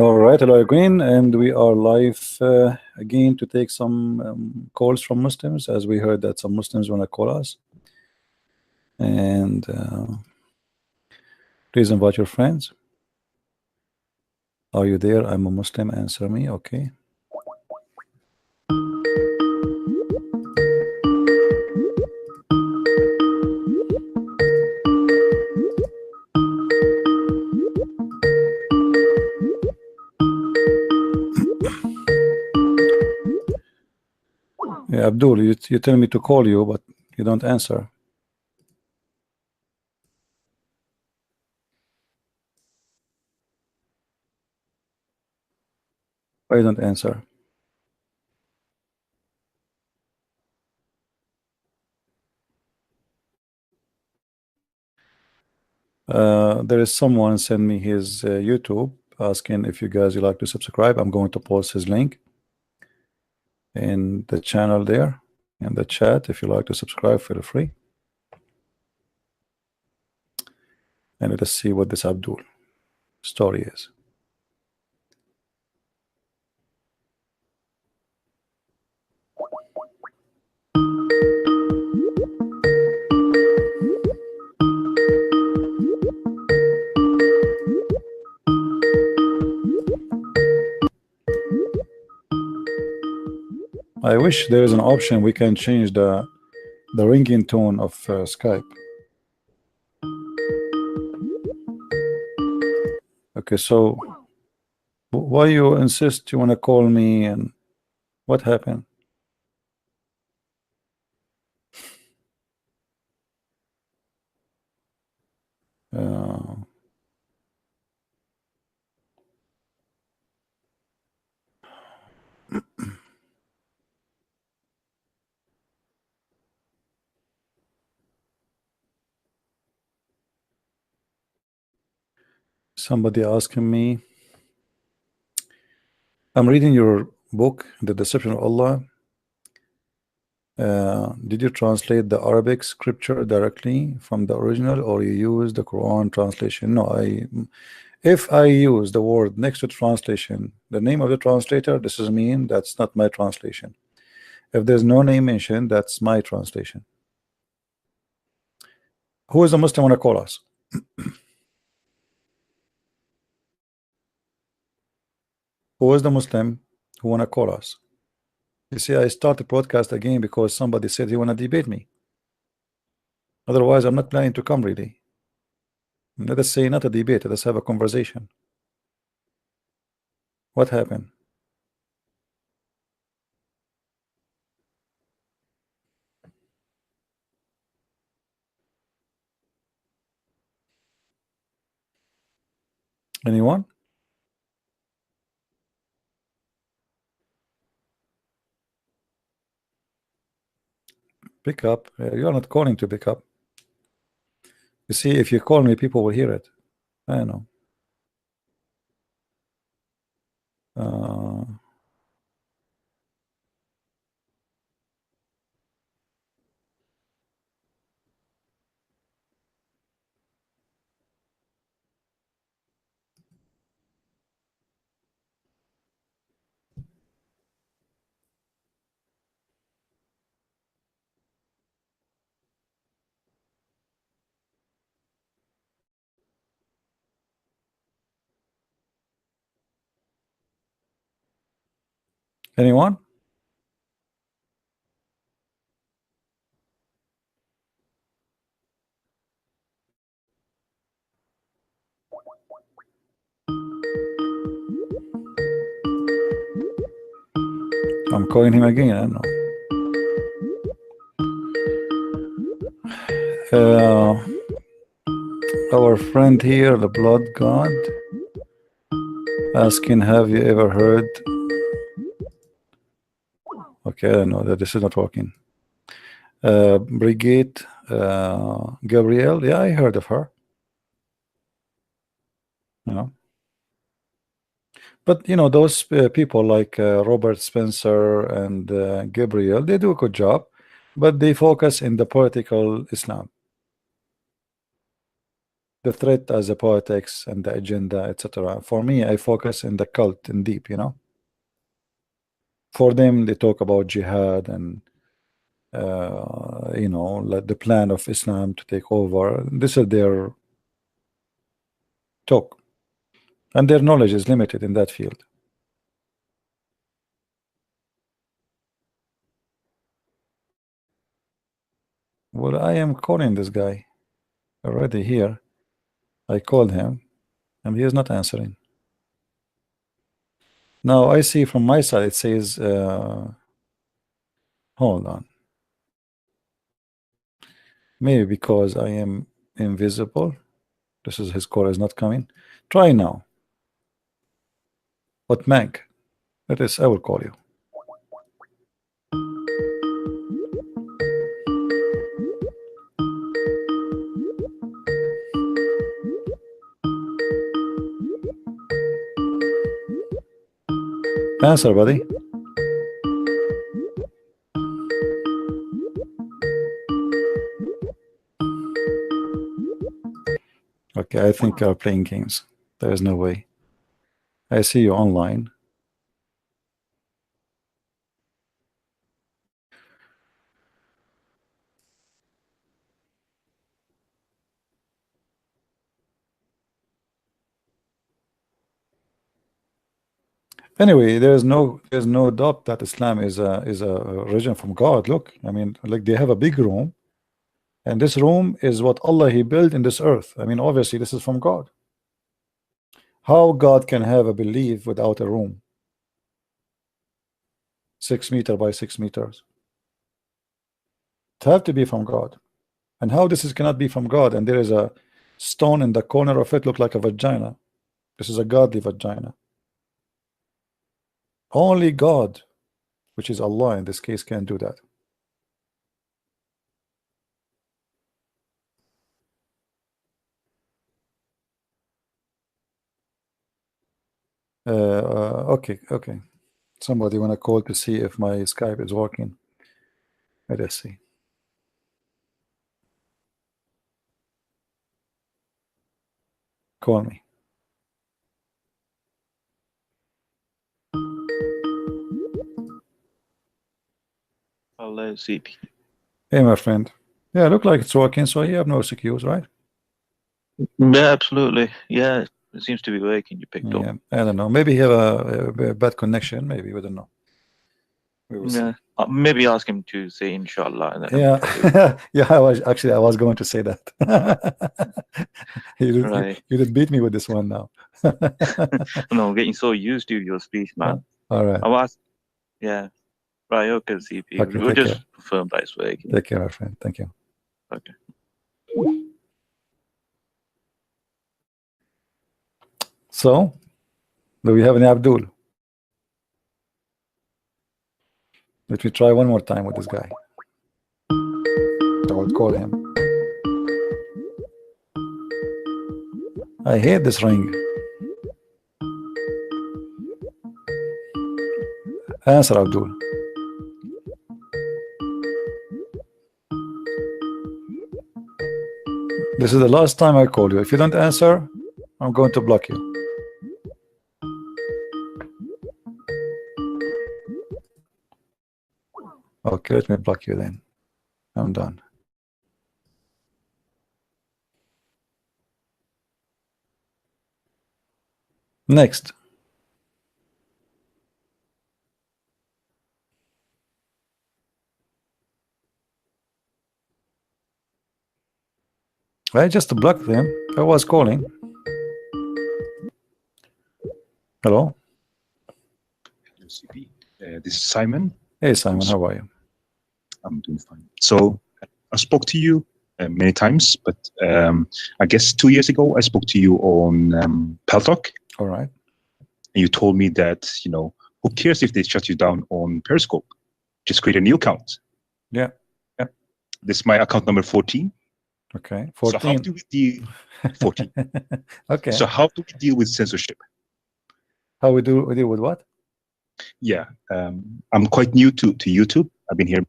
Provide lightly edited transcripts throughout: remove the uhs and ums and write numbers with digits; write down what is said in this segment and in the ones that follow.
All right, hello again, and we are live again to take some calls from Muslims, as we heard that some Muslims want to call us. And please invite your friends. Are you there? I'm a Muslim. Answer me. Okay. Yeah, Abdul, you tell me to call you, but you don't answer. Why you don't answer? There is someone send me his YouTube asking if you guys would like to subscribe. I'm going to post his link in the channel there in the chat. If you like to subscribe, feel free. And let us see what this Abdul story is. I wish there is an option we can change the ringing tone of Skype. Okay, so why you insist you want to call me, and what happened? Somebody asking me, I'm reading your book, The Deception of Allah. Did you translate the Arabic scripture directly from the original, or you use the Quran translation? No, if I use the word next to translation, the name of the translator, this is mean that's not my translation. If there's no name mentioned, that's my translation. Who is the Muslim want to call us? Who is the Muslim who want to call us? You see, I started broadcast again because somebody said he want to debate me. Otherwise, I'm not planning to come really. Let us say not a debate, let us have a conversation. What happened? Anyone? Pick up. You are not calling to pick up. You see, if you call me, people will hear it. I know. Anyone? I'm calling him again. I don't know. Our friend here, the blood god, asking, have you ever heard? Okay, I don't know that this is not working. Brigade Gabrielle, yeah, I heard of her. You know, but you know, those people like Robert Spencer and Gabriel, they do a good job, but they focus in the political Islam. the threat as the politics and the agenda, etc. For me, I focus in the cult and deep, you know. For them, they talk about jihad and you know, like the plan of Islam to take over. This is their talk, and their knowledge is limited in that field. Well, I am calling this guy already here. I called him and he is not answering. Now I see from my side it says hold on, maybe because I am invisible. This is his call is not coming. Try now. What Mag? That is, I will call you. Answer, buddy. Okay, I think you're playing games. There is no way. I see you online. Anyway, there's no doubt that Islam is a religion from God. Look, I mean, like they have a big room, and this room is what Allah He built in this earth. I mean, obviously this is from God. How God can have a belief without a room? 6 meters by 6 meters. It have to be from God. And how this is cannot be from God? And there is a stone in the corner of it, look like a vagina. This is a godly vagina. Only God, which is Allah in this case, can do that. Okay. Somebody wanna call to see if my Skype is working. Let us see. Call me. Hello, CP. Hey, my friend. Yeah, look like it's working, so you have no excuse, right? Yeah, absolutely. Yeah, it seems to be working. You picked up. Yeah, I don't know. Maybe you have a bad connection. Maybe we don't know. We will see. Maybe ask him to say inshallah. And then Yeah, yeah. I was going to say that. You did beat me with this one now. No, I'm getting so used to your speech, man. All right. I'll ask. Yeah. Right. Okay, CP. Okay, We'll just care. confirm that it's working. Take care, my friend. Thank you. Okay. So, do we have any Abdul? Let me try one more time with this guy. I will call him. I hate this ring. Answer, Abdul. This is the last time I call you. If you don't answer, I'm going to block you. Okay, let me block you then. I'm done. Next. I just blocked them. I was calling. Hello? Hello, CP. This is Simon. Hey, Simon, how are you? I'm doing fine. So I spoke to you many times, but I guess 2 years ago, I spoke to you on Paltalk. All right. And you told me that, you know, who cares if they shut you down on Periscope? Just create a new account. Yeah. Yeah. This is my account number 14. Okay. 14. So how do we deal 14? Okay. So how do we deal with censorship? How we deal with what? Yeah. I'm quite new to YouTube. I've been here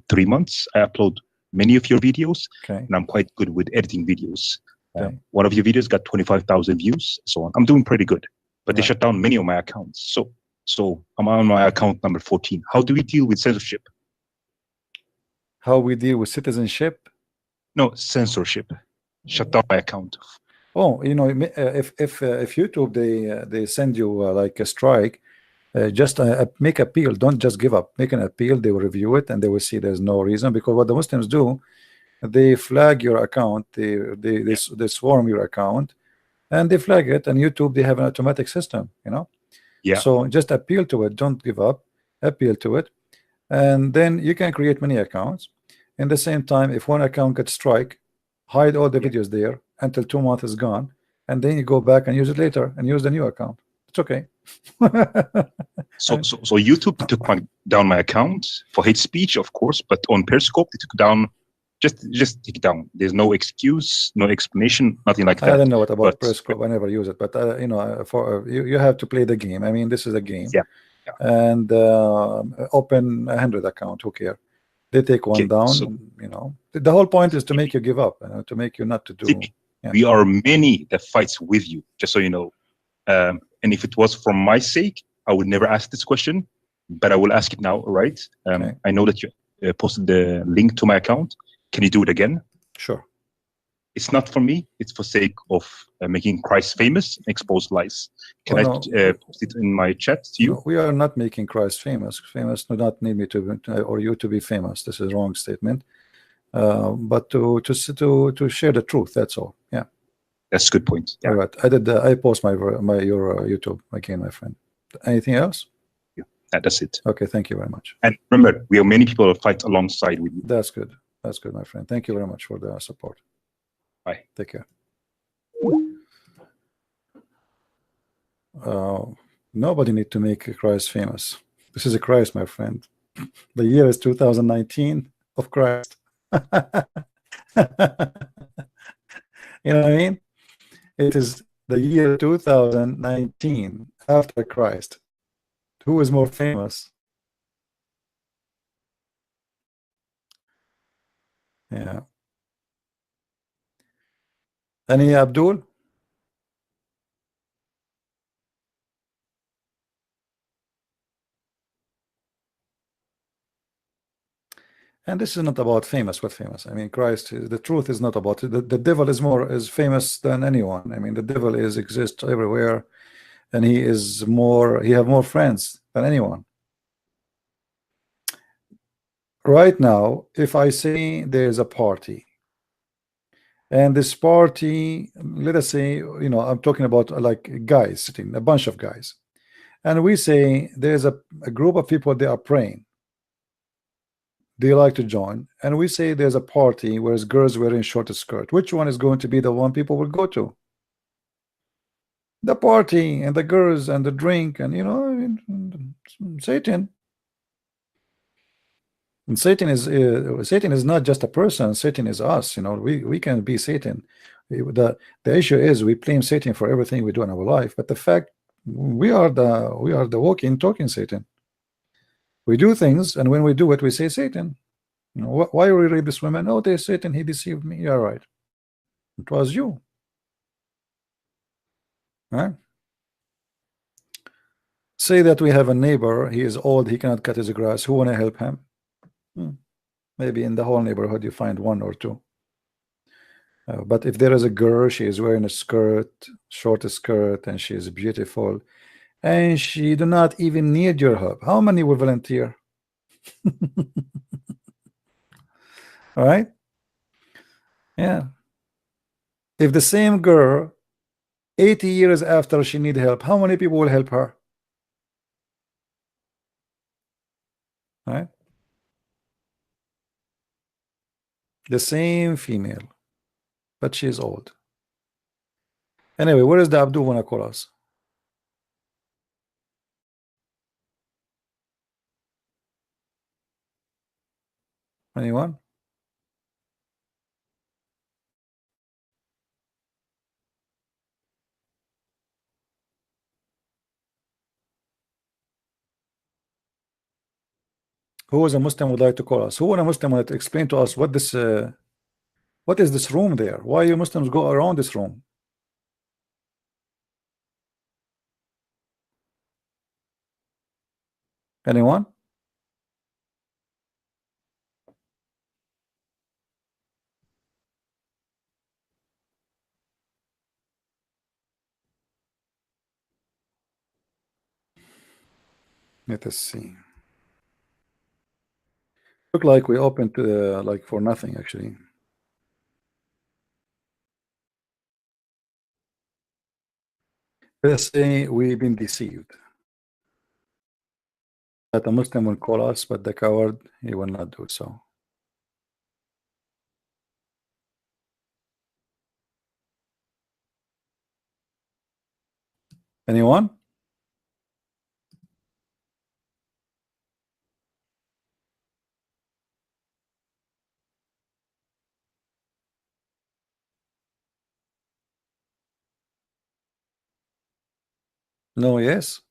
3 months. I upload many of your videos, okay, and I'm quite good with editing videos. Okay. One of your videos got 25,000 views, so on. I'm doing pretty good, but they Right. shut down many of my accounts. So I'm on my account number 14. How do we deal with censorship? How we deal with citizenship? No, censorship. Shut down my account. Oh, you know, if YouTube they send you like a strike, just make appeal. Don't just give up. Make an appeal. They will review it and they will see there's no reason, because what the Muslims do, they flag your account, they swarm your account, and they flag it. And YouTube, they have an automatic system, you know. Yeah. So just appeal to it. Don't give up. Appeal to it, and then you can create many accounts. In the same time, if one account gets strike, hide all the videos there until 2 months is gone, and then you go back and use it later and use the new account. It's okay. So YouTube took down my account for hate speech, of course, but on Periscope they took down just take it down. There's no excuse, no explanation, nothing like that. I don't know what about But- Periscope. I never use it, but you know, for you have to play the game. I mean, this is a game. Yeah. And open 100 account. Who care? They take one Okay, down. so- You know, the whole point is to make you give up, to make you not to do. Think Yeah. we are many that fights with you, just so you know. And if it was for my sake, I would never ask this question, but I will ask it now, right? Okay. I know that you posted the link to my account. Can you do it again? Sure. It's not for me. It's for sake of making Christ famous, expose lies. Can Oh, I no. post it in my chat to you? No, we are not making Christ famous. Famous do not need me to or you to be famous. This is a wrong statement. But to share the truth. That's all. Yeah. That's a good point. Yeah. All right. I post your YouTube again, my friend. Anything else? Yeah, that's it. Okay. Thank you very much. And remember, we have many people that fight alongside with you. That's good. That's good, my friend. Thank you very much for the support. Bye. Take care. Nobody need to make Christ famous. This is a Christ, my friend. The year is 2019 of Christ. You know what I mean? It is the year 2019 after Christ. Who is more famous? Yeah. Any Abdul? And this is not about famous. What famous? I mean, Christ. The truth is not about it. The devil is famous than anyone. I mean, the devil exists everywhere, and he have more friends than anyone. Right now, if I say there's a party, and this party, let us say, you know, I'm talking about like guys sitting, a bunch of guys, and we say there's a group of people, they are praying. They like to join, and we say there's a party where girls wearing short skirt. Which one is going to be the one people will go to? The party and the girls and the drink and, you know, Satan. And Satan is not just a person. Satan is us. You know, we can be Satan. The issue is we blame Satan for everything we do in our life, but the fact we are the walking, talking Satan. We do things, and when we do it, we say Satan. You know, why we rape this woman? Oh, there's Satan. He deceived me. You're right. It was you. Right? Say that we have a neighbor. He is old. He cannot cut his grass. Who want to help him? Maybe in the whole neighborhood you find one or two. But if there is a girl, she is wearing a skirt, short skirt, and she is beautiful, and she do not even need your help, how many will volunteer? All right. Yeah. If the same girl 80 years after she need help, how many people will help her? All right. The same female, but she is old. Anyway, where is the Abdul wanna call us? Anyone? Who is a Muslim would like to call us? Who is a Muslim would like to explain to us what this What is this room there? Why you Muslims go around this room? Anyone? Let us see. Look like we opened like for nothing actually. Let's say we've been deceived. That a Muslim will call us, but the coward, he will not do so. Anyone? No, yes.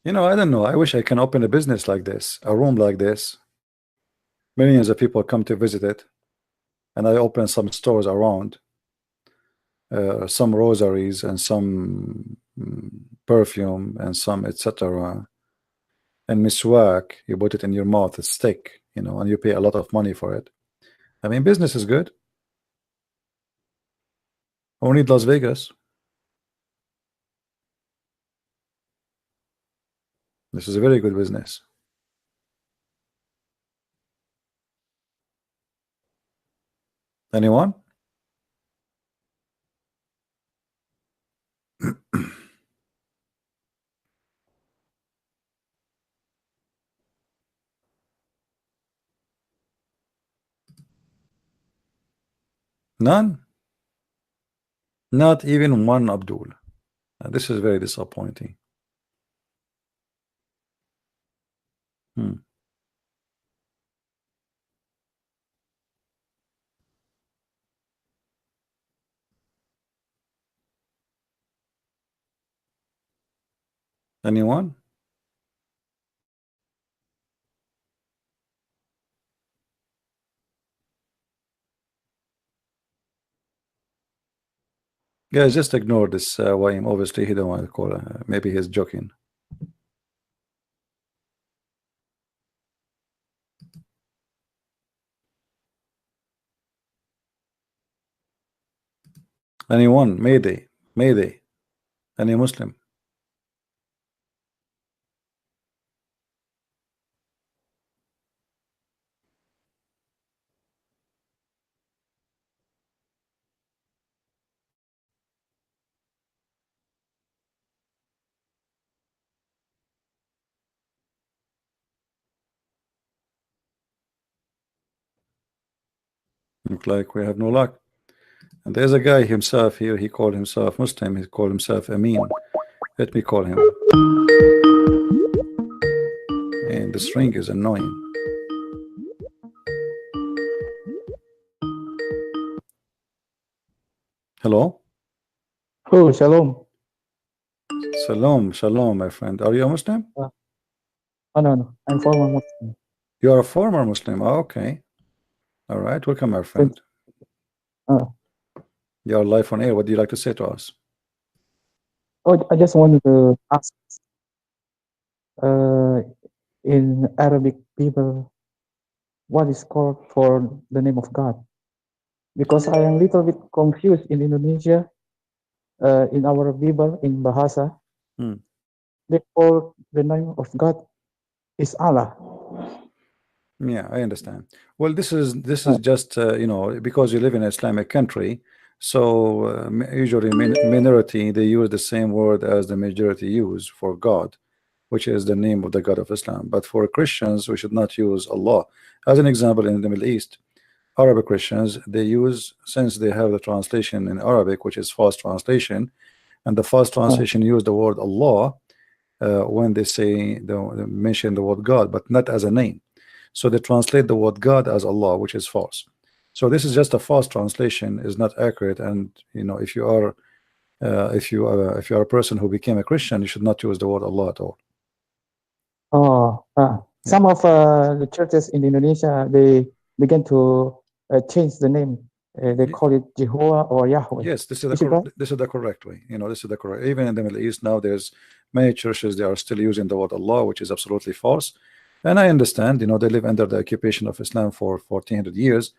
You know, I don't know. I wish I can open a business like this, a room like this. Millions of people come to visit it, and I open some stores around, some rosaries and some perfume and some etc. And miswak, you put it in your mouth, it's stick, you know, and you pay a lot of money for it. I mean, business is good. Who need Las Vegas? This is a very good business. Anyone? None? Not even one Abdul. This is very disappointing. Anyone? Guys, just ignore this Waim. Obviously, he don't want to call. Maybe he's joking. Anyone? Mayday. Mayday. Any Muslim? Look like we have no luck. And there's a guy himself here. He called himself Muslim. He called himself Amin. Let me call him. And this ring is annoying. Hello? Oh, shalom. Shalom, shalom, my friend. Are you a Muslim? Oh, no. I'm former Muslim. You are a former Muslim. Oh, okay. All right. Welcome, my friend. Oh. You are live on air. What do you like to say to us? Oh, I just wanted to ask, in Arabic people, what is called for the name of God? Because I am a little bit confused in Indonesia. In our Bible, in Bahasa, they call the name of God is Allah. Yeah, I understand. Well, this is just you know, because you live in an Islamic country, so usually minority they use the same word as the majority use for God, which is the name of the God of Islam. But for Christians, we should not use Allah. As an example, in the Middle East, Arabic Christians, they use, since they have the translation in Arabic, which is fast translation, and the fast translation use the word Allah when they say mention the word God, but not as a name. So they translate the word God as Allah, which is false. So this is just a false translation, is not accurate. And you know, if you are if you are a person who became a Christian, you should not use the word Allah at all. Oh, some of the churches in Indonesia, they began to change the name. They call it Jehovah or Yahweh. Yes, this is Is it right? this is the correct way. You know, this is the correct. Even in the Middle East now, there's many churches, they are still using the word Allah, which is absolutely false. And I understand, you know, they live under the occupation of Islam for 1400 years.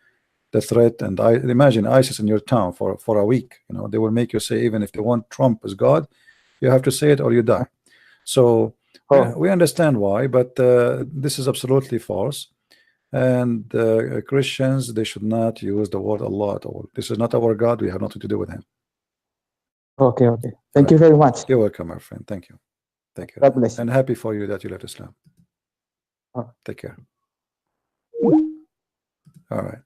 The threat, and I imagine ISIS in your town for a week. You know, they will make you say, even if they want Trump as God, you have to say it or you die. So we understand why, but this is absolutely false. And Christians, they should not use the word Allah at all. This is not our God. We have nothing to do with him. Okay. Thank you very much. You're welcome, my friend. Thank you. Thank you. God bless. And happy for you that you left Islam. Take care. All right.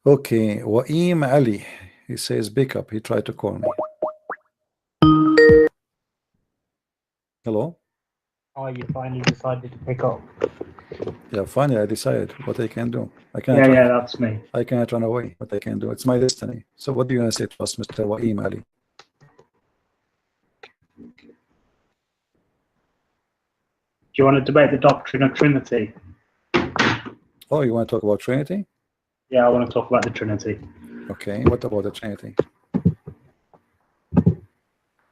Okay, Waim Ali, he says pick up. He tried to call me. Hello? Oh, you finally decided to pick up. Yeah, finally I decided what I can do. I Yeah, cannot that's me. I cannot run away. What I can do, it's my destiny. So what do you want to say to us, Mr. Waim Ali? Do you want to debate the doctrine of Trinity? Oh, you want to talk about Trinity? Yeah, I want to talk about the Trinity. Okay, what about the Trinity?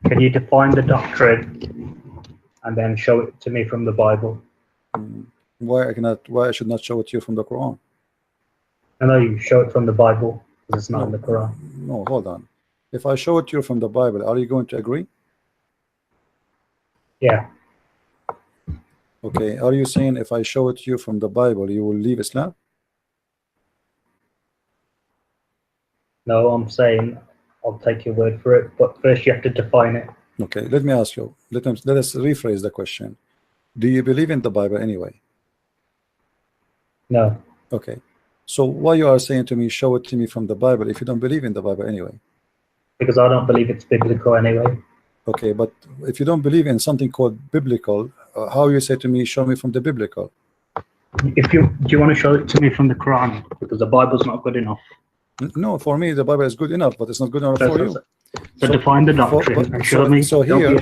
Can you define the doctrine and then show it to me from the Bible? Why I should not show it to you from the Quran? I know you show it from the Bible because it's not in the Quran. No, hold on. If I show it to you from the Bible, are you going to agree? Yeah. Okay, are you saying if I show it to you from the Bible, you will leave Islam? No, I'm saying I'll take your word for it, but first you have to define it. Okay, let me ask you. Let us rephrase the question. Do you believe in the Bible anyway? No. Okay, so why you are saying to me, show it to me from the Bible, if you don't believe in the Bible anyway? Because I don't believe it's biblical anyway. Okay, but if you don't believe in something called biblical, how you say to me, show me from the biblical? Do you want to show it to me from the Quran? Because the Bible's not good enough. No, for me the Bible is good enough, but it's not good enough for you. So define the doctrine and show me. Define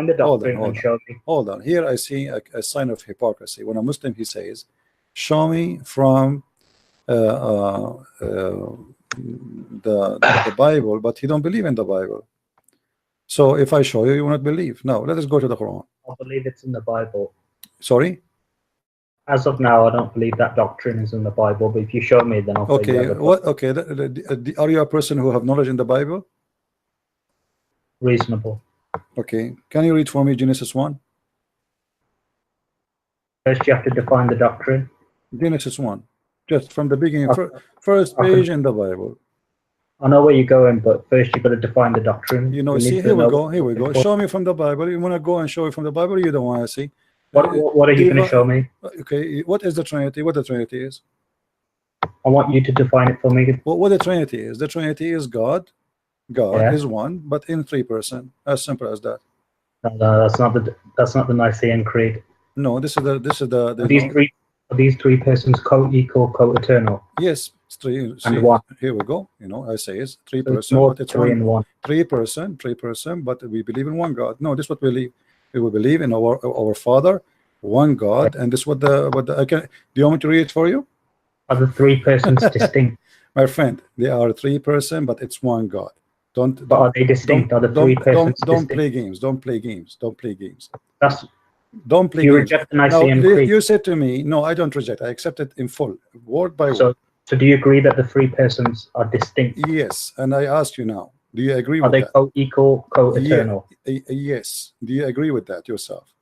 the doctrine and show me. Hold on. Here I see a sign of hypocrisy. When a Muslim, he says, show me from the Bible, but he don't believe in the Bible. So if I show you, you will not believe. Now let us go to the Quran. I believe it's in the Bible. Sorry? As of now, I don't believe that doctrine is in the Bible, but if you show me, then I'll okay. What? Okay. Are you a person who have knowledge in the Bible? Reasonable. Okay. Can you read for me Genesis 1? First, you have to define the doctrine. Genesis 1, just from the beginning, first page in the Bible. I know where you're going, but first you've got to define the doctrine. You know, see, here we go. Here we go. Show me from the Bible. You want to go and show it from the Bible? You don't want to see. What are you going to show me? Okay, what is the Trinity? What the Trinity is? I want you to define it for me. What the Trinity is? The Trinity is God. God is one, but in 3 persons. As simple as that. No, that's not the Nicene Creed. No, this is the these three persons co-equal, co-eternal. Yes, 3 and 1. Here we go. You know, I say it's 3 so persons, but it's 3 and 1. 3 person, but we believe in one God. No, this is what we believe. We will believe in our Father, one God, and this is what I can. Do you want me to read it for you? Are the 3 persons distinct? My friend, they are 3 persons, but it's one God. But are they distinct? Are the 3 persons don't play games. Don't play games. Don't play games. Don't play games. Reject the Nicene Creed. You said to me, no, I don't reject. I accept it in full, word by word. So do you agree that the 3 persons are distinct? Yes, and I ask you now, do you agree with that? Are they co-equal, co-eternal? Yes. Do you agree with that yourself?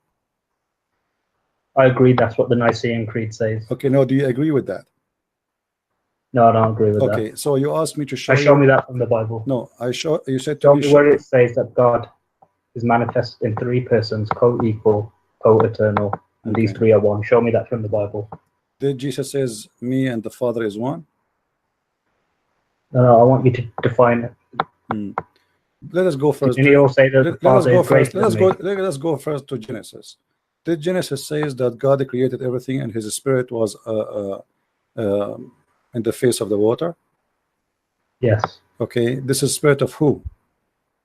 I agree. That's what the Nicene Creed says. Okay, no, do you agree with that? No, I don't agree with that. Okay, so you asked me to show Show me that from the Bible. No, you said to show me where it says that God is manifest in 3 persons, co-equal, co-eternal, and these 3 are one. Show me that from the Bible. Did Jesus says me and the Father is one? No, I want you to define it. Let us go first. Didn't he all say that the Let us Father go is first. greater than me? Let us go first to Genesis. Did Genesis says that God created everything and His Spirit was in the face of the water? Yes. Okay, this is spirit of who?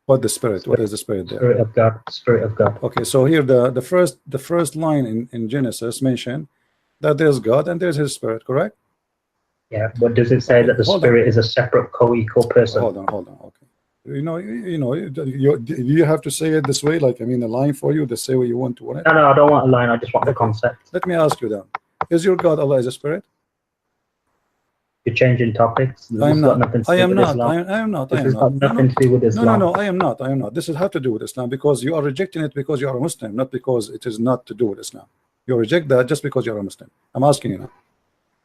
What the spirit? What is the spirit there? Spirit of God. Spirit of God. Okay, so here the first line in Genesis mention that there's God and there's His Spirit, correct? Yeah, but does it say that the Spirit is a separate co-equal person? Hold on. Okay, you have to say it this way, like I mean a line for you to say what you want to it. No, I don't want a line. I just want the concept. Let me ask you then: is your God Allah is a spirit? You're changing topics. I am not. I am not. This has got nothing to do with Islam. No, I am not. This has to do with Islam because you are rejecting it because you are a Muslim, not because it is not to do with Islam. You reject that just because you are a Muslim. I'm asking you now.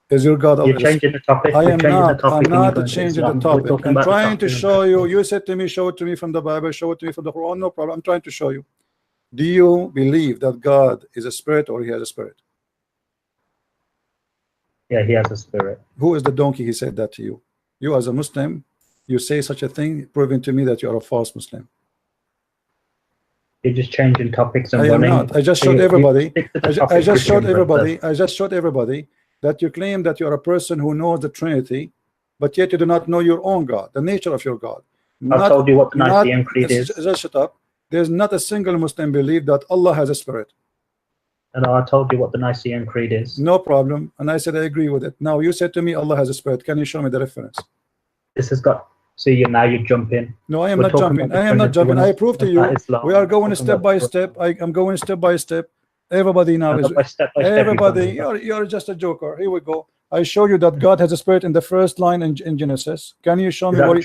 Is your God Allah? You're changing the topic. I am not. I'm not changing changing the topic. I'm trying to show you. You said to me, show it to me from the Bible, show it to me from the Quran. No problem. I'm trying to show you. Do you believe that God is a spirit or He has a spirit? Yeah, He has a spirit. Who is the donkey he said that to you? You as a Muslim, you say such a thing, proving to me that you are a false Muslim. You're just changing topics and I am not. I just showed everybody. I just showed everybody. I just showed everybody that you claim that you are a person who knows the Trinity, but yet you do not know your own God, the nature of your God. I told you what the Nicene Creed is. Just shut up. There's not a single Muslim believe that Allah has a spirit. And I told you what the Nicene Creed is. No problem. And I said I agree with it. Now you said to me Allah has a spirit. Can you show me the reference? This has got. See, now you're jumping. No, I am not jumping. I am not jumping. I prove to you. We are going step by step. I'm going step by step. Everybody now is. Everybody, you're just a joker. Here we go. I show you that God has a spirit in the first line in Genesis. Can you show me what?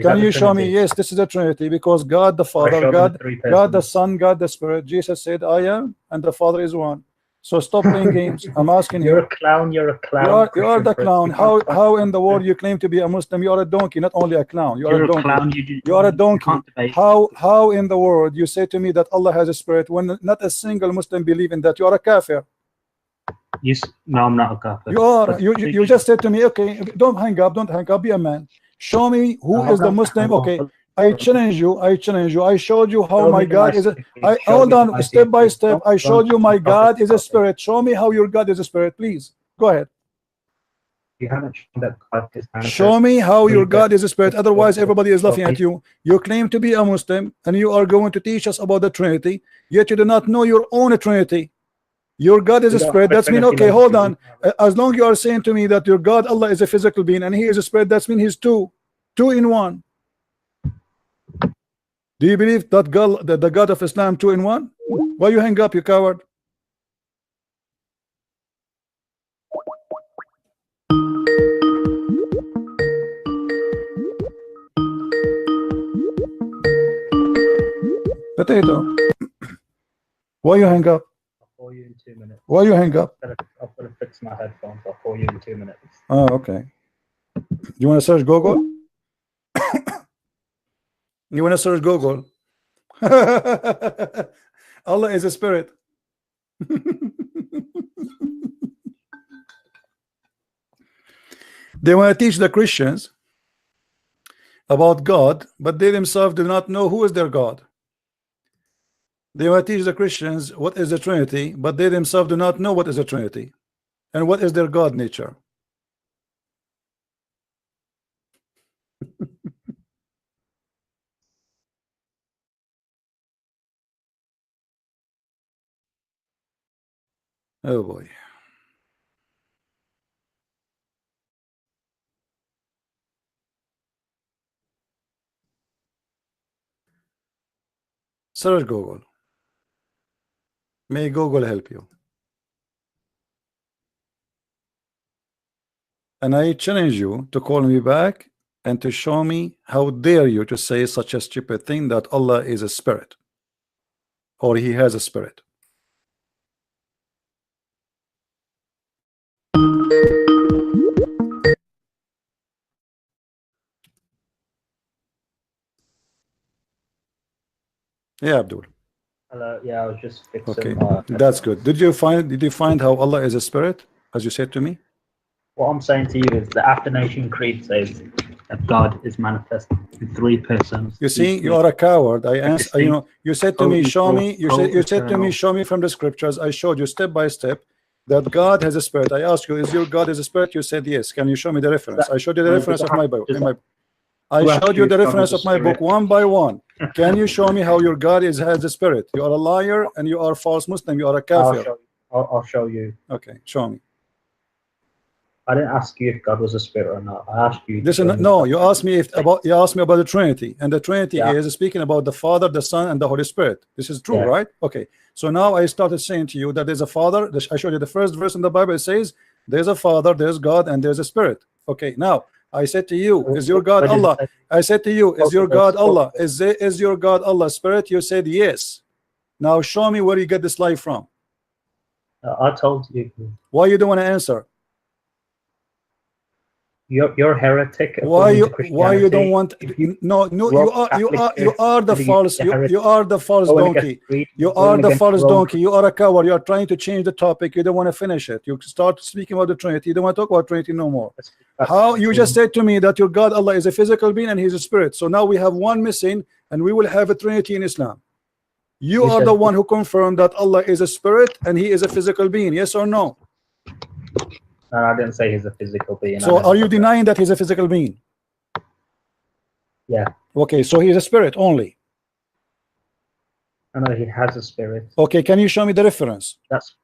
Can you show me? Yes, this is a Trinity because God the Father, God the Son, God the Spirit. Jesus said, "I am," and the Father is one. So stop playing games. I'm asking you. You're a clown. You're a clown. You are the clown. How in the world you claim to be a Muslim? You are a donkey, not only a clown. You are a donkey. Clown. You are a donkey. How in the world you say to me that Allah has a spirit when not a single Muslim believe in that? You are a kafir. No, I'm not a kafir. You are. You just said to me, okay, don't hang up. Don't hang up. Be a man. Show me who is the Muslim. Okay. I challenge you. I showed you how my God is. Hold on, step by step. I showed you my God is a spirit. Show me how your God is a spirit, please. Go ahead. You haven't shown that God is. Show me how your God is a spirit. Otherwise, everybody is laughing at you. You claim to be a Muslim, and you are going to teach us about the Trinity. Yet you do not know your own Trinity. Your God is a spirit. That's mean okay. Hold on. As long you are saying to me that your God Allah is a physical being and He is a spirit, that's mean He's two in one. Do you believe that God, the God of Islam, 2 in 1? Why you hang up, you coward? Potato. Why you hang up? I'll call you in 2 minutes. Why you hang up? I've got to fix my headphones. I'll call you in 2 minutes. Oh, okay. You want to search Google? You want to search Google? Allah is a spirit. They want to teach the Christians about God, but they themselves do not know who is their God. They want to teach the Christians what is the Trinity, but they themselves do not know what is the Trinity and what is their God nature. Oh boy. Search Google. May Google help you. And I challenge you to call me back and to show me how dare you to say such a stupid thing that Allah is a spirit or He has a spirit. Yeah, Abdul. Hello. Yeah, I was just fixing. Okay, that's good. Did you find how Allah is a spirit, as you said to me? What I'm saying to you is the Athanasian Creed says that God is manifest in three persons. You see, you are a coward. I answer. You know, you said to me, show me. You said to me, show me from the scriptures. I showed you step by step that God has a spirit. I asked you, is your God as a spirit? You said yes. Can you show me the reference? I showed you the reference of my book. I showed you the reference of my book one by one. Can you show me how your God has a spirit? You are a liar and you are a false Muslim. You are a kafir. I'll show you. Okay, show me. I didn't ask you if God was a spirit or not. I asked you. Listen, no, you asked me about the Trinity, and the Trinity is speaking about the Father, the Son, and the Holy Spirit. This is true, right? Okay. So now I started saying to you that there's a Father. I showed you the first verse in the Bible. It says there's a Father, there's God, and there's a Spirit. Okay. Now I said to you, is your God Allah? I said to you, is your God Allah? Is your God Allah Spirit? You said yes. Now show me where you get this life from. I told you. Why you don't want to answer? You're heretic. Why you don't want? No, you are the false. You are the false donkey. You are the false donkey. You are a coward. You are trying to change the topic. You don't want to finish it. You start speaking about the Trinity. You don't want to talk about Trinity no more. How you just said to me that your God Allah is a physical being and He's a spirit. So now we have one missing, and we will have a Trinity in Islam. You are the one who confirmed that Allah is a spirit and He is a physical being. Yes or no? I didn't say he's a physical being. So are you denying that he's a physical being? Yeah. Okay, so he's a spirit only. No, he has a spirit. Okay, can you show me the reference? That's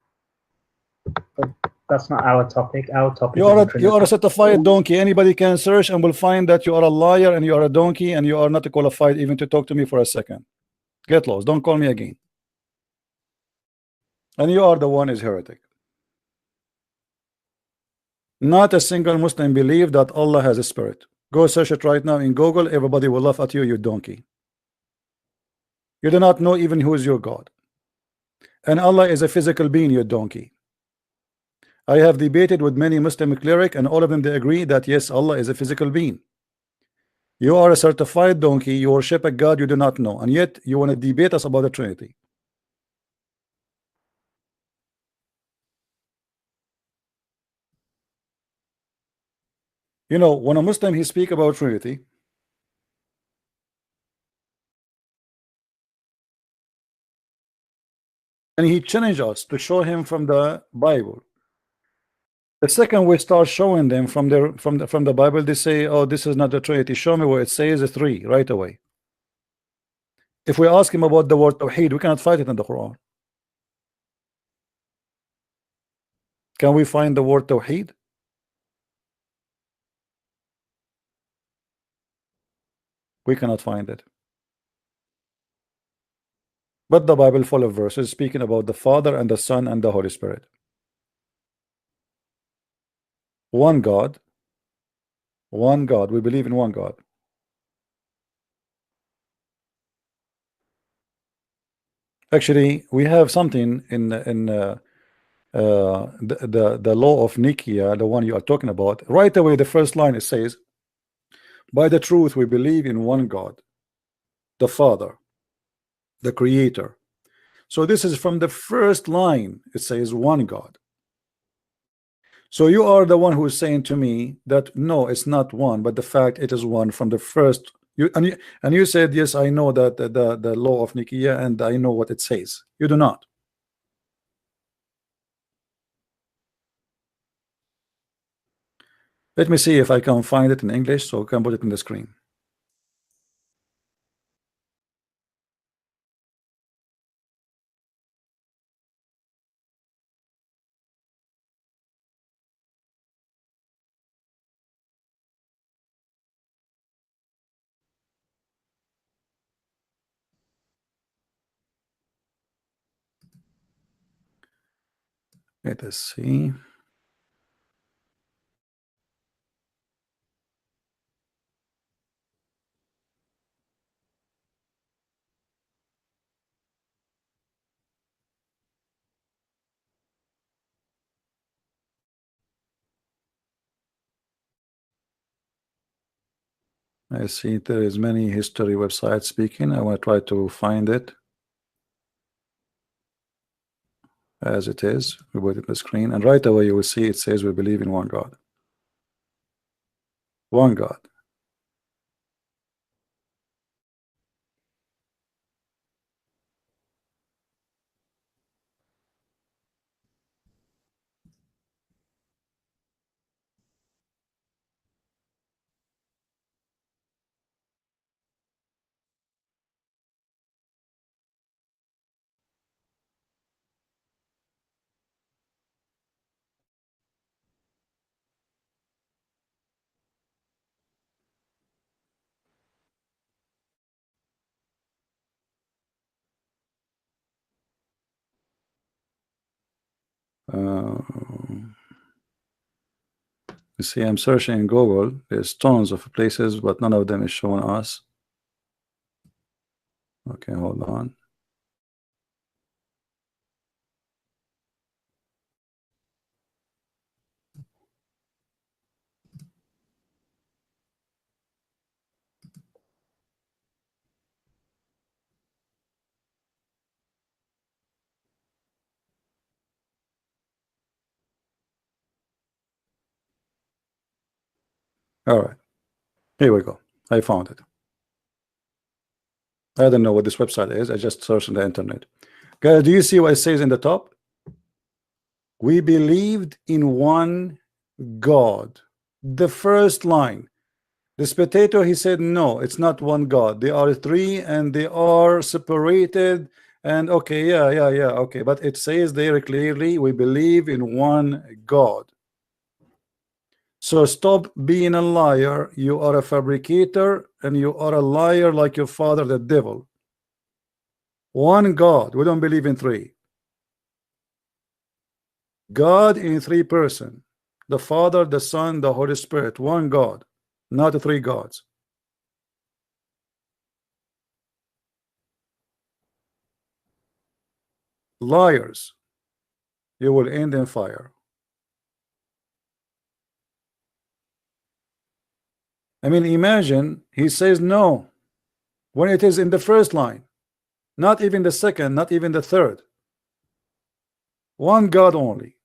not our topic. Our topic. You are a certified donkey. Anybody can search and will find that you are a liar and you are a donkey and you are not qualified even to talk to me for a second. Get lost. Don't call me again. And you are the one is heretic. Not a single Muslim believe that Allah has a spirit. Go search it right now in Google. Everybody will laugh at you, you donkey. You do not know even who is your God. And Allah is a physical being, you donkey. I have debated with many Muslim clerics and all of them they agree that yes, Allah is a physical being. You are a certified donkey. You worship a God you do not know, and yet you want to debate us about the Trinity. You know, when a Muslim he speak about Trinity, and he challenge us to show him from the Bible. The second we start showing them from the Bible, they say, "Oh, this is not the Trinity. Show me where it says a three right away." If we ask him about the word Tawheed, we cannot find it in the Quran. Can we find the word Tawheed? We cannot find it. But the Bible full of verses speaking about the Father and the Son and the Holy Spirit. One God. One God. We believe in one God. Actually, we have something in the law of Nicaea, the one you are talking about. Right away, the first line it says, "By the truth we believe in one God, the Father, the Creator." So this is from the first line. It says one God. So you are the one who is saying to me that no, it's not one, but the fact it is one from the first. You said yes, I know that the law of Nicaea and I know what it says. You do not. Let me see if I can find it in English so I can put it in the screen. Let us see. I see there is many history websites speaking. I want to try to find it as it is. We put it on the screen, and right away you will see it says we believe in one God. One God. You see, I'm searching in Google. There's tons of places, but none of them is showing us. Okay, hold on. All right, here we go. I found it. I don't know what this website is. I just searched on the internet. Guys, do you see what it says in the top? We believed in one God. The first line. The spectator, he said, no, it's not one God. They are three and they are separated. And okay, yeah, okay. But it says there clearly, we believe in one God. So stop being a liar. You are a fabricator and you are a liar like your father, the devil. One God. We don't believe in three. God in three person. The Father, the Son, the Holy Spirit. One God, not the three gods. Liars. You will end in fire. I mean, imagine he says no when it is in the first line, not even the second, not even the third. One God only.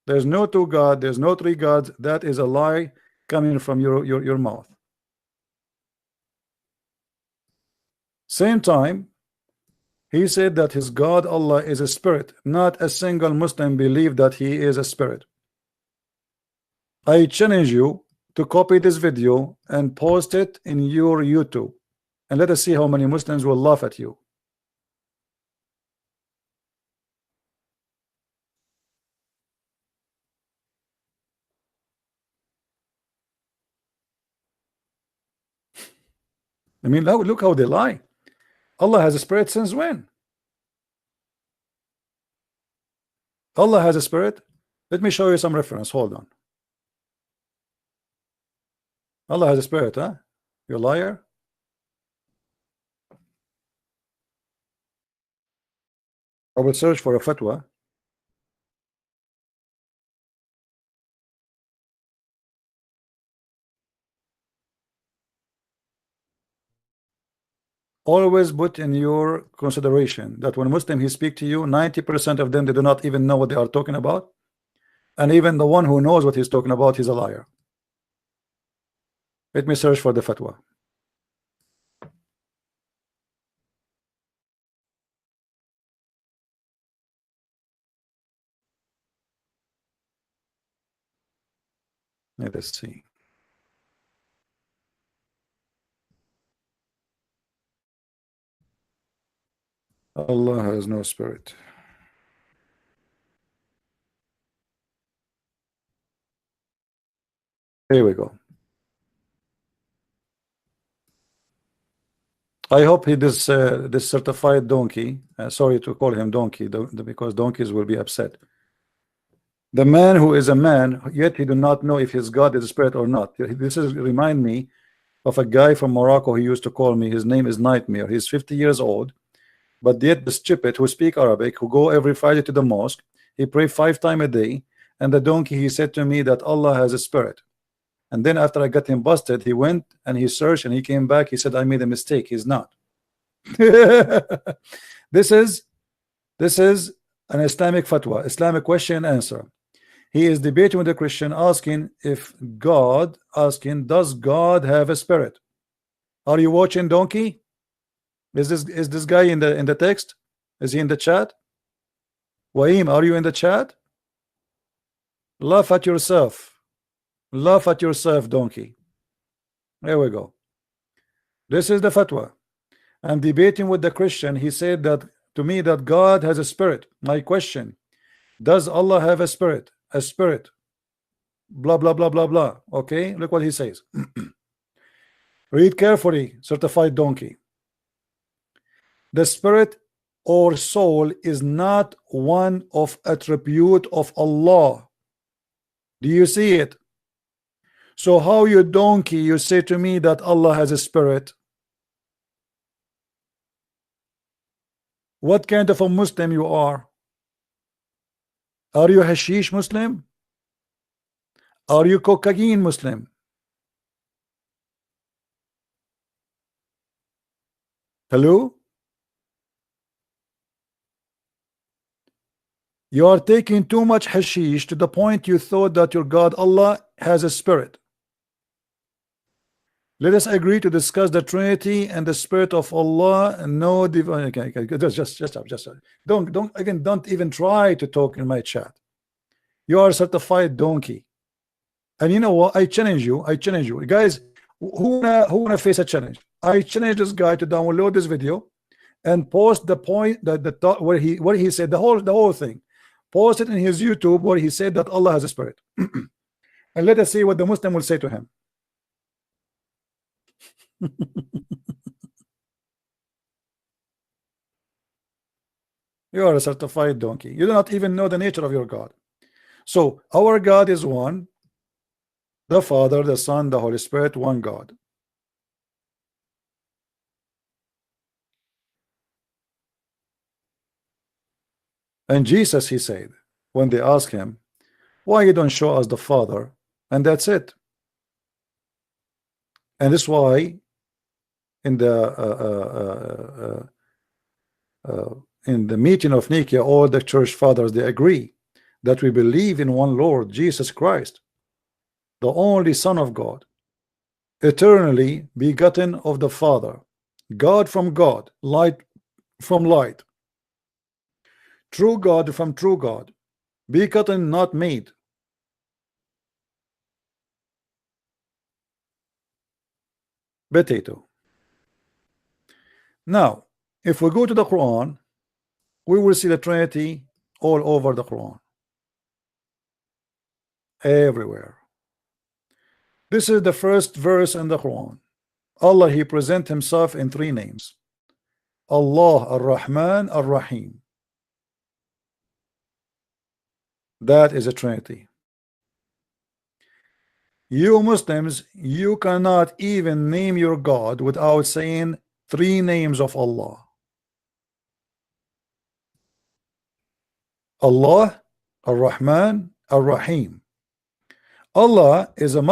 There's no two God, there's no three gods. That is a lie coming from your mouth. Same time, he said that his God Allah is a spirit. Not a single Muslim believe that he is a spirit. I challenge you to copy this video and post it in your YouTube, and let us see how many Muslims will laugh at you. I mean, look how they lie. Allah has a spirit since when? Allah has a spirit. Let me show you some reference. Hold on. Allah has a spirit, huh? You liar. I will search for a fatwa. Always put in your consideration that when Muslim he speak to you, 90% of them, they do not even know what they are talking about, and even the one who knows what he's talking about, he's a liar. Let me search for the fatwa. Let us see. Allah has no spirit. Here we go. I hope he this certified donkey. Sorry to call him donkey, because donkeys will be upset. The man who is a man, yet he do not know if his God is a spirit or not. This is remind me of a guy from Morocco. He used to call me. His name is Nightmare. He's 50 years old, but yet the stupid who speak Arabic, who go every Friday to the mosque, he pray 5 times a day. And the donkey, he said to me that Allah has a spirit. And then after I got him busted, he went and he searched and he came back. He said, I made a mistake. He's not. This is an Islamic fatwa, Islamic question and answer. He is debating with a Christian, asking if God, does God have a spirit? Are you watching, donkey? Is this guy in the text? Is he in the chat? Waim, are you in the chat? Laugh at yourself. Laugh at yourself, donkey. There we go. This is the fatwa. I'm debating with the Christian. He said that to me that God has a spirit. My question: does Allah have a spirit? A spirit. Blah blah blah blah blah. Okay, look what he says. Read carefully, certified donkey. The spirit or soul is not one of attribute of Allah. Do you see it? So how, you donkey, you say to me that Allah has a spirit? What kind of a Muslim you are? Are you hashish Muslim? Are you cocaine Muslim? Hello? You are taking too much hashish to the point you thought that your God Allah has a spirit. Let us agree to discuss the Trinity and the Spirit of Allah, and no divine. Okay, just stop. Don't even try to talk in my chat. You are a certified donkey. And you know what? I challenge you, guys. Who wanna face a challenge? I challenge this guy to download this video and post the point that the thought where he said the whole thing. Post it in his YouTube where he said that Allah has a spirit. And let us see what the Muslim will say to him. You are a certified donkey. You do not even know the nature of your God. So our God is one, the Father, the Son, the Holy Spirit, one God. And Jesus, he said, when they asked him, why you don't show us the Father, and that's it. And this is why in the meeting of Nicaea, all the church fathers, they agree that we believe in one Lord Jesus Christ, the only Son of God, eternally begotten of the Father, God from God, light from light, true God from true God, begotten, not made. Potato. Now, if we go to the Quran, we will see the Trinity all over the Quran, everywhere. This is the first verse in the Quran. Allah, he presents himself in three names: Allah, Ar-Rahman, Ar-Rahim. That is a Trinity. You Muslims, you cannot even name your God without saying three names of Allah. Allah, Ar-Rahman, Ar-Rahim. Allah is a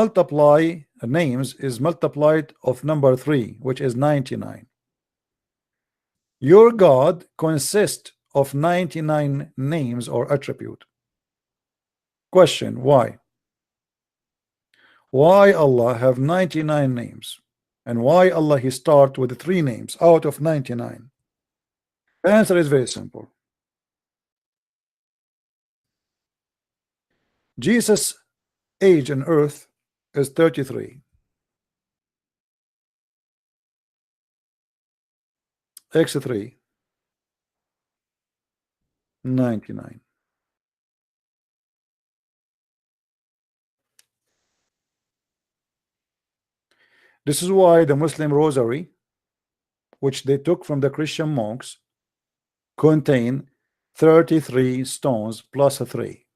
names is multiplied of number 3, which is 99. Your God consists of 99 names or attribute. Question, why? Why Allah have 99 names? And why Allah he start with 3 names out of 99? The answer is very simple. Jesus' age on earth is 33. X3 99. This is why the Muslim rosary, which they took from the Christian monks, contain 33 stones plus a 3.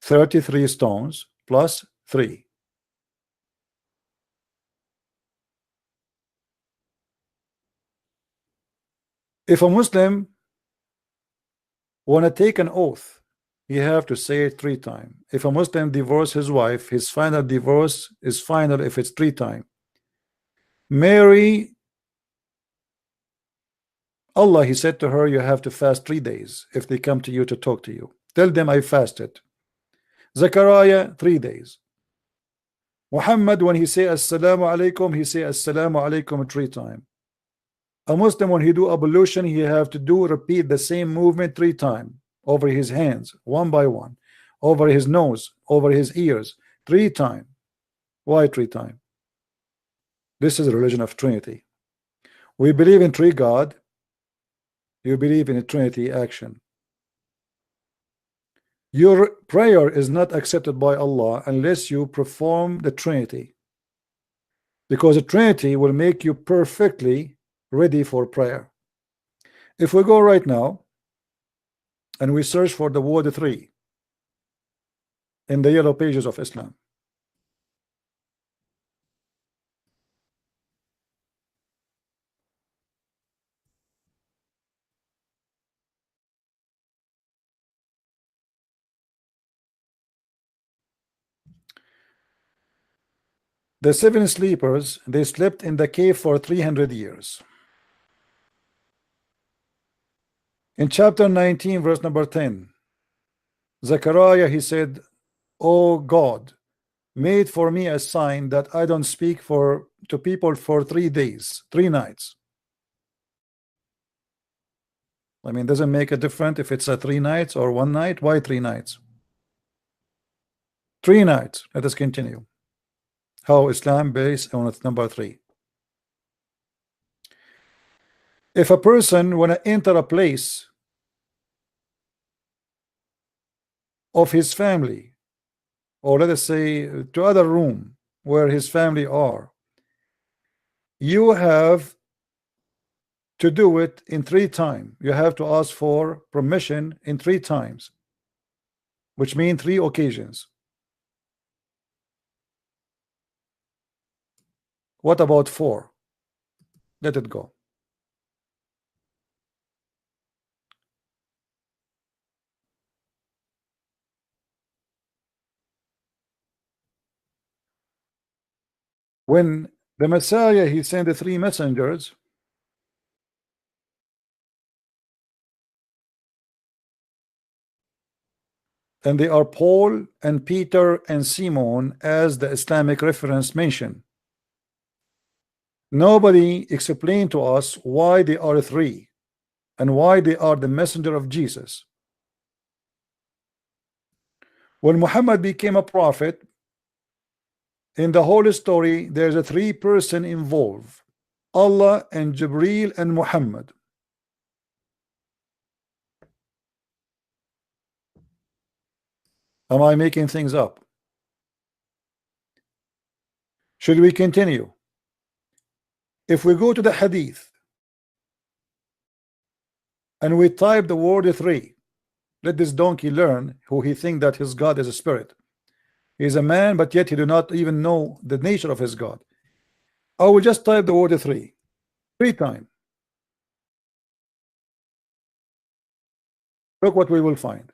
33 stones plus 3. If a Muslim want to take an oath, you have to say it 3 times. If a Muslim divorce his wife, his final divorce is final if it's 3 times. Mary, Allah, he said to her, you have to fast 3 days if they come to you to talk to you. Tell them I fasted. Zechariah, 3 days. Muhammad, when he say assalamu alaikum, he say assalamu alaikum 3 times. A Muslim, when he do ablution, he have to repeat the same movement 3 times over his hands, one by one, over his nose, over his ears, 3 times. Why 3 times? This is a religion of Trinity. We believe in 3 God. You believe in a Trinity action. Your prayer is not accepted by Allah unless you perform the Trinity. because the Trinity will make you perfectly ready for prayer. If we go right now and we search for the word three in the yellow pages of Islam, the seven sleepers, they slept in the cave for 300 years. In chapter 19, verse number 10, Zechariah, he said, "O God, made for me a sign that I don't speak to people for 3 days, 3 nights." I mean, doesn't make a difference if it's a 3 nights or 1 night. Why 3 nights? 3 nights. Let us continue. How Islam based on its number 3. If a person wanna enter a place of his family, or let us say to other room where his family are, you have to do it in 3 times. You have to ask for permission in 3 times, which means 3 occasions. What about 4? Let it go. When the Messiah, he sent the 3 messengers, and they are Paul and Peter and Simon, as the Islamic reference mentioned. Nobody explained to us why they are 3 and why they are the messenger of Jesus. When Muhammad became a prophet, in the whole story, there's a 3 person involved: Allah and Jibreel and Muhammad. Am I making things up? Should we continue? If we go to the hadith and we type the word 3, let this donkey learn who he think that his God is a spirit. He is a man, but yet he do not even know the nature of his God. I will just type the word 3 times. Look what we will find.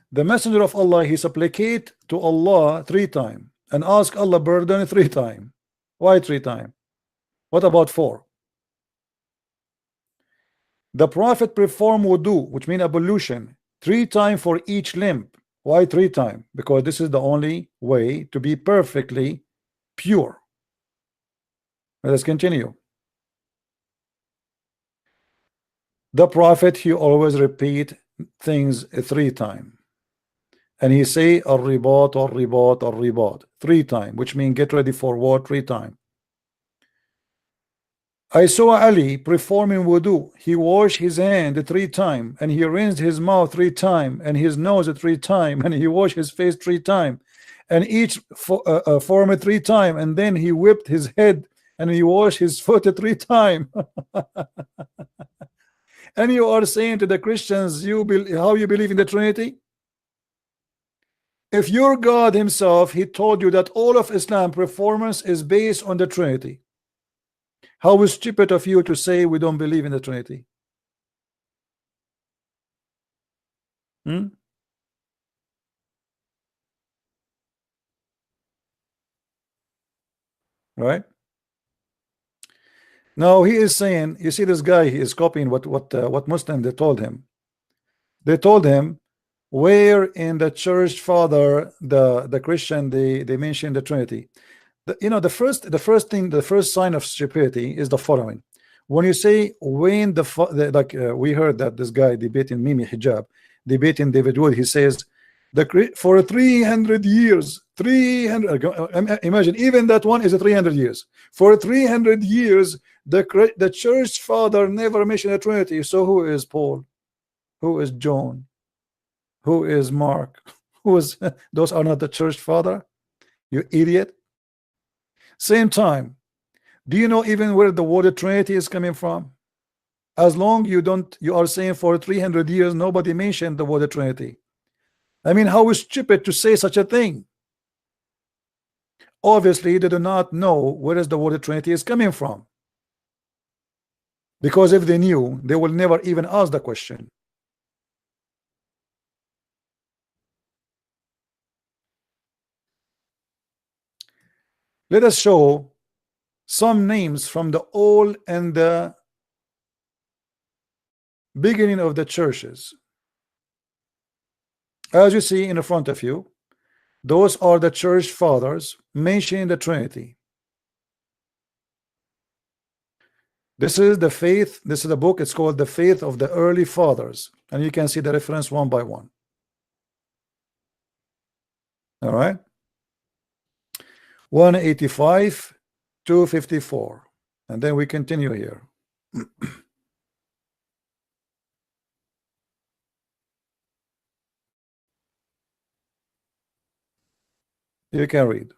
The messenger of Allah, he supplicate to Allah 3 times and ask Allah burden 3 times. Why 3 times? What about 4? The Prophet performed wudu, which means ablution, 3 times for each limb. Why 3 times? Because this is the only way to be perfectly pure. Let us continue. The Prophet, he always repeat things 3 times. And he say al-ribat, al-ribat, al-ribat 3 times, which means get ready for war 3 times. I saw Ali performing wudu. He washed his hand 3 times, and he rinsed his mouth 3 times, and his nose 3 times, and he washed his face 3 times, and each formed 3 times, and then he whipped his head, and he washed his foot 3 times. And you are saying to the Christians, how you believe in the Trinity? If your God himself, he told you that all of Islam performance is based on the Trinity, how stupid of you to say we don't believe in the Trinity? Right? Now he is saying, you see this guy, he is copying what Muslim they told him. They told him, where in the church father, the Christian, they mention the Trinity. The first sign of stupidity is the following. When you say when we heard that this guy debating Mimi Hijab, debating David Wood, he says for 300 years, 300. Imagine even that one is 300 years. For 300 years, the church father never mentioned the Trinity. So who is Paul? Who is John? Who is Mark? Who is those are not the church father, you idiot. Same time, do you know even where the word Trinity is coming from? As long you are saying for 300 years nobody mentioned the word Trinity. I mean, how stupid to say such a thing. Obviously they do not know where is the word Trinity is coming from, because if they knew, they will never even ask the question. Let us show some names from the old and the beginning of the churches. As you see in front of you, those are the church fathers mentioning the Trinity. This is the faith, this is the book, it's called The Faith of the Early Fathers, and you can see the reference one by one. All right, 185 254, and then we continue here. You can read.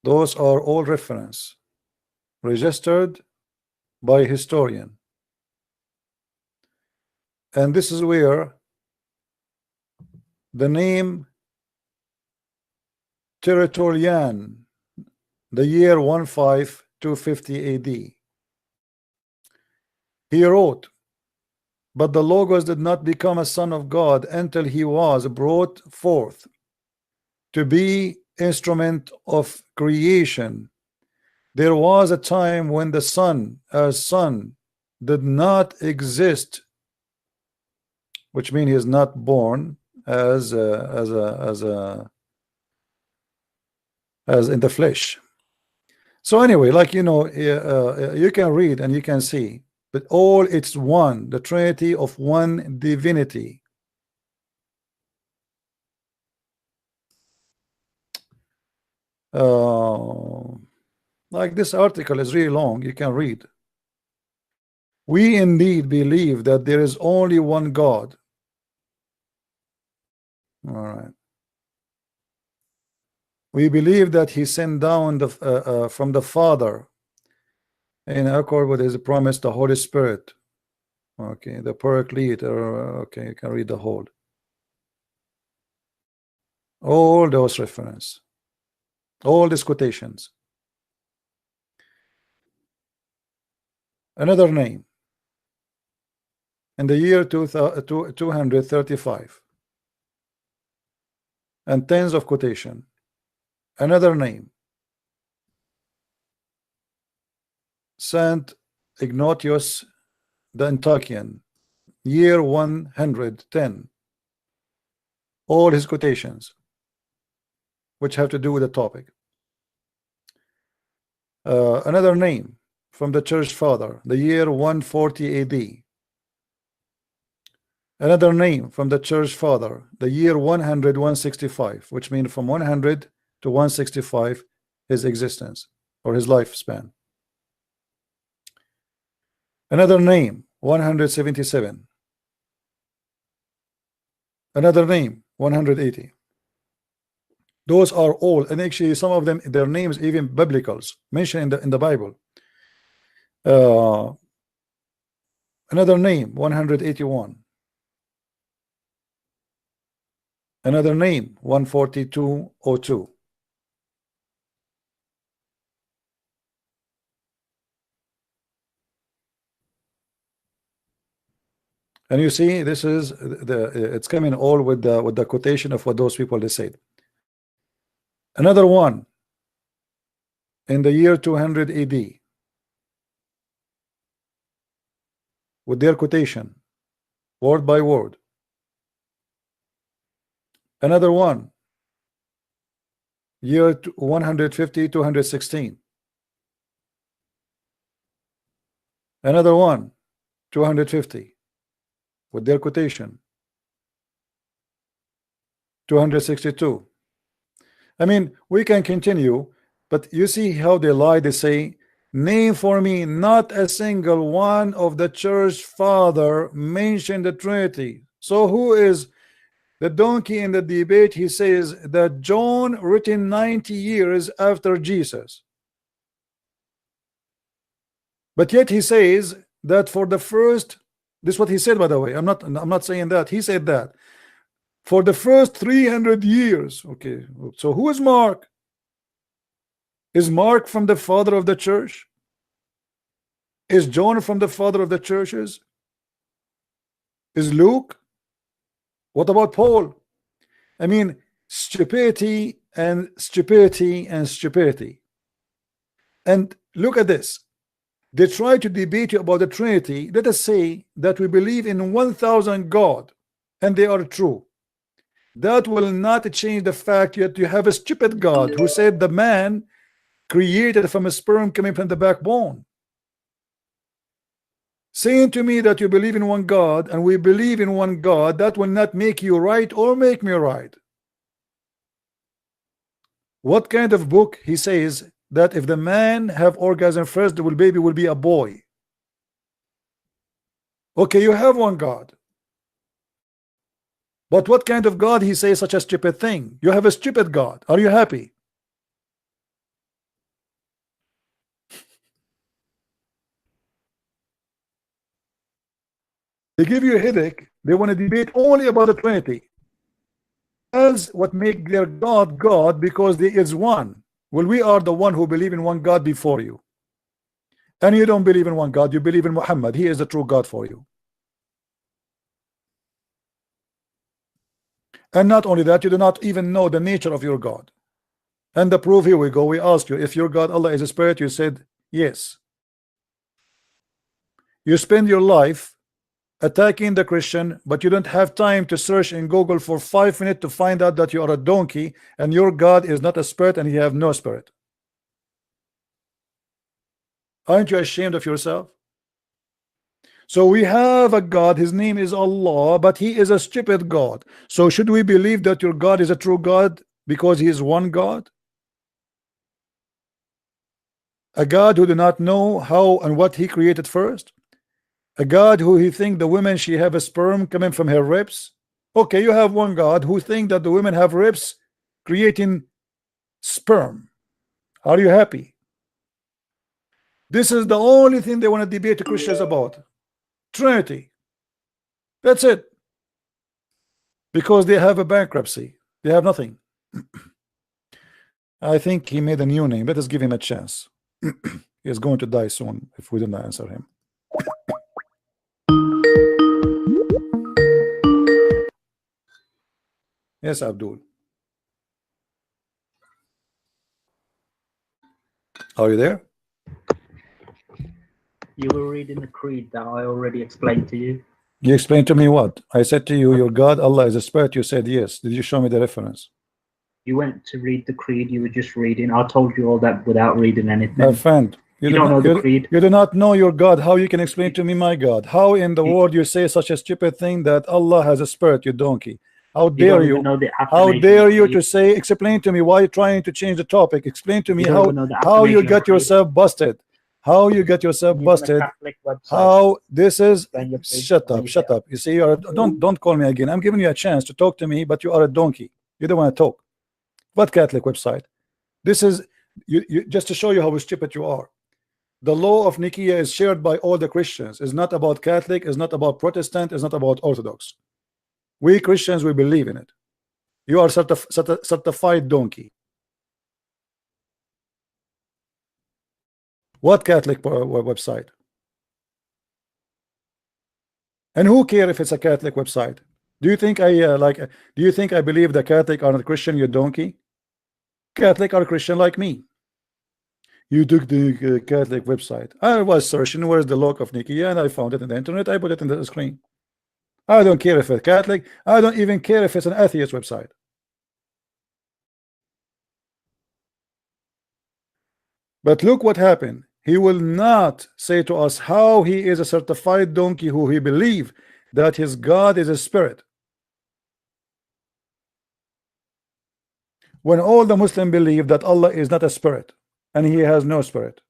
Those are all reference registered by historian, and this is where the name Tertullian, the year 15 AD, he wrote, but the Logos did not become a son of God until he was brought forth to be instrument of creation. There was a time when the Son as Son did not exist, which means he is not born as in the flesh. So anyway, like you know, you can read and you can see, but all it's one, the Trinity of one divinity. Like this article is really long, you can read. We indeed believe that there is only one God. All right. We believe that he sent down the from the Father in accord with his promise, the Holy Spirit. Okay, the Paraclete. Okay, you can read the whole. All those references, all these quotations. Another name in the year 235, and tens of quotation. Another name, Saint Ignatius the Antiochian, year 110. All his quotations which have to do with the topic. Another name from the church father, the year 140 AD. Another name from the church father, the year 165, which means from 100 to 165 his existence or his lifespan. Another name, 177. Another name, 180. Those are all, and actually some of them, their names even biblicals mentioned in the Bible. Another name, 181. Another name, 14202. And you see, this is it's coming all with the quotation of what those people they said. Another one in the year 200 AD with their quotation, word by word. Another one, year 150 216. Another one, 250 with their quotation, 262. I mean, we can continue. But you see how they lie. They say, name for me not a single one of the church father mentioned the Trinity. So who is the donkey in the debate? He says that John written 90 years after Jesus. But yet he says that for the first, this is what he said, by the way. I'm not saying that. He said that for the first 300 years. Okay, so who is Mark? Is Mark from the father of the church? Is John from the father of the churches? Is Luke? What about Paul? I mean, stupidity and stupidity and stupidity. And look at this. They try to debate you about the Trinity. Let us say that we believe in 1,000 God, and they are true. That will not change the fact that you have a stupid God who said the man created from a sperm coming from the backbone. Saying to me that you believe in one God and we believe in one God, that will not make you right or make me right. What kind of book? He says that if the man have orgasm first, the baby will be a boy. Okay, you have one God. But what kind of God? He says such a stupid thing. You have a stupid God. Are you happy? They give you a headache. They want to debate only about the Trinity. As what make their God God, because there is one. Well, we are the one who believe in one God before you. And you don't believe in one God, you believe in Muhammad. He is the true God for you. And not only that, you do not even know the nature of your God. And the proof, here we go. We ask you if your God Allah is a spirit. You said yes. You spend your life attacking the Christian, but you don't have time to search in Google for 5 minutes to find out that you are a donkey and your God is not a spirit and you have no spirit. Aren't you ashamed of yourself? So we have a God, his name is Allah, but he is a stupid God. So should we believe that your God is a true God because he is one God? A God who do not know how and what he created first? A God who he think the women she have a sperm coming from her ribs? Okay, you have one God who think that the women have ribs creating sperm. Are you happy? This is the only thing they want to debate the Christians about. Trinity. That's it. Because they have a bankruptcy. They have nothing. I think he made a new name. Let us give him a chance. He is going to die soon if we don't answer him. Yes, Abdul. Are you there? You were reading the creed that I already explained to you. You explained to me what? I said to you, your God, Allah is a spirit. You said yes. Did you show me the reference? You went to read the creed, you were just reading. I told you all that without reading anything. My friend, You don't know the creed. You do not know your God. How you can explain to me my God? How in the world you say such a stupid thing that Allah has a spirit, you donkey? How dare you? How dare you to say, explain to me why you're trying to change the topic. Explain to me how you get yourself busted. How you get yourself busted. How this is, shut up. You see, don't call me again. I'm giving you a chance to talk to me, but you are a donkey. You don't want to talk. What Catholic website? This is you just to show you how stupid you are. The law of Nicaea is shared by all the Christians. It's not about Catholic, it's not about Protestant, it's not about Orthodox. We Christians, we believe in it. You are certified donkey. What Catholic website? And who cares if it's a Catholic website? Do you think do you think I believe the Catholic are not Christian, you donkey? Catholic are Christian like me. You took the Catholic website. I was searching where's the log of Nicaea and I found it in the internet. I put it in the screen. I don't care if it's Catholic. I don't even care if it's an atheist website. But look what happened. He will not say to us how he is a certified donkey who he believes that his God is a spirit. When all the Muslims believe that Allah is not a spirit and he has no spirit,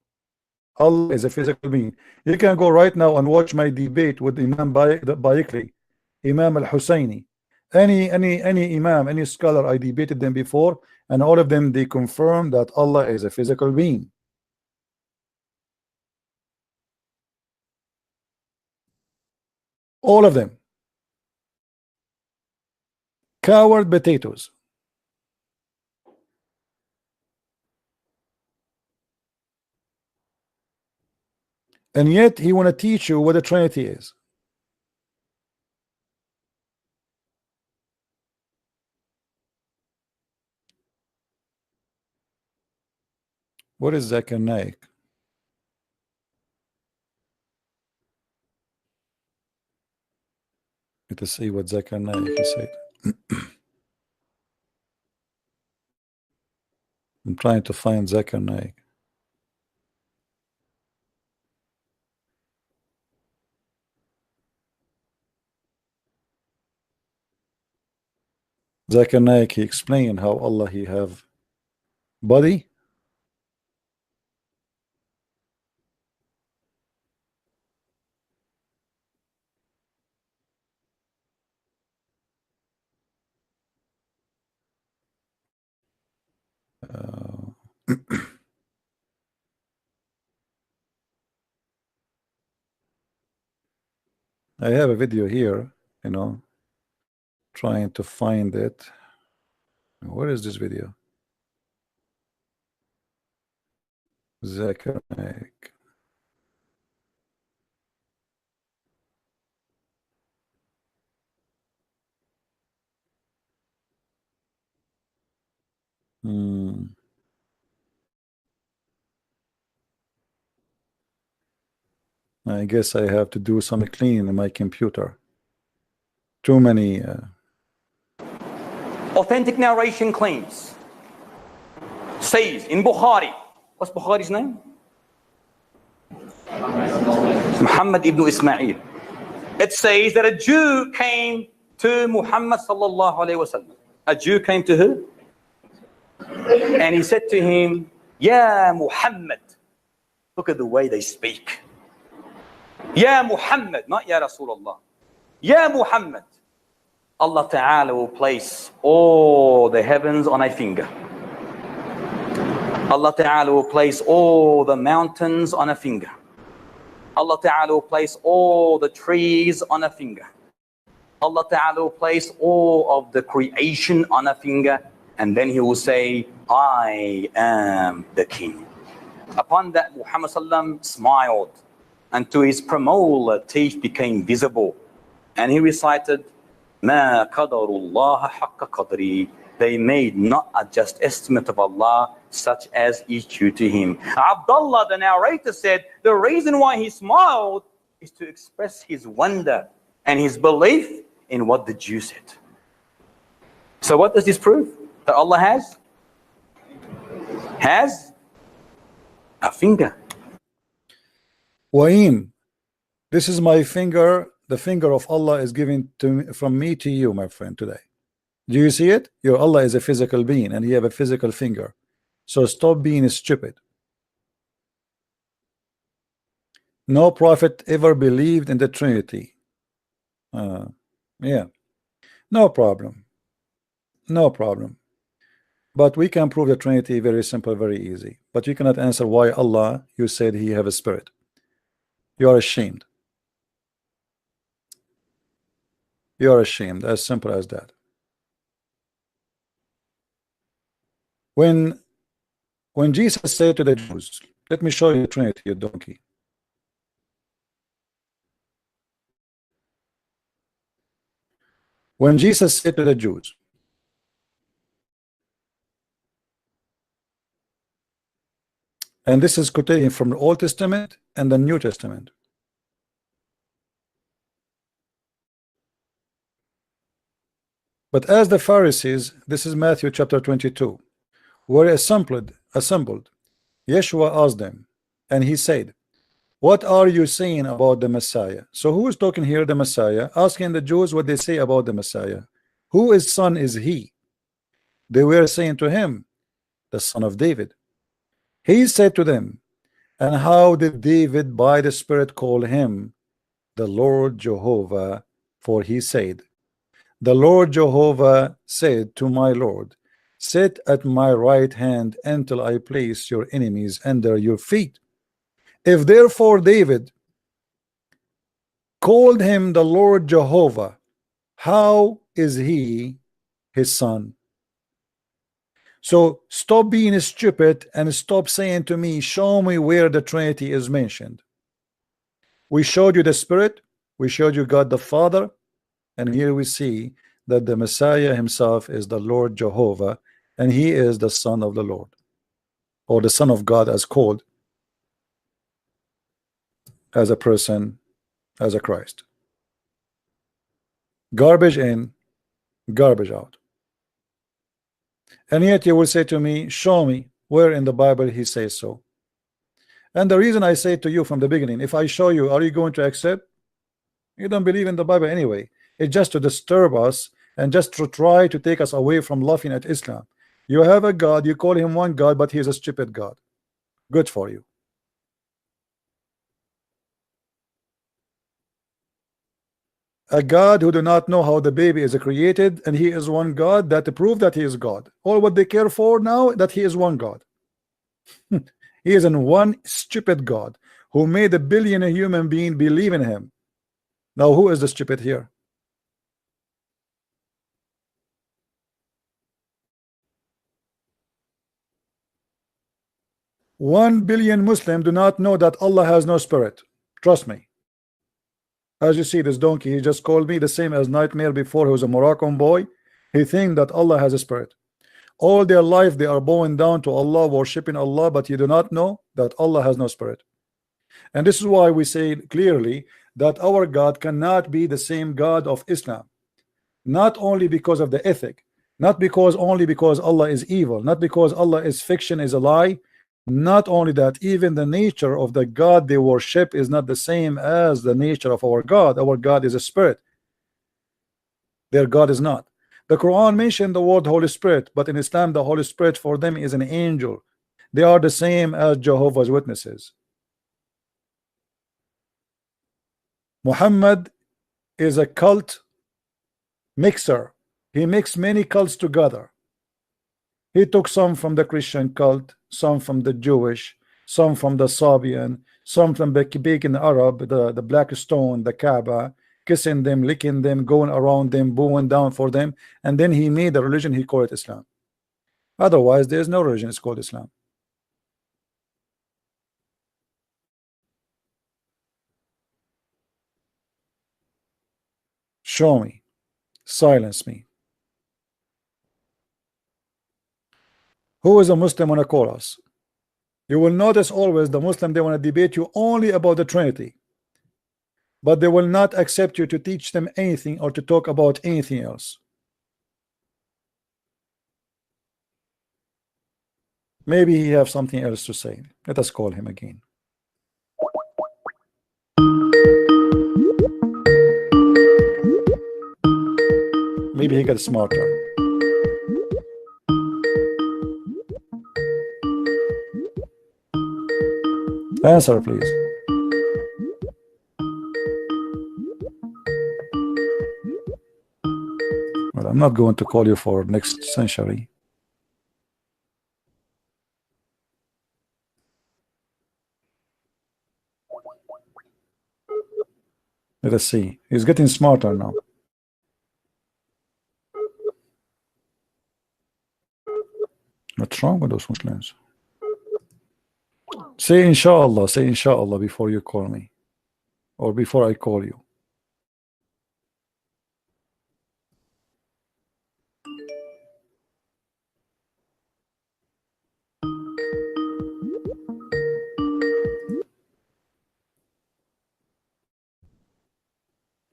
Allah is a physical being. You can go right now and watch my debate with Imam Bayekli, Imam al-Husayni, any Imam, any scholar. I debated them before, and all of them, they confirm that Allah is a physical being. All of them. Coward potatoes. And yet he want to teach you what the Trinity is. What is Zakir Naik? Let us see what Zakir Naik said. I'm trying to find Zakir Naik. Zakir Naik, he explained how Allah he have body. I have a video here, you know, trying to find it. Where is this video? Zakir Naik. I guess I have to do some cleaning in my computer. Too many. Authentic narration claims, says in Bukhari, what's Bukhari's name? Muhammad ibn Ismail. It says that a Jew came to Muhammad sallallahu alayhi wasallam. A Jew came to him and he said to him, Ya Muhammad. Look at the way they speak. Ya Muhammad, not Ya Rasulullah. Ya Muhammad. Allah Ta'ala will place all the heavens on a finger. Allah Ta'ala will place all the mountains on a finger. Allah Ta'ala will place all the trees on a finger. Allah Ta'ala will place all of the creation on a finger, and then he will say, I am the king. Upon that, Muhammad Sallam smiled, and to his premolar teeth became visible, and he recited, Ma qadarullah haqqa qadri. They made not a just estimate of Allah, such as is due to him. Abdullah, the narrator, said the reason why he smiled is to express his wonder and his belief in what the Jew said. So what does this prove? That Allah has a finger. Waim, this is my finger. The finger of Allah is given to me, from me to you, my friend, today. Do you see it? Your Allah is a physical being and he have a physical finger. So stop being stupid. No prophet ever believed in the Trinity. Yeah, no problem. No problem. But we can prove the Trinity very simple, very easy. But you cannot answer why Allah, you said he have a spirit. You are ashamed. You are ashamed, as simple as that. When Jesus said to the Jews, let me show you the Trinity, you donkey. When Jesus said to the Jews, and this is quoting from the Old Testament and the New Testament. But as the Pharisees, this is Matthew chapter 22, were assembled, Yeshua asked them, and he said, what are you saying about the Messiah? So who is talking here? The Messiah, asking the Jews what they say about the Messiah. Whose son is he? They were saying to him, the son of David. He said to them, and how did David by the Spirit call him? The Lord Jehovah, for he said, the Lord Jehovah said to my Lord, sit at my right hand until I place your enemies under your feet. If therefore David called him the Lord Jehovah, how is he his son? So stop being stupid and stop saying to me, show me where the Trinity is mentioned. We showed you the Spirit, we showed you God the Father, and here we see that the Messiah himself is the Lord Jehovah, and he is the Son of the Lord, or the Son of God as called, as a person, as a Christ. Garbage in, garbage out. And yet you will say to me, show me where in the Bible he says so. And the reason I say to you from the beginning, if I show you, are you going to accept? You don't believe in the Bible anyway. It's just to disturb us and just to try to take us away from laughing at Islam. You have a God, you call him one God, but he's a stupid God. Good for you. A God who do not know how the baby is created, and he is one God, that prove that he is God. All what they care for now, that he is one God. He is in one stupid God who made a billion human being believe in him. Now who is the stupid here? One billion Muslims do not know that Allah has no spirit. Trust me. As you see, this donkey, he just called me the same as Nightmare before, who's a Moroccan boy. He thinks that Allah has a spirit. All their life they are bowing down to Allah, worshiping Allah, but you do not know that Allah has no spirit. And this is why we say clearly that our God cannot be the same God of Islam. Not only because of the ethic, not only because Allah is evil, not because Allah is fiction, is a lie. Not only that, even the nature of the God they worship is not the same as the nature of our God. Our God is a spirit. Their God is not. The Quran mentioned the word Holy Spirit, but in Islam the Holy Spirit for them is an angel. They are the same as Jehovah's Witnesses. Muhammad is a cult mixer. He mixed many cults together. He took some from the Christian cult, some from the Jewish, some from the Sabian, some from the pagan Arab, the black stone, the Kaaba, kissing them, licking them, going around them, bowing down for them, and then he made a religion, he called it Islam. Otherwise, there is no religion, it's called Islam. Show me, silence me. Who is a Muslim on a chorus? You will notice always the Muslim, they want to debate you only about the Trinity, but they will not accept you to teach them anything or to talk about anything else. Maybe he have something else to say. Let us call him again. Maybe he got smarter. Answer, please. Well, I'm not going to call you for next century. Let us see. He's getting smarter now. What's wrong with those Muslims? Say inshallah before you call me, or before I call you.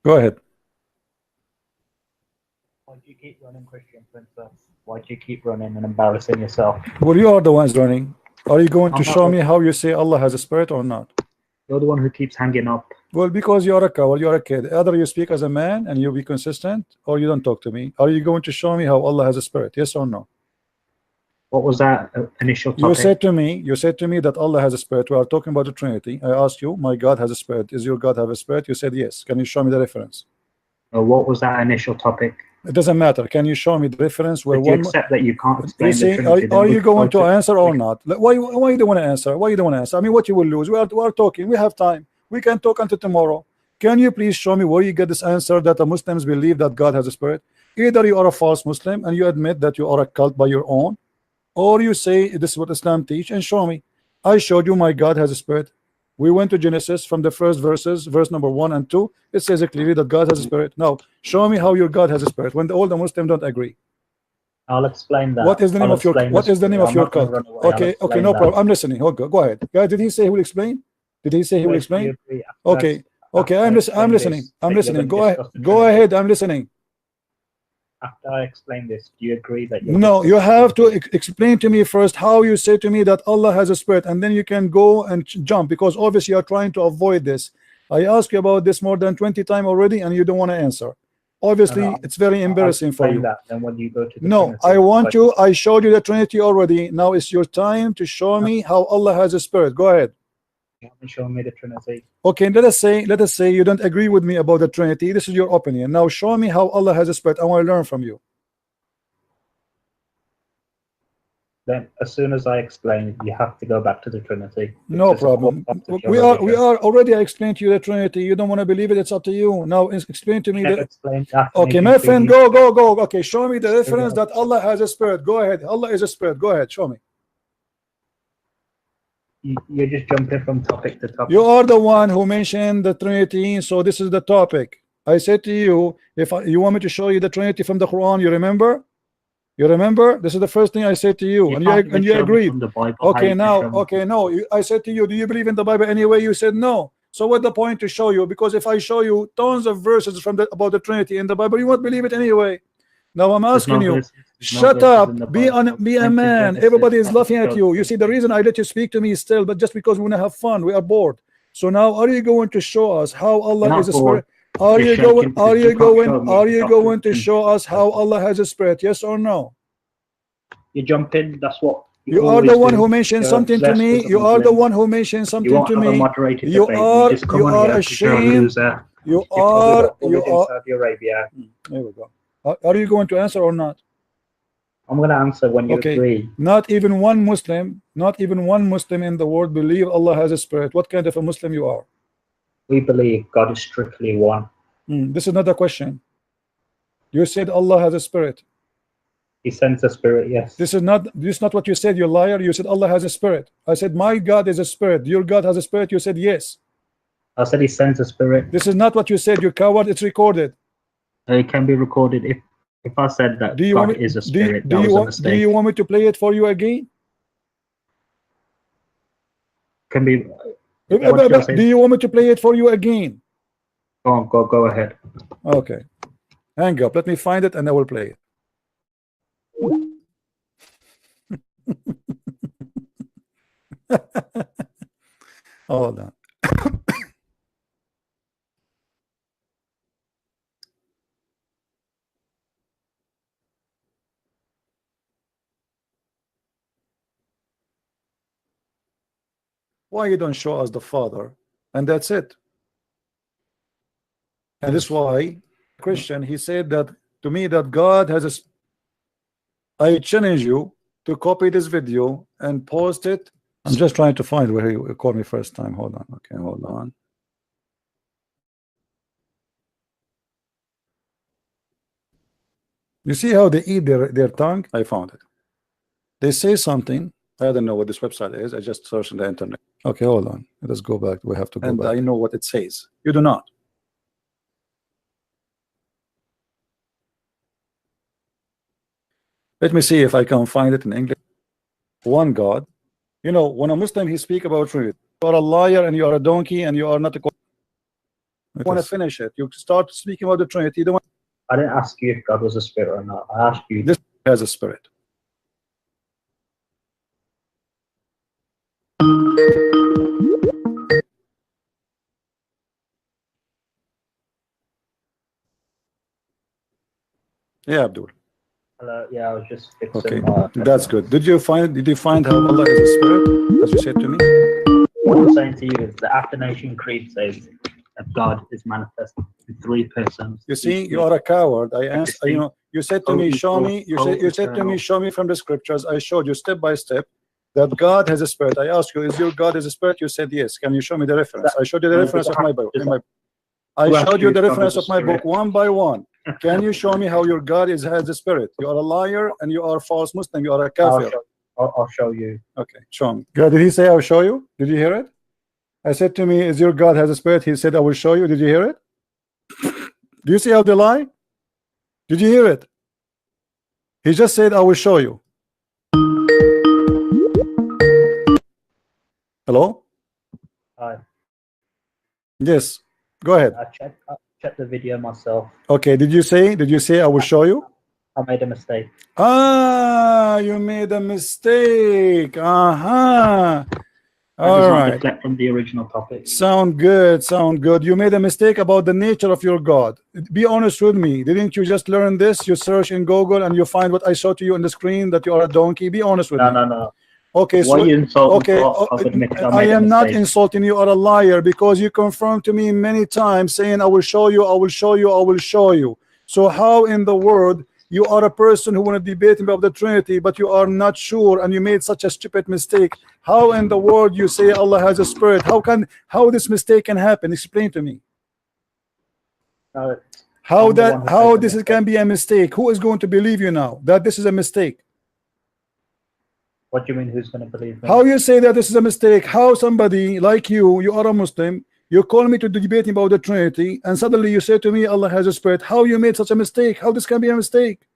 Go ahead. Why do you keep running, Christian Princess? Why do you keep running and embarrassing yourself? Well, you are the ones running. Are you going to I'm show not- me how you say Allah has a spirit or not? You're the one who keeps hanging up. Well, because you are a coward, you are a kid. Either you speak as a man and you be consistent, or you don't talk to me. Are you going to show me how Allah has a spirit? Yes or no? What was that initial topic? You said to me that Allah has a spirit. We are talking about the Trinity. I asked you, my God has a spirit. Is your God have a spirit? You said yes. Can you show me the reference? What was that initial topic? It doesn't matter. Can you show me the reference where Did you one? accept that you can't explain You see, the Trinity? are you going to answer or not? Why you don't want to answer? Why you don't want to answer? I mean, what you will lose? We are talking. We have time. We can talk until tomorrow. Can you please show me where you get this answer that the Muslims believe that God has a spirit? Either you are a false Muslim and you admit that you are a cult by your own, or you say this is what Islam teach, and show me. I showed you my God has a spirit. We went to Genesis from the first verses, verse number 1 and 2. It says clearly that God has a spirit. Now show me how your God has a spirit when all the Muslims don't agree. I'll explain that. What is the name of your What is the name of your cult? Okay, no problem. I'm listening. Go ahead. Guys, did he say he will explain? Did he say he will explain? Okay, I'm listening. Go ahead. I'm listening. After I explain this, do you agree that no, you have to explain to me first how you say to me that Allah has a spirit, and then you can go and jump, because obviously you are trying to avoid this. I asked you about this more than 20 times already and you don't want to answer. Obviously it's very embarrassing for you. Then when you go to the no, Trinity, I showed you the Trinity already. Now it's your time to show me how Allah has a spirit. Go ahead. You haven't shown me the Trinity. Okay, let us say you don't agree with me about the Trinity. This is your opinion. Now show me how Allah has a spirit. I want to learn from you. Then as soon as I explain, you have to go back to the Trinity. No problem. We are already. I explained to you the Trinity. You don't want to believe it, it's up to you. Now explain to me that. Okay, my friend, go. Okay, show me the reference that Allah has a spirit. Go ahead. Allah is a spirit. Go ahead, show me. You're just jumping from topic to topic. You are the one who mentioned the Trinity, so this is the topic. I said to you, if you want me to show you the Trinity from the Quran, you remember? You remember? This is the first thing I said to you, and you agreed. Okay, no. I said to you, do you believe in the Bible anyway? You said no. So what's the point to show you? Because if I show you tons of verses from about the Trinity in the Bible, you won't believe it anyway. Now I'm asking you, shut up, be a man. Everybody is laughing at you. You see, the reason I let you speak to me still, but just because we want to have fun, we are bored. So now, are you going to show us how Allah is a spirit? Are you going to show us how Allah has a spirit? Yes or no? You jump in. That's what you are the one who mentioned something to me. You are the one who mentioned something to me. You are ashamed. You are. Saudi Arabia. There we go. Are you going to answer or not? I'm going to answer when you agree. Not even one Muslim in the world believe Allah has a spirit. What kind of a Muslim you are? We believe God is strictly one. This is not a question. You said Allah has a spirit. He sends a spirit, yes. This is not what you said, you liar. You said Allah has a spirit. I said my God is a spirit. Your God has a spirit. You said yes. I said he sends a spirit. This is not what you said, you coward. It's recorded. It can be recorded. If I said that God is a spirit, that was a mistake. Do you want me to play it for you again? Can be. Do you want me to play it for you again? Go ahead. Okay. Hang up. Let me find it and I will play it. Hold on. Why you don't show us the Father? And that's it. And this is why Christian, he said that to me that God has a. I challenge you to copy this video and post it. I'm just trying to find where he called me first time. Hold on. Okay, hold on. You see how they eat their tongue? I found it. They say something. I don't know what this website is. I just searched on the internet. Okay, hold on. Let's go back. We have to go back. I know what it says. You do not. Let me see if I can find it in English. One God. You know, when a Muslim he speak about Trinity, you are a liar and you are a donkey and you are not a. You want to finish it. You start speaking about the Trinity. You don't want... I didn't ask you if God was a spirit or not. I asked you. This has a spirit. Yeah, Abdul. Yeah, I was just fixing. Okay, that's good. Did you find how Allah is a spirit, as you said to me? What I'm saying to you is the Athanasian Creed says that God is manifest in three persons. You see, you are a coward. I asked, you know, you said to me, show me. You said to me, show me from the scriptures. I showed you step by step that God has a spirit. I asked you, is your God is a spirit? You said yes. Can you show me the reference? I showed you the reference of my book. I showed you the reference of my book one by one. Can you show me how your God has a spirit? You are a liar and you are a false Muslim. You are a kafir. I'll show you. Okay, show me. God, did he say I'll show you? Did you hear it? I said to me, is your God has a spirit? He said, I will show you. Did you hear it? Do you see how they lie? Did you hear it? He just said, I will show you. Hello? Hi. Yes. Go ahead. I checked the video myself. Okay. Did you say I will show you? I made a mistake. Ah, you made a mistake. All right. Deflect from the original topic. Sound good. You made a mistake about the nature of your God. Be honest with me. Didn't you just learn this? You search in Google and you find what I showed to you on the screen, that you are a donkey. Be honest with me. No. Okay, so you okay, I am not insulting you. You are a liar, because you confirmed to me many times saying I will show you, I will show you, I will show you. So how in the world you are a person who want to debate about the Trinity, but you are not sure and you made such a stupid mistake? How in the world you say Allah has a spirit? How this mistake can happen? Explain to me. How this can be a mistake? Who is going to believe you now that this is a mistake? What do you mean, who's going to believe me? How you say that this is a mistake? How somebody like you are a Muslim, you call me to debate about the Trinity, and suddenly you say to me Allah has a spirit. How you made such a mistake? How this can be a mistake?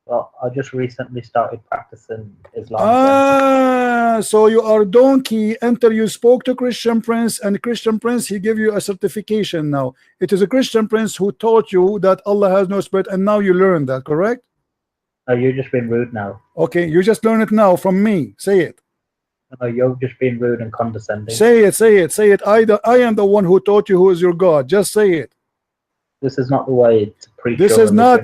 Well, I just recently started practicing Islam. So you are donkey until you spoke to Christian Prince, and Christian Prince, he gave you a certification now. It is a Christian Prince who taught you that Allah has no spirit, and now you learn that, correct? No, you're just being rude now. Okay, you just learn it now from me. Say it. No, you're just being rude and condescending. Say it. I am the one who taught you who is your God. Just say it. This is not the way to preach. This is not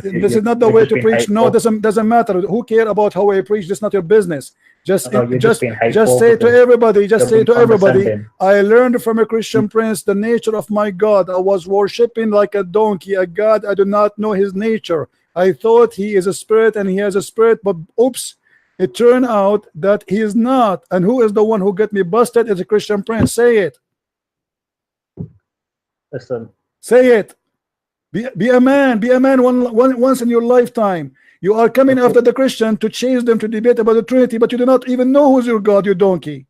the way to preach. No, doesn't matter. Who care about how I preach? That's not your business. Just say to everybody. I learned from a Christian Prince the nature of my God. I was worshiping like a donkey, a God I do not know his nature. I thought he is a spirit and he has a spirit, but oops, it turned out that he is not. And who is the one who got me busted? Is a Christian Prince. Say it. Listen. Say it. Be a man. Be a man once in your lifetime. You are coming after the Christian to chase them to debate about the Trinity, but you do not even know who's your God, you donkey.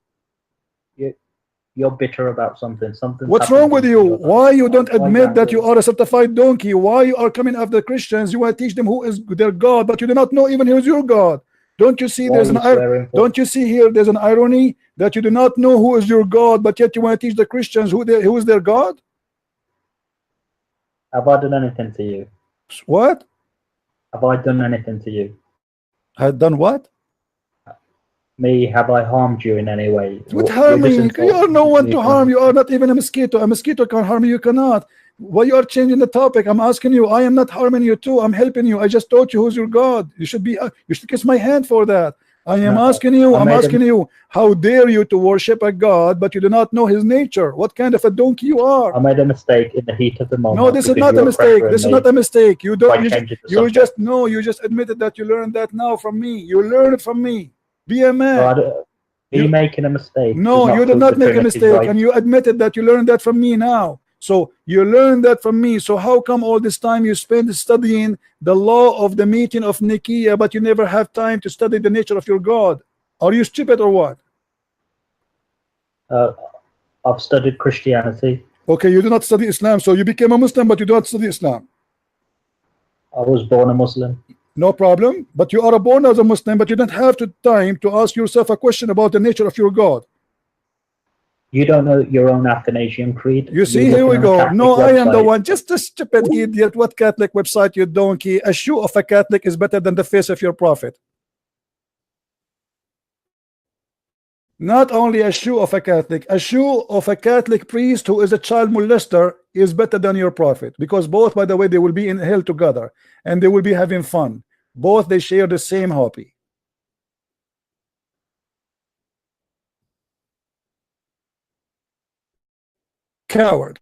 You're bitter about something. What's wrong with you? Why you don't admit that you are a certified donkey? Why you are coming after Christians? You want to teach them who is their God, but you do not know even who is your God. Don't you see don't you see here there's an irony that you do not know who is your God, but yet you want to teach the Christians who is their God? Have I done anything to you? What? Have I done anything to you? Had done what? Me, have I harmed you in any way? What harming? You are no one to harm. You are not even a mosquito. A mosquito can harm you. You cannot. Why you are changing the topic? I'm asking you. I am not harming you too. I'm helping you. I just taught you who's your God. You should kiss my hand for that. I am asking you. I'm asking you. How dare you to worship a God, but you do not know his nature? What kind of a donkey you are? I made a mistake in the heat of the moment. No, this is not a mistake. This is not a mistake. You don't. You just admitted that you learned that now from me. You learned it from me. Be a man. You're making a mistake. No, you did not make a mistake, right? And you admitted that you learned that from me now. So you learned that from me. So how come all this time you spend studying the law of the meeting of Nicaea, but you never have time to study the nature of your God? Are you stupid or what? I've studied Christianity. Okay, you do not study Islam, so you became a Muslim, but you do not study Islam. I was born a Muslim. No problem, but you are born as a Muslim, but you don't have time to ask yourself a question about the nature of your God. You don't know your own Athanasian Creed. You see, here we go. No, I am the one. Just a stupid idiot. What Catholic website, you donkey? A shoe of a Catholic is better than the face of your prophet. Not only a shoe of a Catholic priest who is a child molester is better than your prophet, because both, by the way, they will be in hell together and they will be having fun. Both they share the same hobby. Coward.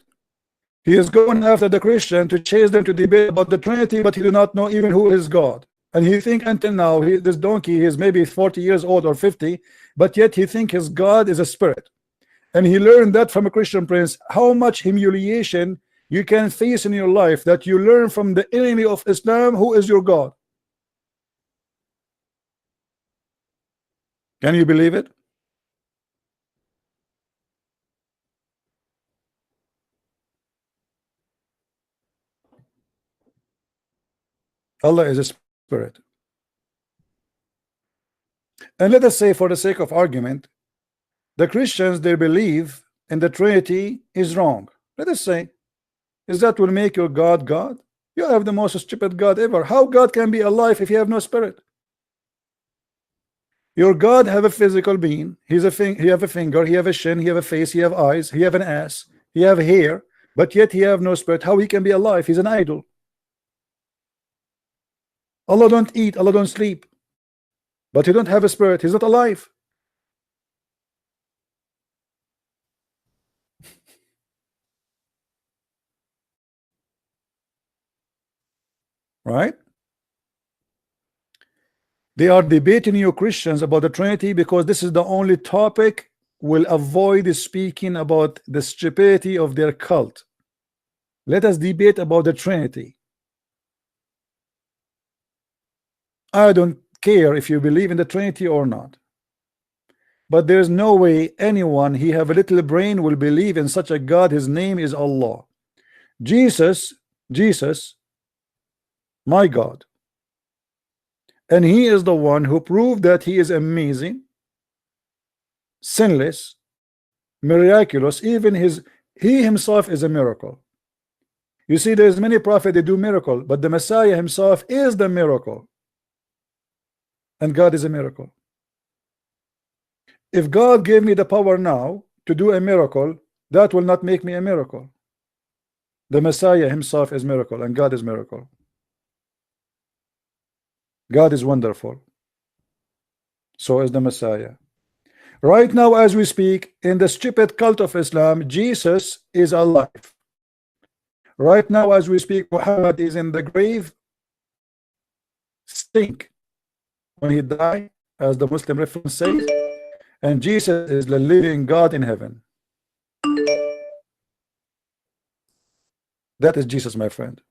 He is going after the Christian to chase them to debate about the Trinity, but he do not know even who is God. And he think until now, this donkey, he is maybe 40 years old or 50, but yet he think his God is a spirit. And he learned that from a Christian prince, how much humiliation you can face in your life, that you learn from the enemy of Islam who is your God. Can you believe it? Allah is a spirit. And let us say, for the sake of argument, the Christians, they believe in the Trinity is wrong. Let us say, is that will make your God God? You have the most stupid God ever. How God can be alive if you have no spirit? Your God have a physical being. He have a finger, he have a shin, he have a face, he have eyes, he have an ass, he have hair, but yet he have no spirit. How he can be alive? He's an idol. Allah don't eat, Allah don't sleep, but he don't have a spirit. He's not alive. Right? They are debating you Christians about the Trinity because this is the only topic will avoid speaking about the stupidity of their cult. Let us debate about the Trinity. I don't care if you believe in the Trinity or not, but there's no way anyone he have a little brain will believe in such a God. His name is Allah. Jesus, my God, and he is the one who proved that he is amazing, sinless, miraculous. Even he himself is a miracle. You see, there's many prophets that do miracle, but the Messiah himself is the miracle, and God is a miracle. If God gave me the power now to do a miracle, that will not make me a miracle. The Messiah himself is miracle, and God is miracle. God is wonderful. So is the Messiah. Right now, as we speak, in the stupid cult of Islam, Jesus is alive. Right now, as we speak, Muhammad is in the grave, stink when he died, as the Muslim reference says, and Jesus is the living God in heaven. That is Jesus, my friend.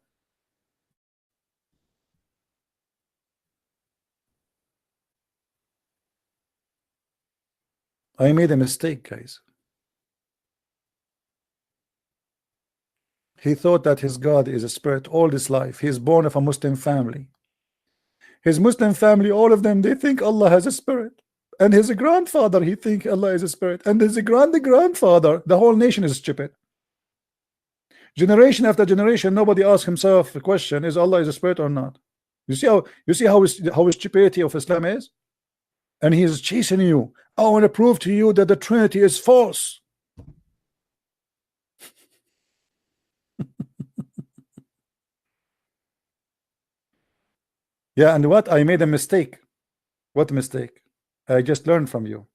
I made a mistake, guys. He thought that his God is a spirit all his life. He's born of a Muslim family. His Muslim family, all of them, they think Allah has a spirit. And his grandfather, he think Allah is a spirit. And his grandfather, the whole nation is stupid. Generation after generation, nobody asks himself the question: is Allah is a spirit or not? You see how stupidity of Islam is? And he is chasing you. I want to prove to you that the Trinity is false. Yeah, and what? I made a mistake. What mistake? I just learned from you.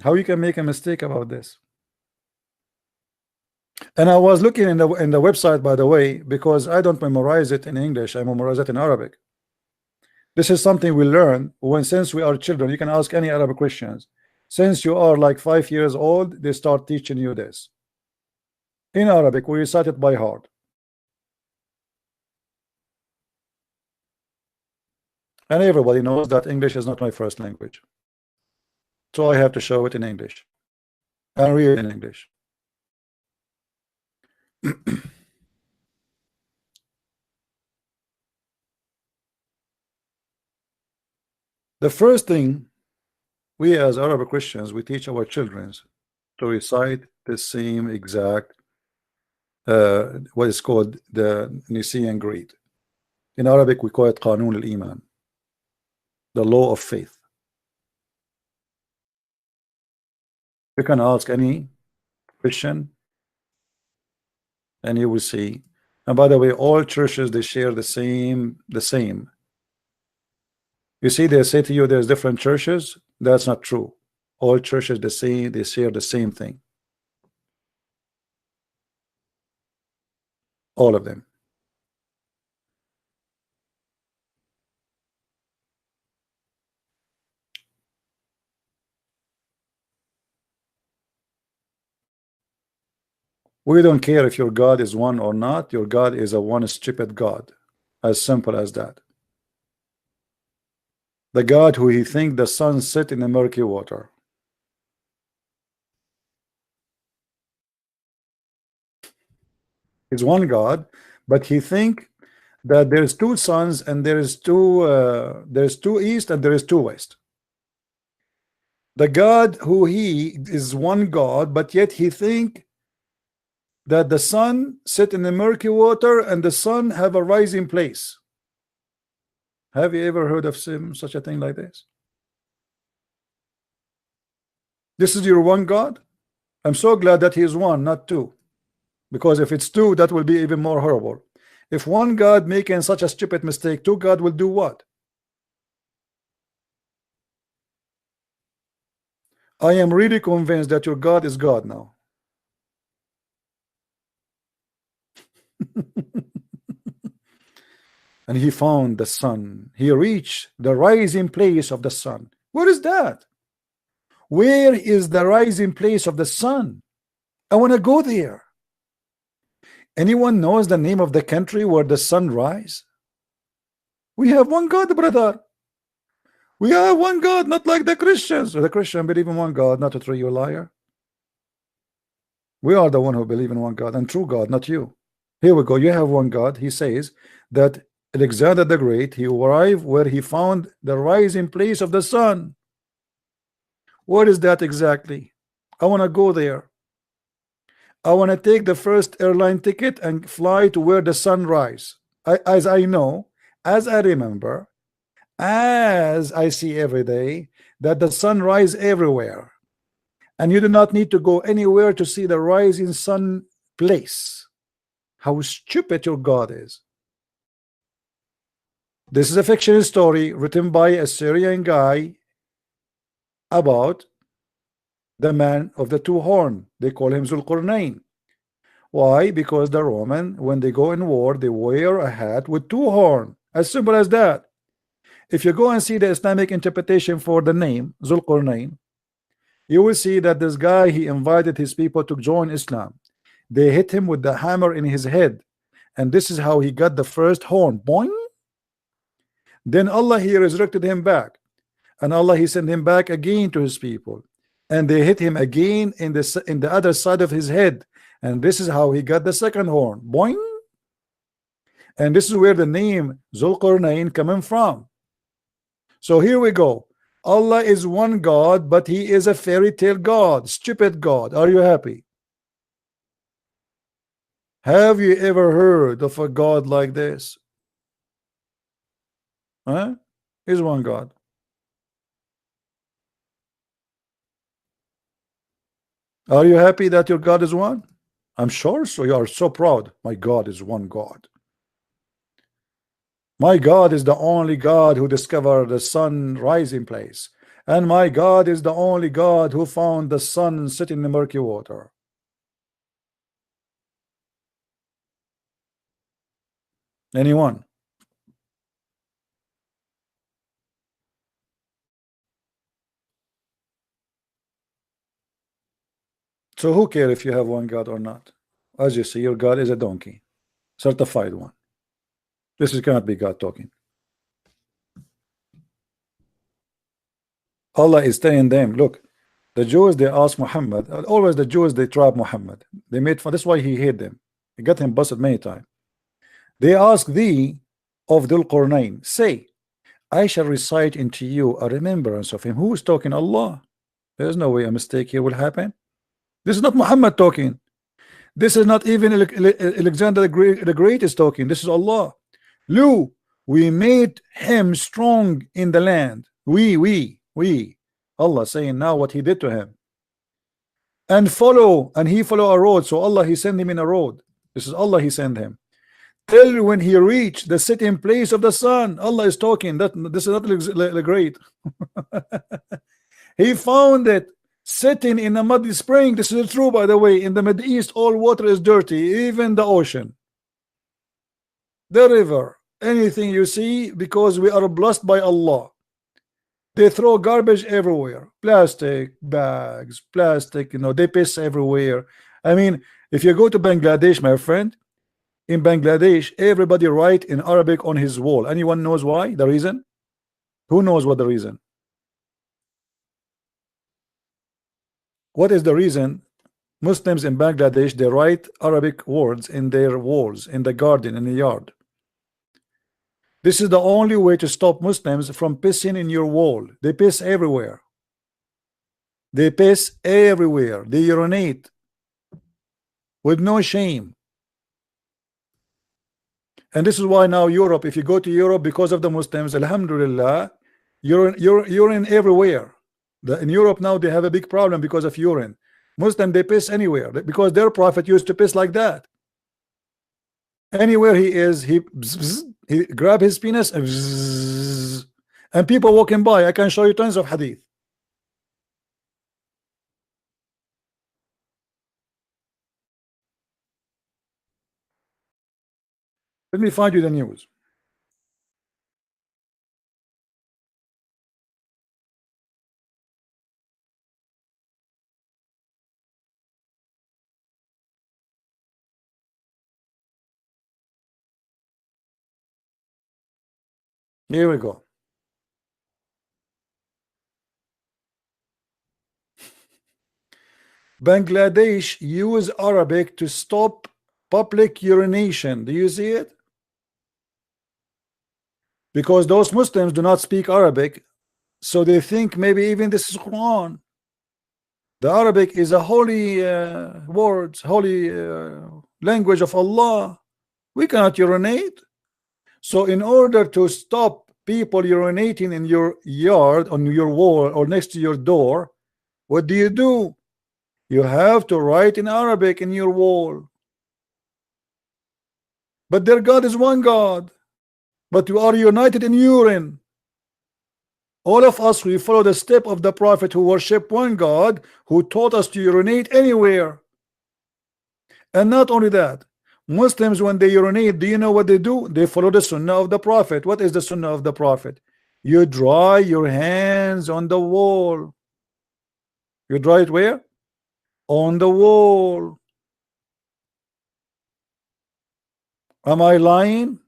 How you can make a mistake about this? And I was looking in the website, by the way, because I don't memorize it in English. I memorize it in Arabic. This is something we learn since we are children. You can ask any Arab Christians. Since you are like 5 years old, they start teaching you this. In Arabic, we recite it by heart. And everybody knows that English is not my first language. So I have to show it in English and read in English. The first thing we as Arab Christians, we teach our children to recite the same exact what is called the Nicene Creed. In Arabic we call it Qanun al-Iman, the law of faith. You can ask any Christian and you will see And by the way, all churches, they share the same. You see, they say to you there's different churches. That's not true. All churches, they share the same thing. All of them. We don't care if your God is one or not. Your God is a one stupid God. As simple as that. The God who he thinks the sun set in the murky water. Is one God, but he think that there's two suns and there's two east and there is two west. The God who he is one God, but yet he think that the sun sit in the murky water and the sun have a rising place. Have you ever heard of such a thing like this? This is your one God? I'm so glad that he is one, not two. Because if it's two, that will be even more horrible. If one God making such a stupid mistake, two God will do what? I am really convinced that your God is God now. And he found the sun. He reached the rising place of the sun. Where is that? Where is the rising place of the sun? I want to go there. Anyone knows the name of the country where the sun rise? We have one God, brother. We have one God, not like the Christians. The Christians believe in one God, not a true, you liar. We are the one who believe in one God and true God, not you. Here we go. You have one God. He says that Alexander the Great, he arrived where he found the rising place of the sun. What is that exactly? I want to go there. I want to take the first airline ticket and fly to where the sun rises. As I know, as I remember, as I see every day, that the sun rises everywhere. And you do not need to go anywhere to see the rising sun place. How stupid your God is. This is a fictional story written by a Syrian guy about the man of the two horns. They call him Zulqarnain. Why? Because the Roman, when they go in war, they wear a hat with two horns. As simple as that. If you go and see the Islamic interpretation for the name Zulqarnain, you will see that this guy, he invited his people to join Islam. They hit him with the hammer in his head, and this is how he got the first horn. Boing. Then Allah, he resurrected him back, and Allah, he sent him back again to his people, and they hit him again in the other side of his head, and this is how he got the second horn. Boing. And this is where the name Zulqarnain coming from. So here we go. Allah is one God, but he is a fairy tale God, stupid God. Are you happy? Have you ever heard of a God like this? Huh? He's one God. Are you happy that your God is one? I'm sure so. You are so proud. My God is one God. My God is the only God who discovered the sun rising place. And my God is the only God who found the sun sitting in the murky water. Anyone? So who cares if you have one God or not? As you see, your God is a donkey. Certified one. This cannot be God talking. Allah is telling them, look, the Jews, they asked Muhammad, always the Jews, they trap Muhammad. They made fun. That's why he hate them. He got him busted many times. They ask thee of Dhul Qarnayn, say, I shall recite into you a remembrance of him. Who is talking? Allah. There's no way a mistake here will happen. This is not Muhammad talking. This is not even Alexander the Great is talking. This is Allah. Lu, we made him strong in the land. We. Allah saying now what he did to him. And he follow a road. So Allah, he sent him in a road. This is Allah, he sent him. till when he reached the sitting place of the sun. Allah is talking. That this is not great. He found it sitting in a muddy spring. This is true, by the way. In the Middle East, all water is dirty, even the ocean, the river, anything you see, because we are blessed by Allah. They throw garbage everywhere, plastic bags, plastic, they piss everywhere. I mean, if you go to Bangladesh, my friend, in Bangladesh, everybody write in Arabic on his wall. Anyone knows why? The reason? Who knows what the reason? What is the reason Muslims in Bangladesh, they write Arabic words in their walls, in the garden, in the yard? This is the only way to stop Muslims from pissing in your wall. They piss everywhere. They piss everywhere. They urinate with no shame. And this is why now Europe, if you go to Europe, because of the Muslims, alhamdulillah, urine everywhere. In Europe now they have a big problem because of urine. Muslim, they piss anywhere because their prophet used to piss like that. Anywhere he is, he grab his penis and, and people walking by. I can show you tons of hadith. Let me find you the news. Here we go. Bangladesh use Arabic to stop public urination. Do you see it? Because those Muslims do not speak Arabic, so they think maybe even this is Quran. The Arabic is a holy words, holy language of Allah. We cannot urinate. So in order to stop people urinating in your yard, on your wall, or next to your door, what do? You have to write in Arabic in your wall. But their God is one God. But you are united in urine. All of us, we follow the step of the prophet who worship one God, who taught us to urinate anywhere. And not only that, Muslims, when they urinate, do you know what they do? They follow the sunnah of the prophet. What is the sunnah of the prophet? You dry your hands on the wall. You dry it where? On the wall. Am I lying?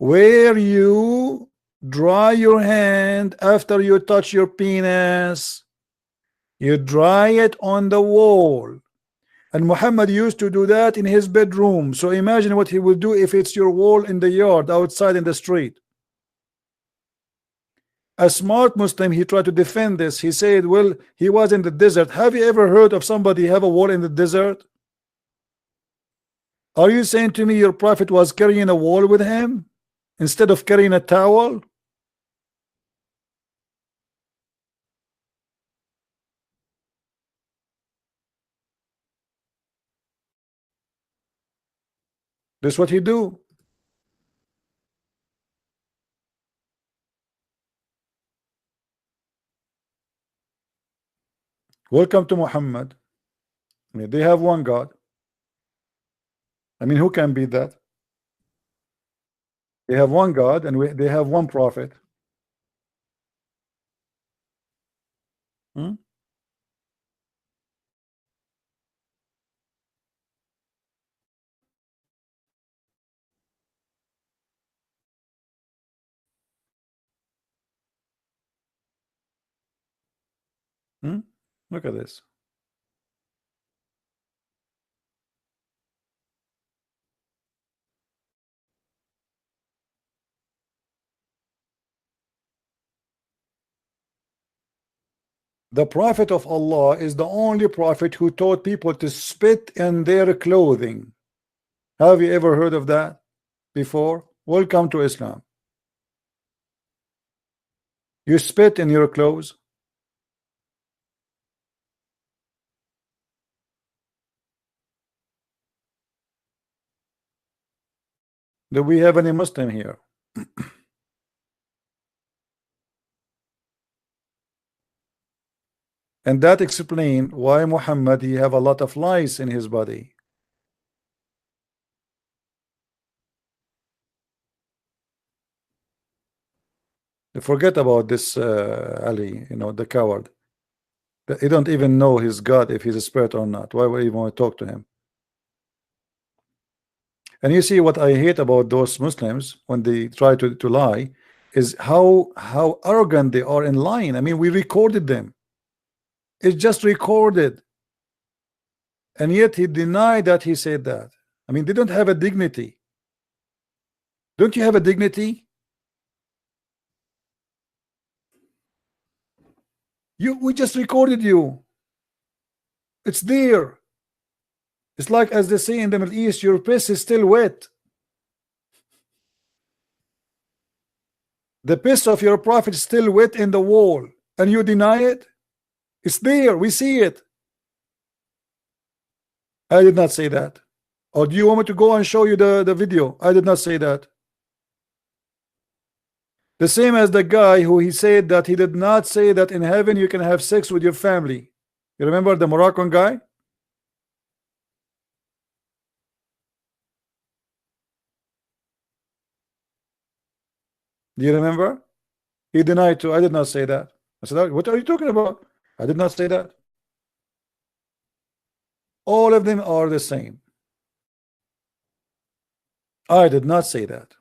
Where you dry your hand after you touch your penis, you dry it on the wall. And Muhammad used to do that in his bedroom. So imagine what he would do if it's your wall in the yard, outside in the street. A smart Muslim, he tried to defend this. He said, well, he was in the desert. Have you ever heard of somebody have a wall in the desert? Are you saying to me your prophet was carrying a wall with him instead of carrying a towel? That's what he do. Welcome to Muhammad. I mean, they have one God. I mean, who can beat that? They have one God and they have one prophet. Look at this. The prophet of Allah is the only prophet who taught people to spit in their clothing. Have you ever heard of that before? Welcome to Islam. You spit in your clothes. Do we have any Muslim here? And that explains why Muhammad, he have a lot of lice in his body. Forget about this Ali, you know, the coward. He don't even know his God, if he's a spirit or not. Why would he want to talk to him? And you see what I hate about those Muslims when they try to lie is how arrogant they are in lying. I mean, we recorded them. It's just recorded. And yet he denied that he said that. I mean, they don't have a dignity. Don't you have a dignity? We just recorded you. It's there. It's like, as they say in the Middle East, your piss is still wet. The piss of your prophet is still wet in the wall, and you deny it? It's there. We see it. I did not say that. Or do you want me to go and show you the video? I did not say that. The same as the guy who he said that he did not say that in heaven you can have sex with your family. You remember the Moroccan guy? Do you remember? He denied too. I did not say that. I said, what are you talking about? I did not say that. All of them are the same. I did not say that.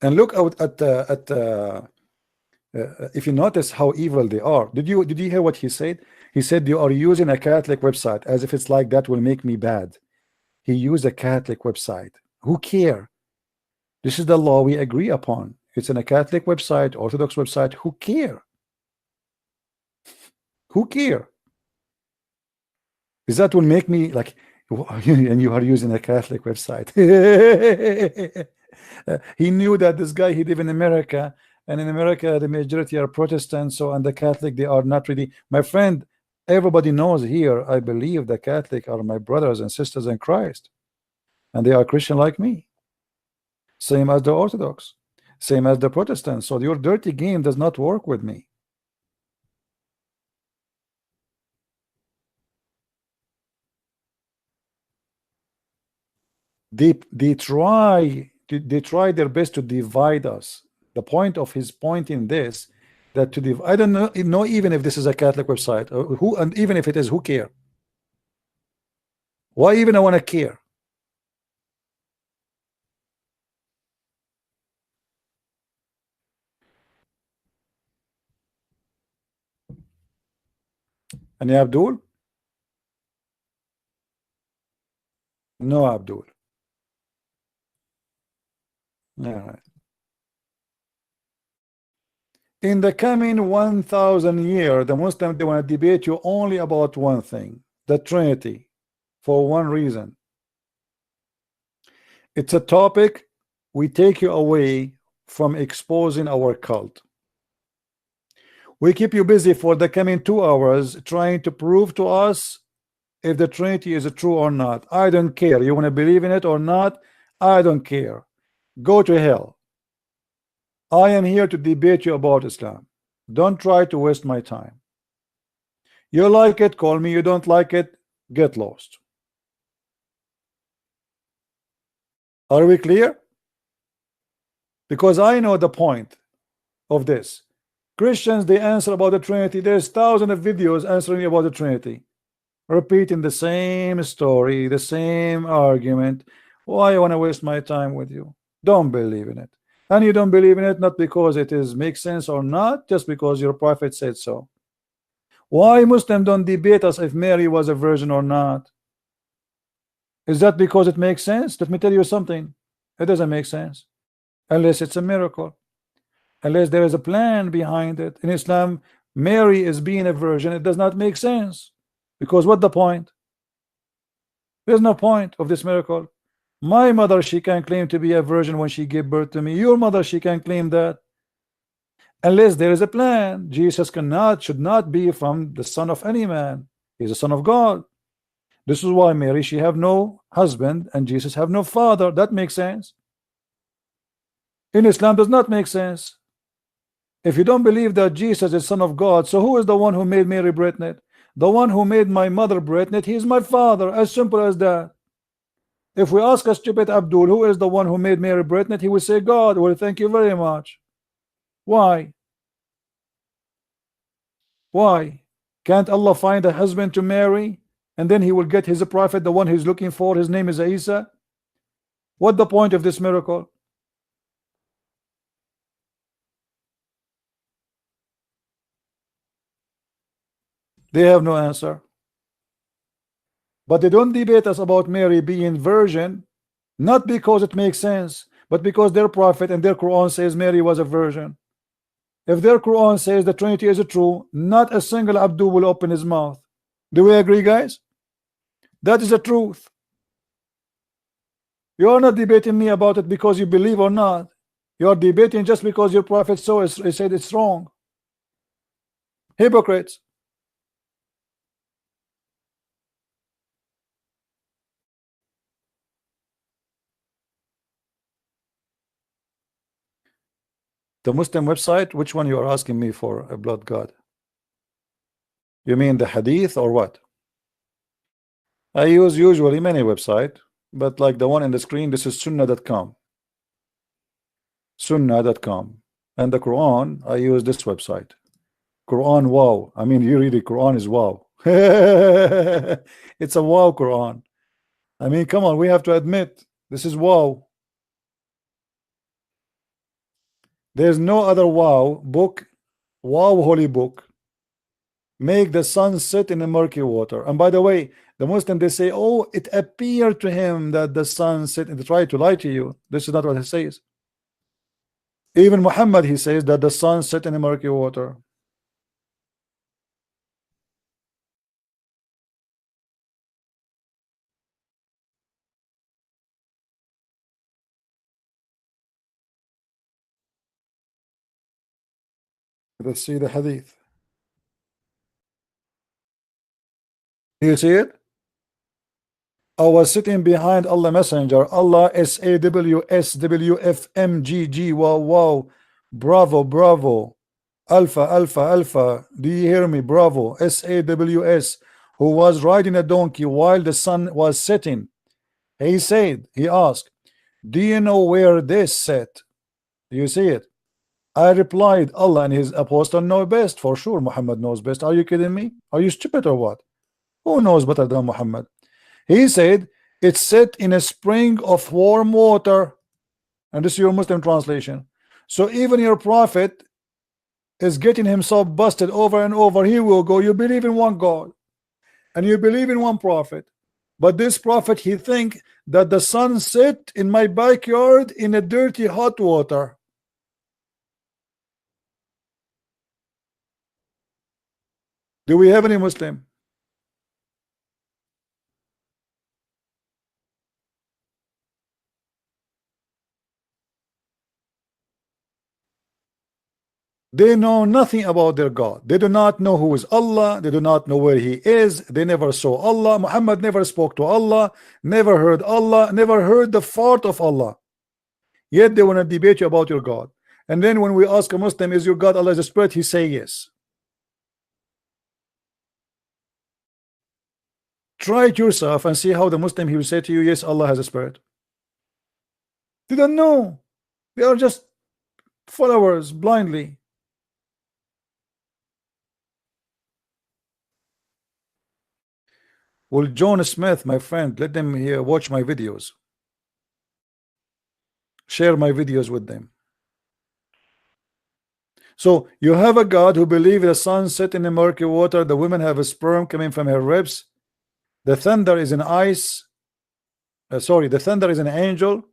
And look out at if you notice how evil they are. Did you hear what he said? He said you are using a Catholic website, as if it's like that will make me bad. He used a Catholic website. Who care? This is the law we agree upon. It's in a Catholic website, Orthodox website. Who care? Who care? Is that will make me like, and you are using a Catholic website? He knew that this guy, he live in America, and in America the majority are Protestants, so, and the Catholic, they are not really. My friend, everybody knows here, I believe the Catholic are my brothers and sisters in Christ, and they are Christian like me, same as the Orthodox, same as the Protestants. So your dirty game does not work with me. They try their best to divide us. The point of his point in this, that to divide, I don't know even if this is a Catholic website, who, and even if it is, who care? Why even I want to care? And Abdul? No, Abdul. All right. In the coming 1,000 years, the Muslims, they want to debate you only about one thing, the Trinity, for one reason. It's a topic we take you away from exposing our cult. We keep you busy for the coming 2 hours trying to prove to us if the Trinity is true or not. I don't care. You want to believe in it or not? I don't care. Go to hell. I am here to debate you about Islam. Don't try to waste my time. You like it, call me. You don't like it, get lost. Are we clear? Because I know the point of this. Christians, they answer about the Trinity. There's thousands of videos answering about the Trinity, repeating the same story, the same argument. Why I want to waste my time with you? Don't believe in it. And you don't believe in it not because it is makes sense or not, just because your prophet said so. Why Muslims don't debate us if Mary was a virgin or not? Is that because it makes sense? Let me tell you something. It doesn't make sense unless it's a miracle, unless there is a plan behind it. In Islam, Mary is being a virgin. It does not make sense, because what the point? There's no point of this miracle. My mother, she can claim to be a virgin when she gave birth to me. Your mother, she can claim that. Unless there is a plan. Jesus should not be from the son of any man. He's the son of God. This is why Mary, she have no husband and Jesus have no father. That makes sense. In Islam does not make sense. If you don't believe that Jesus is son of God, so who is the one who made Mary pregnant? The one who made my mother pregnant, he is my father. As simple as that. If we ask a stupid Abdul, who is the one who made Mary pregnant, he will say God. Well, thank you very much. Why? Why? Can't Allah find a husband to marry, and then he will get his prophet, the one he's looking for? His name is Isa. What the point of this miracle? They have no answer. But they don't debate us about Mary being virgin, not because it makes sense, but because their prophet and their Quran says Mary was a virgin. If their Quran says the Trinity is true, not a single Abdul will open his mouth. Do we agree, guys? That is the truth. You are not debating me about it because you believe or not. You are debating just because your prophet said it's wrong. Hypocrites. The Muslim website, which one you are asking me for, a blood god? You mean the hadith or what? I use usually many websites, but like the one in the screen, this is sunnah.com. Sunnah.com. And the Quran, I use this website. Quran, wow. I mean, you read the Quran is wow. It's a wow Quran. I mean, come on, we have to admit, this is wow. There's no other wow book, wow holy book. Make the sun set in the murky water. And by the way, the Muslim, they say, oh, it appeared to him that the sun set, and they try to lie to you. This is not what it says. Even Muhammad, he says that the sun set in the murky water. Let's see the hadith. You see it? I was sitting behind Allah Messenger. Allah SAWSWFMGG. Wow, wow. Bravo, bravo. Alpha, alpha, alpha. Do you hear me? Bravo. SAWS. Who was riding a donkey while the sun was setting. He said, he asked, do you know where this set? Do you see it? I replied, Allah and his apostle know best. For sure, Muhammad knows best. Are you kidding me? Are you stupid or what? Who knows better than Muhammad? He said, it's set in a spring of warm water. And this is your Muslim translation. So even your prophet is getting himself busted over and over. He will go, you believe in one God. And you believe in one prophet. But this prophet, he think that the sun set in my backyard in a dirty hot water. Do we have any Muslim? They know nothing about their God. They do not know who is Allah. They do not know where he is. They never saw Allah. Muhammad never spoke to Allah, never heard Allah, never heard the fart of Allah. Yet they want to debate you about your God. And then when we ask a Muslim, is your God Allah is a spirit? He say yes. Try it yourself and see how the Muslim, he will say to you, yes, Allah has a spirit. They don't know. They are just followers blindly. Well, John Smith, my friend, let them here watch my videos. Share my videos with them. So you have a God who believes the sun set in the murky water, the women have a sperm coming from her ribs. The thunder is an ice. The thunder is an angel.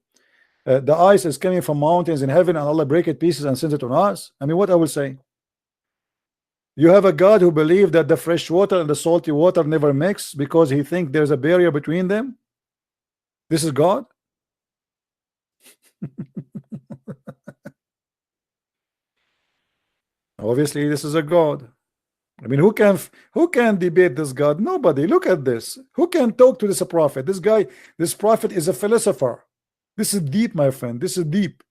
The ice is coming from mountains in heaven, and Allah break it pieces and sends it on us. I mean, what I will say? You have a God who believes that the fresh water and the salty water never mix because he thinks there's a barrier between them. This is God. Obviously, this is a God. I mean, who can debate this God? Nobody. Look at this. Who can talk to this prophet? This guy, this prophet is a philosopher. This is deep, my friend. This is deep.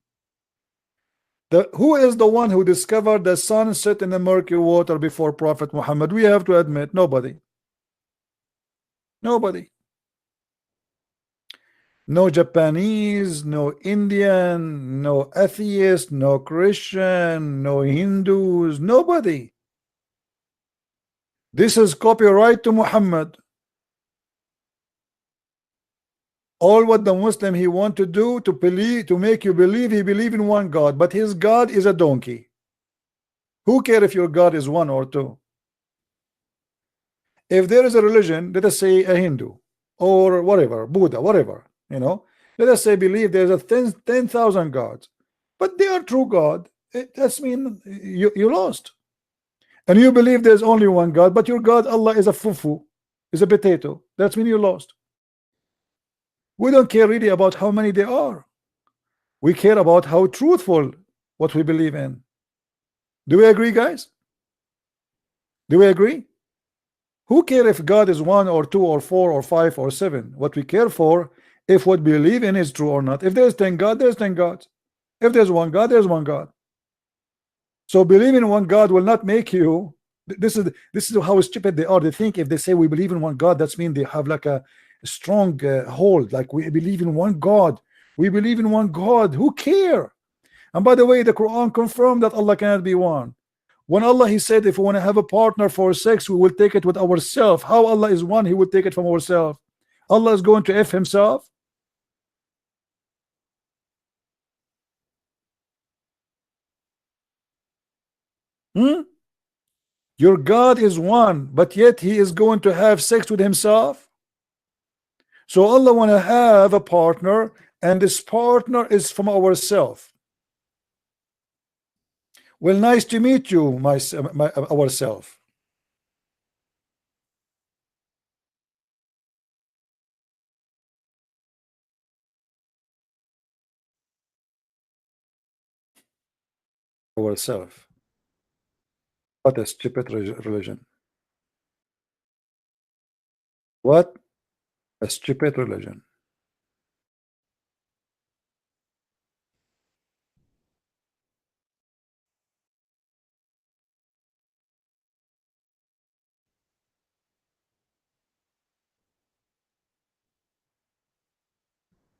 Who is the one who discovered the sun set in the murky water before Prophet Muhammad? We have to admit, nobody. Nobody. No Japanese, no Indian, no atheist, no Christian, no Hindus, nobody. This is copyright to Muhammad. All what the Muslim he want to do to believe, to make you believe he believe in one God, but his God is a donkey. Who care if your God is one or two? If there is a religion, let us say a Hindu or whatever, Buddha, whatever, you know, let us say believe there's a 10,000 gods, but they are true God. That's mean you lost. And you believe there's only one God, but your God Allah is a fufu, is a potato. That's mean you lost. We don't care really about how many there are. We care about how truthful what we believe in. Do we agree, guys? Do we agree? Who care if God is 1 or 2 or 4 or 5 or 7? What we care for, if what we believe in is true or not. If there's 10 gods, there's 10 gods. If there's one God, there's one God. So believing in one God will not make you. This is how stupid they are. They think if they say we believe in one God, that's mean they have like a strong hold. Like we believe in one God. We believe in one God. Who care? And by the way, the Quran confirmed that Allah cannot be one. When Allah he said if we want to have a partner for sex, we will take it with ourselves. How Allah is one, he will take it from ourselves. Allah is going to F himself. Your God is one, but yet he is going to have sex with himself. So Allah want to have a partner, and this partner is from ourselves. Well, nice to meet you, ourself. Ourself. What a stupid religion. What a stupid religion.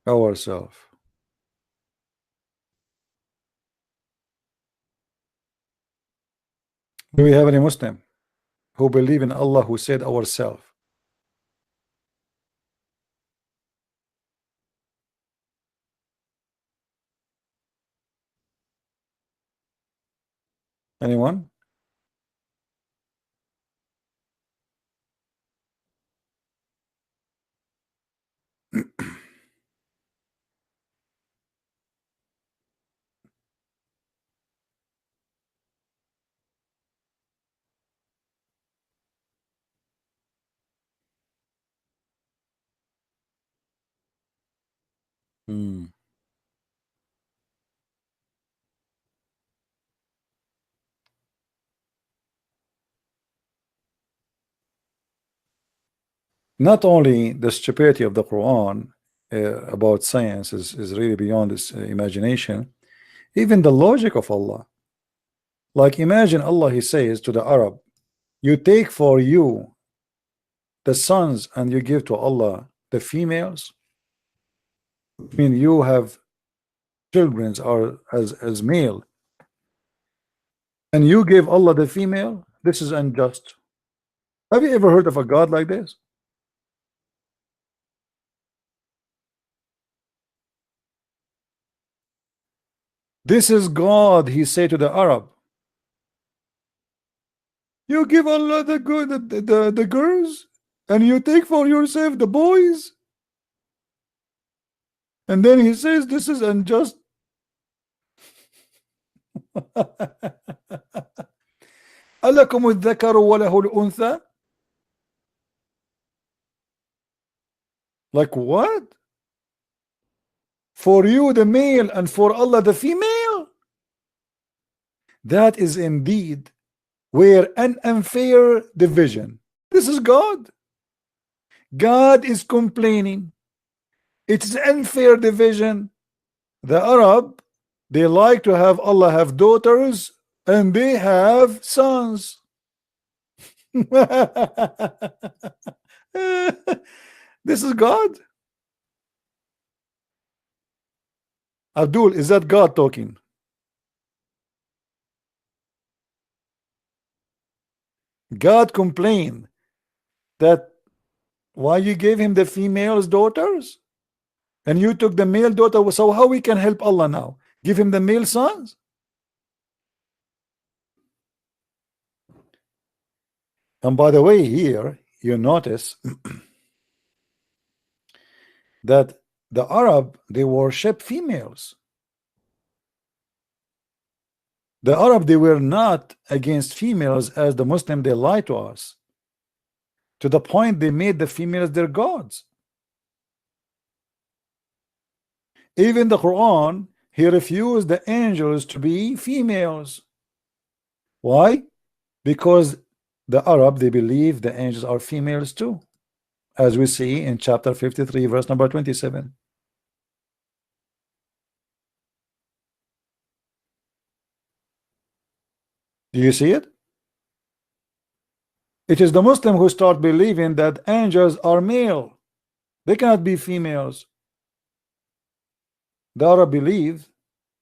Ourself. Do we have any Muslim who believe in Allah who said ourself? Anyone? Not only the stupidity of the Quran about science is really beyond this imagination, even the logic of Allah. Like imagine Allah he says to the Arab, you take for you the sons and you give to Allah the females. I mean you have children are as male and you give Allah the female. This is unjust. Have you ever heard of a God like this? This is God, he said to the Arab. You give Allah the good the girls and you take for yourself the boys. And then he says this is unjust. ألكم الذكر وله الأنثى. Like what? For you the male and for Allah the female. That is indeed where an unfair division. This is God. God is complaining. It is unfair division. The Arab, they like to have Allah have daughters and they have sons. This is God. Abdul, is that God talking? God complained that why you gave him the female's daughters and you took the male daughter. So how we can help Allah now? Give him the male sons? And by the way, here you notice that the Arab, they worship females. The Arab, they were not against females as the Muslim, they lie to us. To the point they made the females their gods. Even the Quran, he refused the angels to be females. Why? Because the Arab, they believe the angels are females too, as we see in chapter 53 verse number 27. Do you see it? It is the Muslim who start believing that angels are male. They cannot be females. The Arab believe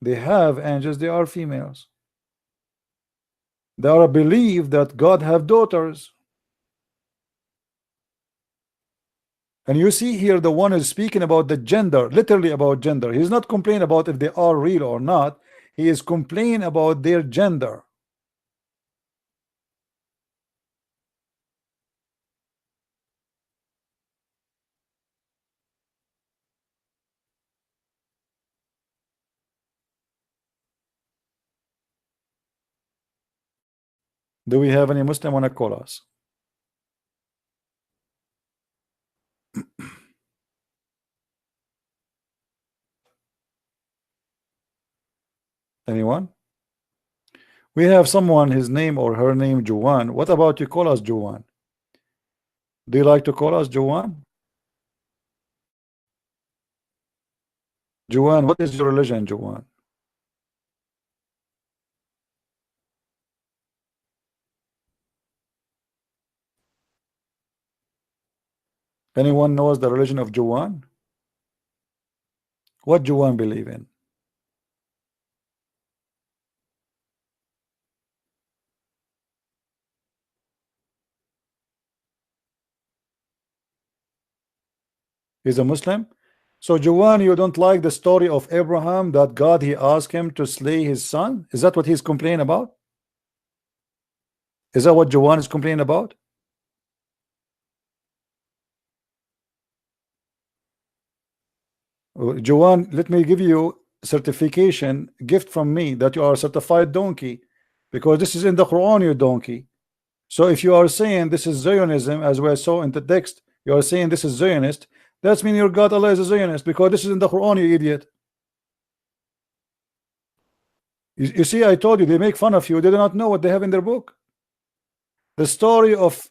they have angels, they are females. The Arab believe that God have daughters. And you see here the one is speaking about the gender, literally about gender. He's not complaining about if they are real or not. He is complaining about their gender. Do we have any Muslim want to call us? Anyone? We have someone, his name or her name Juwan. What about you call us Juwan? Do you like to call us Juwan? Juwan, what is your religion, Juwan? Anyone knows the religion of Juwan? What Juwan believe in? He's a Muslim. So Juwan, you don't like the story of Abraham that God he asked him to slay his son? Is that what he's complaining about? Is that what Juwan is complaining about? Juwan, let me give you certification gift from me that you are a certified donkey, because this is in the Quran, you donkey. So if you are saying this is Zionism, as we saw in the text, you are saying this is Zionist, that's mean your God Allah is a Zionist, because this is in the Quran, you idiot. You see, I told you, they make fun of you. They do not know what they have in their book. The story of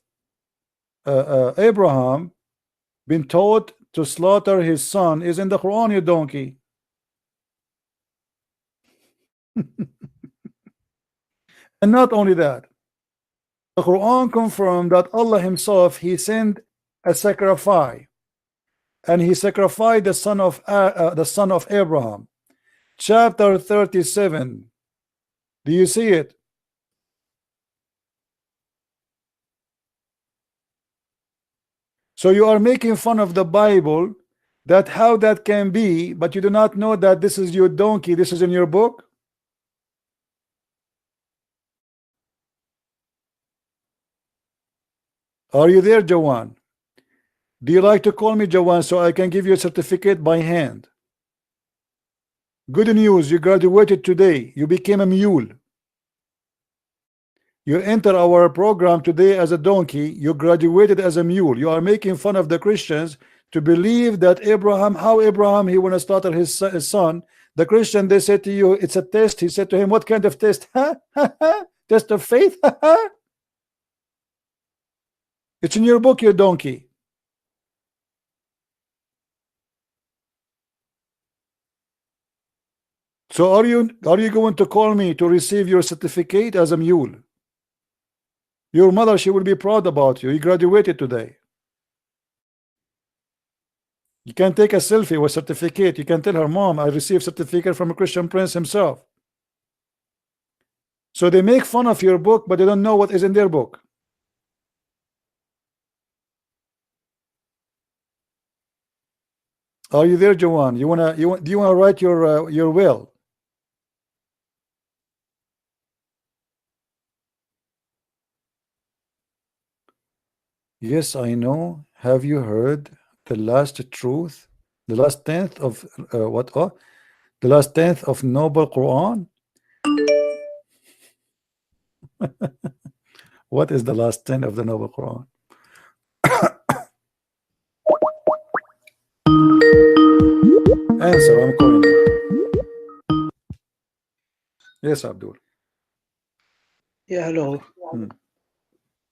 Abraham been taught to slaughter his son is in the Quran, you donkey. And not only that, the Quran confirmed that Allah himself, he sent a sacrifice, and he sacrificed the son of Abraham. Chapter 37. Do you see it? So you are making fun of the Bible, that how that can be, but you do not know that this is your donkey, this is in your book. Are you there, Jawan? Do you like to call me Jawan so I can give you a certificate by hand? Good news, you graduated today. You became a mule. You enter our program today as a donkey. You graduated as a mule. You are making fun of the Christians to believe that Abraham, how Abraham, he want to slaughter his son. The Christian, they say to you, it's a test. He said to him, what kind of test? Test of faith? It's in your book, you donkey. So are you going to call me to receive your certificate as a mule? Your mother, she will be proud about you. You graduated today. You can take a selfie with certificate. You can tell her, Mom, I received certificate from a Christian prince himself. So they make fun of your book, but they don't know what is in their book. Are you there, Joanne? Do you wanna write your will? Yes, I know. Have you heard the last truth? The last tenth of what? Oh, the last tenth of noble Quran. What is the last 10 of the noble Quran? Answer, I'm calling you. Yes, Abdul. Yeah, hello.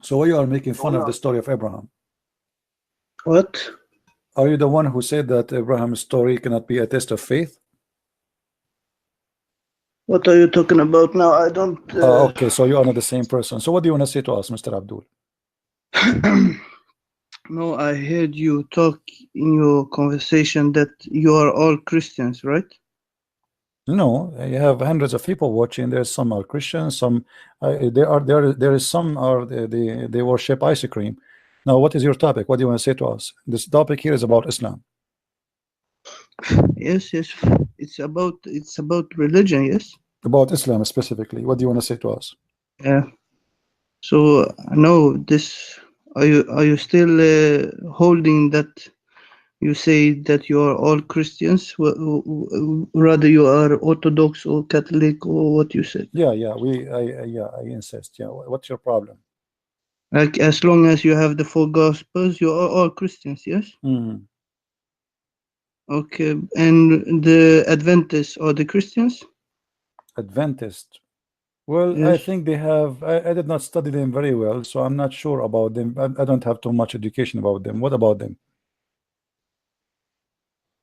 So you are making fun of the story of Abraham. What? Are you the one who said that Abraham's story cannot be a test of faith? What are you talking about now? I don't. Okay, so you are not the same person. So what do you want to say to us, Mr. Abdul? No, I heard you talk in your conversation that you are all Christians, right? No, you have hundreds of people watching. There's some are Christians, some there is some are they worship ice cream. Now, what is your topic? What do you want to say to us? This topic here is about Islam. Yes, it's about religion. Yes. About Islam specifically. What do you want to say to us? Yeah. So no, this are you still holding that? You say that you are all Christians, rather you are Orthodox or Catholic or what you said. Yeah, I insist. Yeah, what's your problem? Like as long as you have the 4 Gospels, you are all Christians, yes? Mm. Okay, and the Adventists are the Christians? Adventist. Well, Yes. I think they have. I did not study them very well, so I'm not sure about them. I don't have too much education about them. What about them?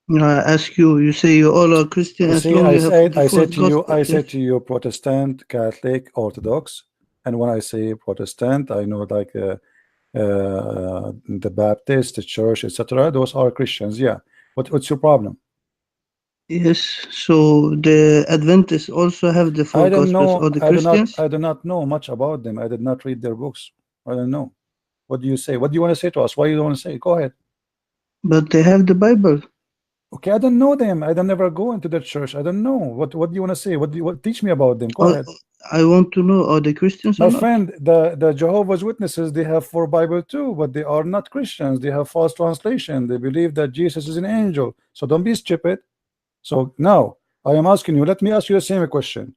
I ask you. You say you all are Christian as long as you have the I 4 said to you, Gospels, I said yes? to you, Protestant, Catholic, Orthodox, and when I say Protestant, I know like the Baptist, the Church, etc. Those are Christians. Yeah. What's your problem? Yes. So the Adventists also have the 4 I don't Gospels, know. or the Christians? I do not know much about them. I did not read their books. I don't know. What do you say? What do you want to say to us? Why you don't want to say? Go ahead. But they have the Bible. Okay, I don't know them. I don't never go into their church. I don't know. What do you want to say? What teach me about them? Go ahead. I want to know, are they Christians My or not? friend, the Jehovah's Witnesses, they have 4 Bible too, but they are not Christians. They have false translation. They believe that Jesus is an angel. So don't be stupid. So now I am asking you, let me ask you the same question.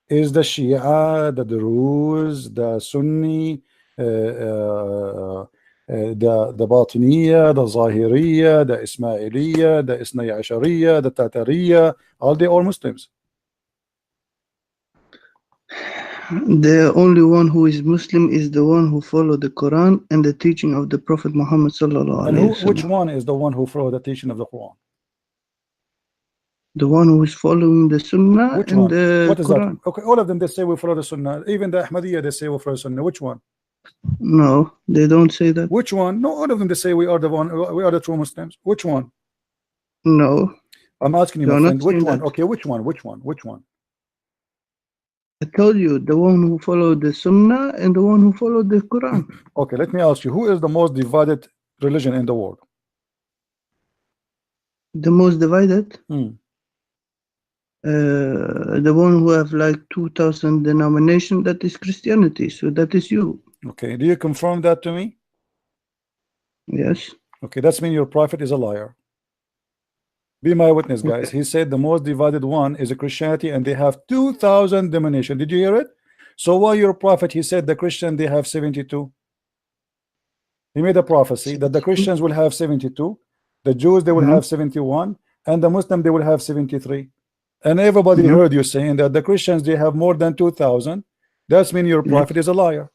Is the Shia, the Druze, the Sunni, the Batiniya, the Zahiriya, the Ismailiya, the Isnai Ashariya, the Tatariya, are they all Muslims? The only one who is Muslim is the one who follows the Quran and the teaching of the Prophet Muhammad sallallahu And alaihi wasallam. which one is the one who follows the teaching of the Quran? The one who is following the Sunnah Which and one? the What is Quran. that? Okay, all of them they say we follow the Sunnah. Even the Ahmadiyya they say we follow the Sunnah. Which one? No, they don't say that. Which one? No, all of them they say we are the true Muslims. Which one? No, I'm asking you, You're my not friend. Which saying one? that. Okay, which one? Which one? Which one? I told you, the one who followed the Sunnah and the one who followed the Quran. Okay, let me ask you, who is the most divided religion in the world? The most divided? Hmm. The one who have like 2,000 denomination, that is Christianity. So that is you. Okay, do you confirm that to me? Yes. Okay, that's mean your prophet is a liar. Be my witness, guys. Okay. He said the most divided one is a Christianity, and they have 2,000 denomination. Did you hear it? So why your prophet? He said the Christian they have 72. He made a prophecy that the Christians will have 72, The Jews, they will have 71, and the Muslim, they will have 73. And everybody heard you saying that the Christians, they have more than 2,000. That means your prophet is a liar.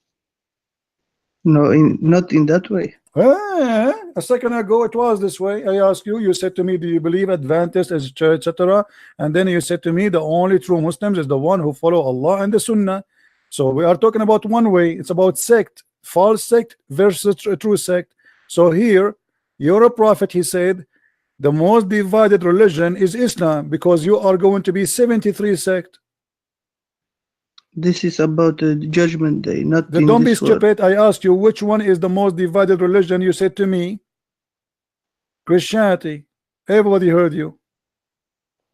No, not in that way. A second ago it was this way. I asked you, you said to me, do you believe Adventist as church, etc.? And then you said to me, the only true Muslims is the one who follow Allah and the Sunnah. So we are talking about one way. It's about sect, false sect versus true sect. So here, your prophet, he said, the most divided religion is Islam, because you are going to be 73 sect. This is about the judgment day, not in Don't be this world. stupid. I asked you which one is the most divided religion. You said to me, Christianity. Everybody heard you.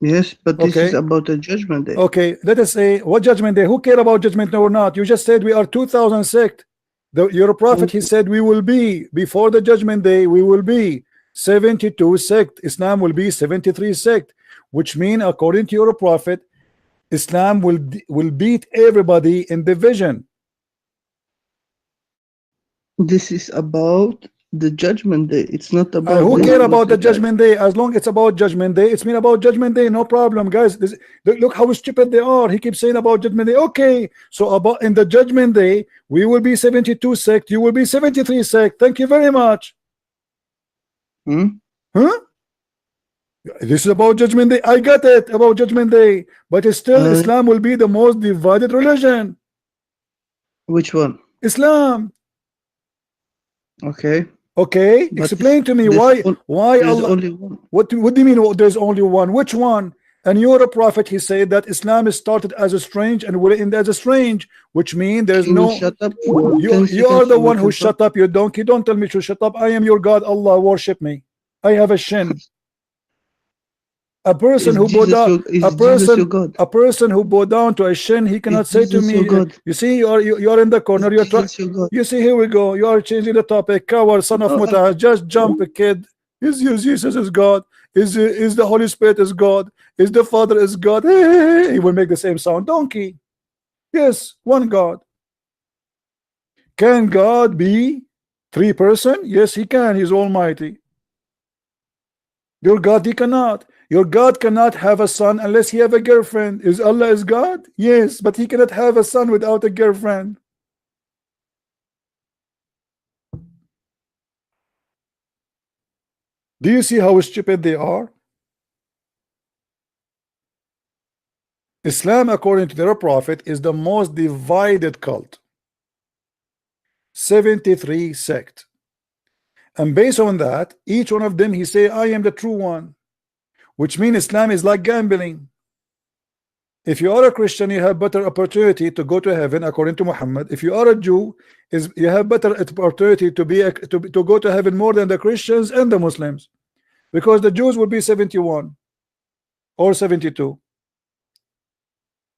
Yes, but this is about the judgment day. Okay, let us say, what judgment day? Who care about judgment day or not? You just said we are 2,000 sect. Your prophet, he said we will be, before the judgment day, we will be 72 sect. Islam will be 73 sect, which means, according to your prophet, Islam will beat everybody in division. This is about the judgment day. It's not about. Who care about the judgment day? As long as it's about judgment day, it's mean about judgment day. No problem, guys. Look how stupid they are. He keeps saying about judgment day. Okay, so about in the judgment day, we will be 72 sect. You will be 73 sect. Thank you very much. Huh? This is about judgment day. I got it about judgment day, but it's still Islam will be the most divided religion. Which one? Islam. Okay. Okay. But explain to me why Allah. Only one. What do you mean? There's only one. Which one? And you're a prophet. He said that Islam is started as a strange and will end as a strange, which means there's Can no. you shut up? You are the one who shut up. You donkey. Don't tell me to shut up. I am your God. Allah, worship me. I have a shin. A person who bowed down, a person who bowed down to a shin, he cannot say to me, you see, you are in the corner, you're trying, you see, here we go, you are changing the topic. Coward, son of Mutah, just jump, kid. Is Jesus is God? Is the Holy Spirit is God? Is the Father is God? He will make the same sound. Donkey. Yes, one God. Can God be three person? Yes, he can. He's almighty. Your God, he cannot. Your God cannot have a son unless he have a girlfriend. Is Allah is God? Yes, but he cannot have a son without a girlfriend. Do you see how stupid they are? Islam, according to their prophet, is the most divided cult. 73 sect. And based on that, each one of them, he say, I am the true one. Which means Islam is like gambling. If you are a Christian, you have better opportunity to go to heaven, according to Muhammad. If you are a Jew, you have better opportunity to go to heaven more than the Christians and the Muslims, because the Jews will be 71 or 72.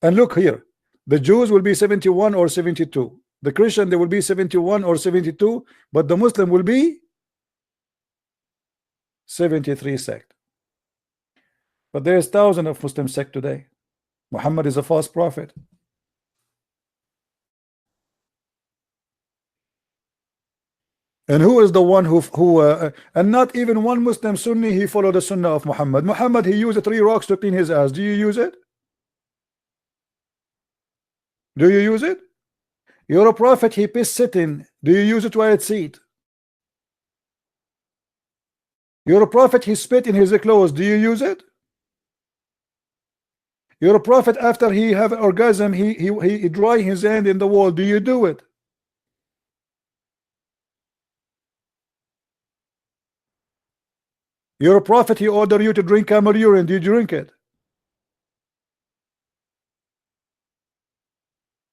And look here, the Jews will be 71 or 72. The Christian, they will be 71 or 72, but the Muslim will be 73 sect. But there's thousands of Muslim sect today. Muhammad is a false prophet. And who is the one who and not even one Muslim Sunni, he followed the Sunnah of Muhammad. Muhammad, he used 3 rocks to clean his ass. Do you use it? Do you use it? You're a prophet, he pissed sitting. Do you use it while it's seat? You're a prophet, he spit in his clothes. Do you use it? You're a prophet, after he have orgasm, he dry his hand in the wall. Do you do it? You're a prophet, he order you to drink camel urine. Do you drink it?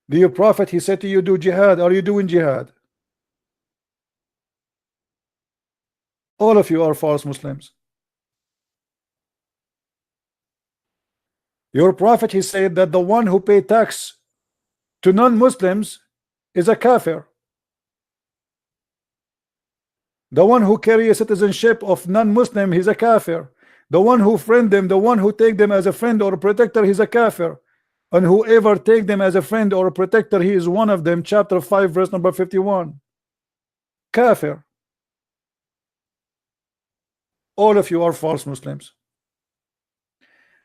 Do your prophet, he said to you, do jihad. Are you doing jihad? All of you are false Muslims. Your prophet, he said that the one who pay tax to non-Muslims is a kafir. The one who carry a citizenship of non-Muslim, he's a kafir. The one who friend them, the one who take them as a friend or a protector, he's a kafir. And whoever take them as a friend or a protector, he is one of them. Chapter 5, verse number 51. Kafir. All of you are false Muslims.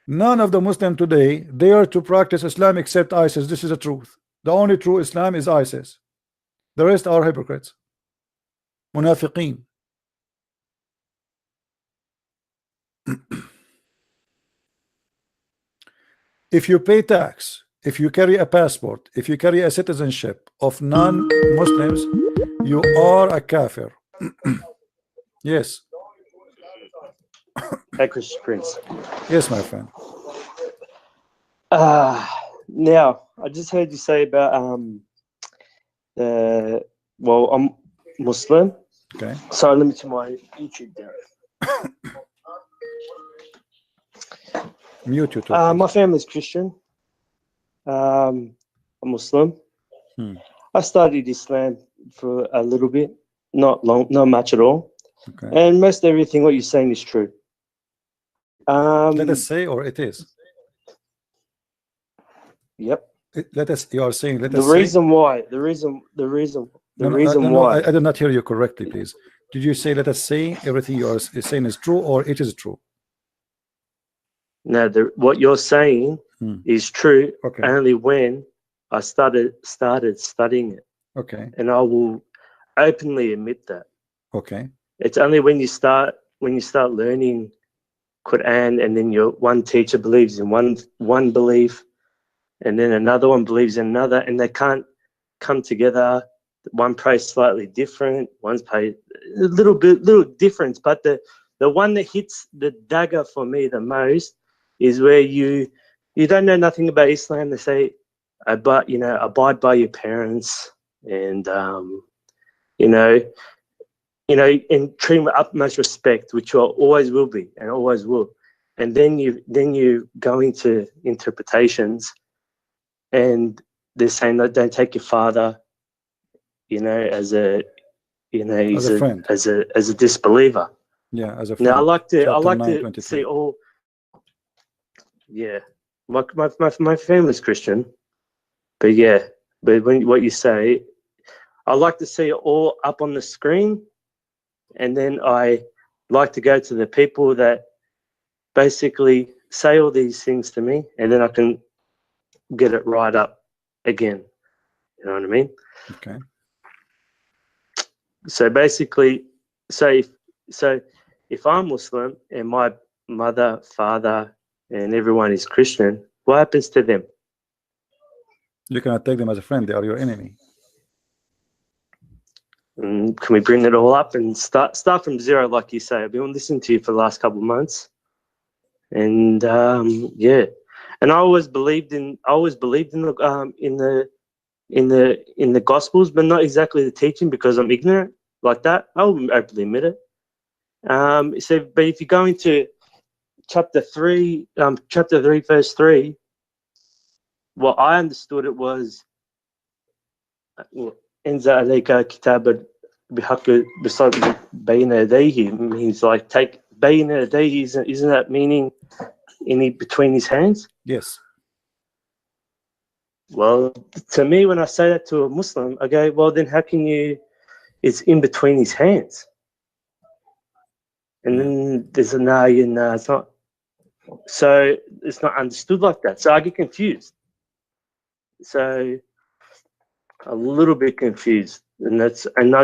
None of the Muslims today dare to practice Islam except ISIS. This is the truth. The only true Islam is ISIS. The rest are hypocrites. Munafiqeen. If you pay tax, if you carry a passport, if you carry a citizenship of non-Muslims, you are a kafir. Yes. Hey, Christian Prince. Yes, my friend. Now, I just heard you say about well, I'm Muslim. Okay. So let me turn my YouTube down. Mute you. My family's Christian. I'm Muslim. I studied Islam for a little bit, not long, not much at all. Okay. And most everything what you're saying is true. Let us say, or it is. Yep. Let us. You are saying. Let The us say. reason why. The reason why. I did not hear you correctly. Please. Did you say? Let us say everything you are saying is true, or it is true? No, what you're saying is true. Okay. Only when I started studying it. Okay. And I will openly admit that. Okay. It's only when you start learning Quran, and then your one teacher believes in one belief, and then another one believes in another, and they can't come together. One prays slightly different, one's prays a little difference, but the one that hits the dagger for me the most is where you don't know nothing about Islam. They say, abide by your parents, and and treat them with utmost respect, which you always will be and always will. And then you go into interpretations, and they're saying that don't take your father, as a friend, as a disbeliever. Yeah, as a friend. Now I like to 9:23. see all. Yeah, my family's Christian, but what you say, I like to see it all up on the screen. And then I like to go to the people that basically say all these things to me, and then I can get it right up again. You know what I mean? Okay. So basically, if I'm Muslim and my mother, father, and everyone is Christian, what happens to them? You cannot take them as a friend. They are your enemy. Can we bring it all up and start from zero, like you say? I've been listening to you for the last couple of months, and and I always believed in the Gospels, but not exactly the teaching, because I'm ignorant like that. I will openly admit it. But if you go into chapter 3, verse 3, what I understood it was. Enza alayka kitabad bihaq bisad bayna yadayhi means like take bayna yadayhi, isn't that meaning between his hands? Yes. Well, to me, when I say that to a Muslim, I go, well, then how can it's in between his hands? And then there's a it's not. So it's not understood like that. So I get confused. So a little bit confused, and I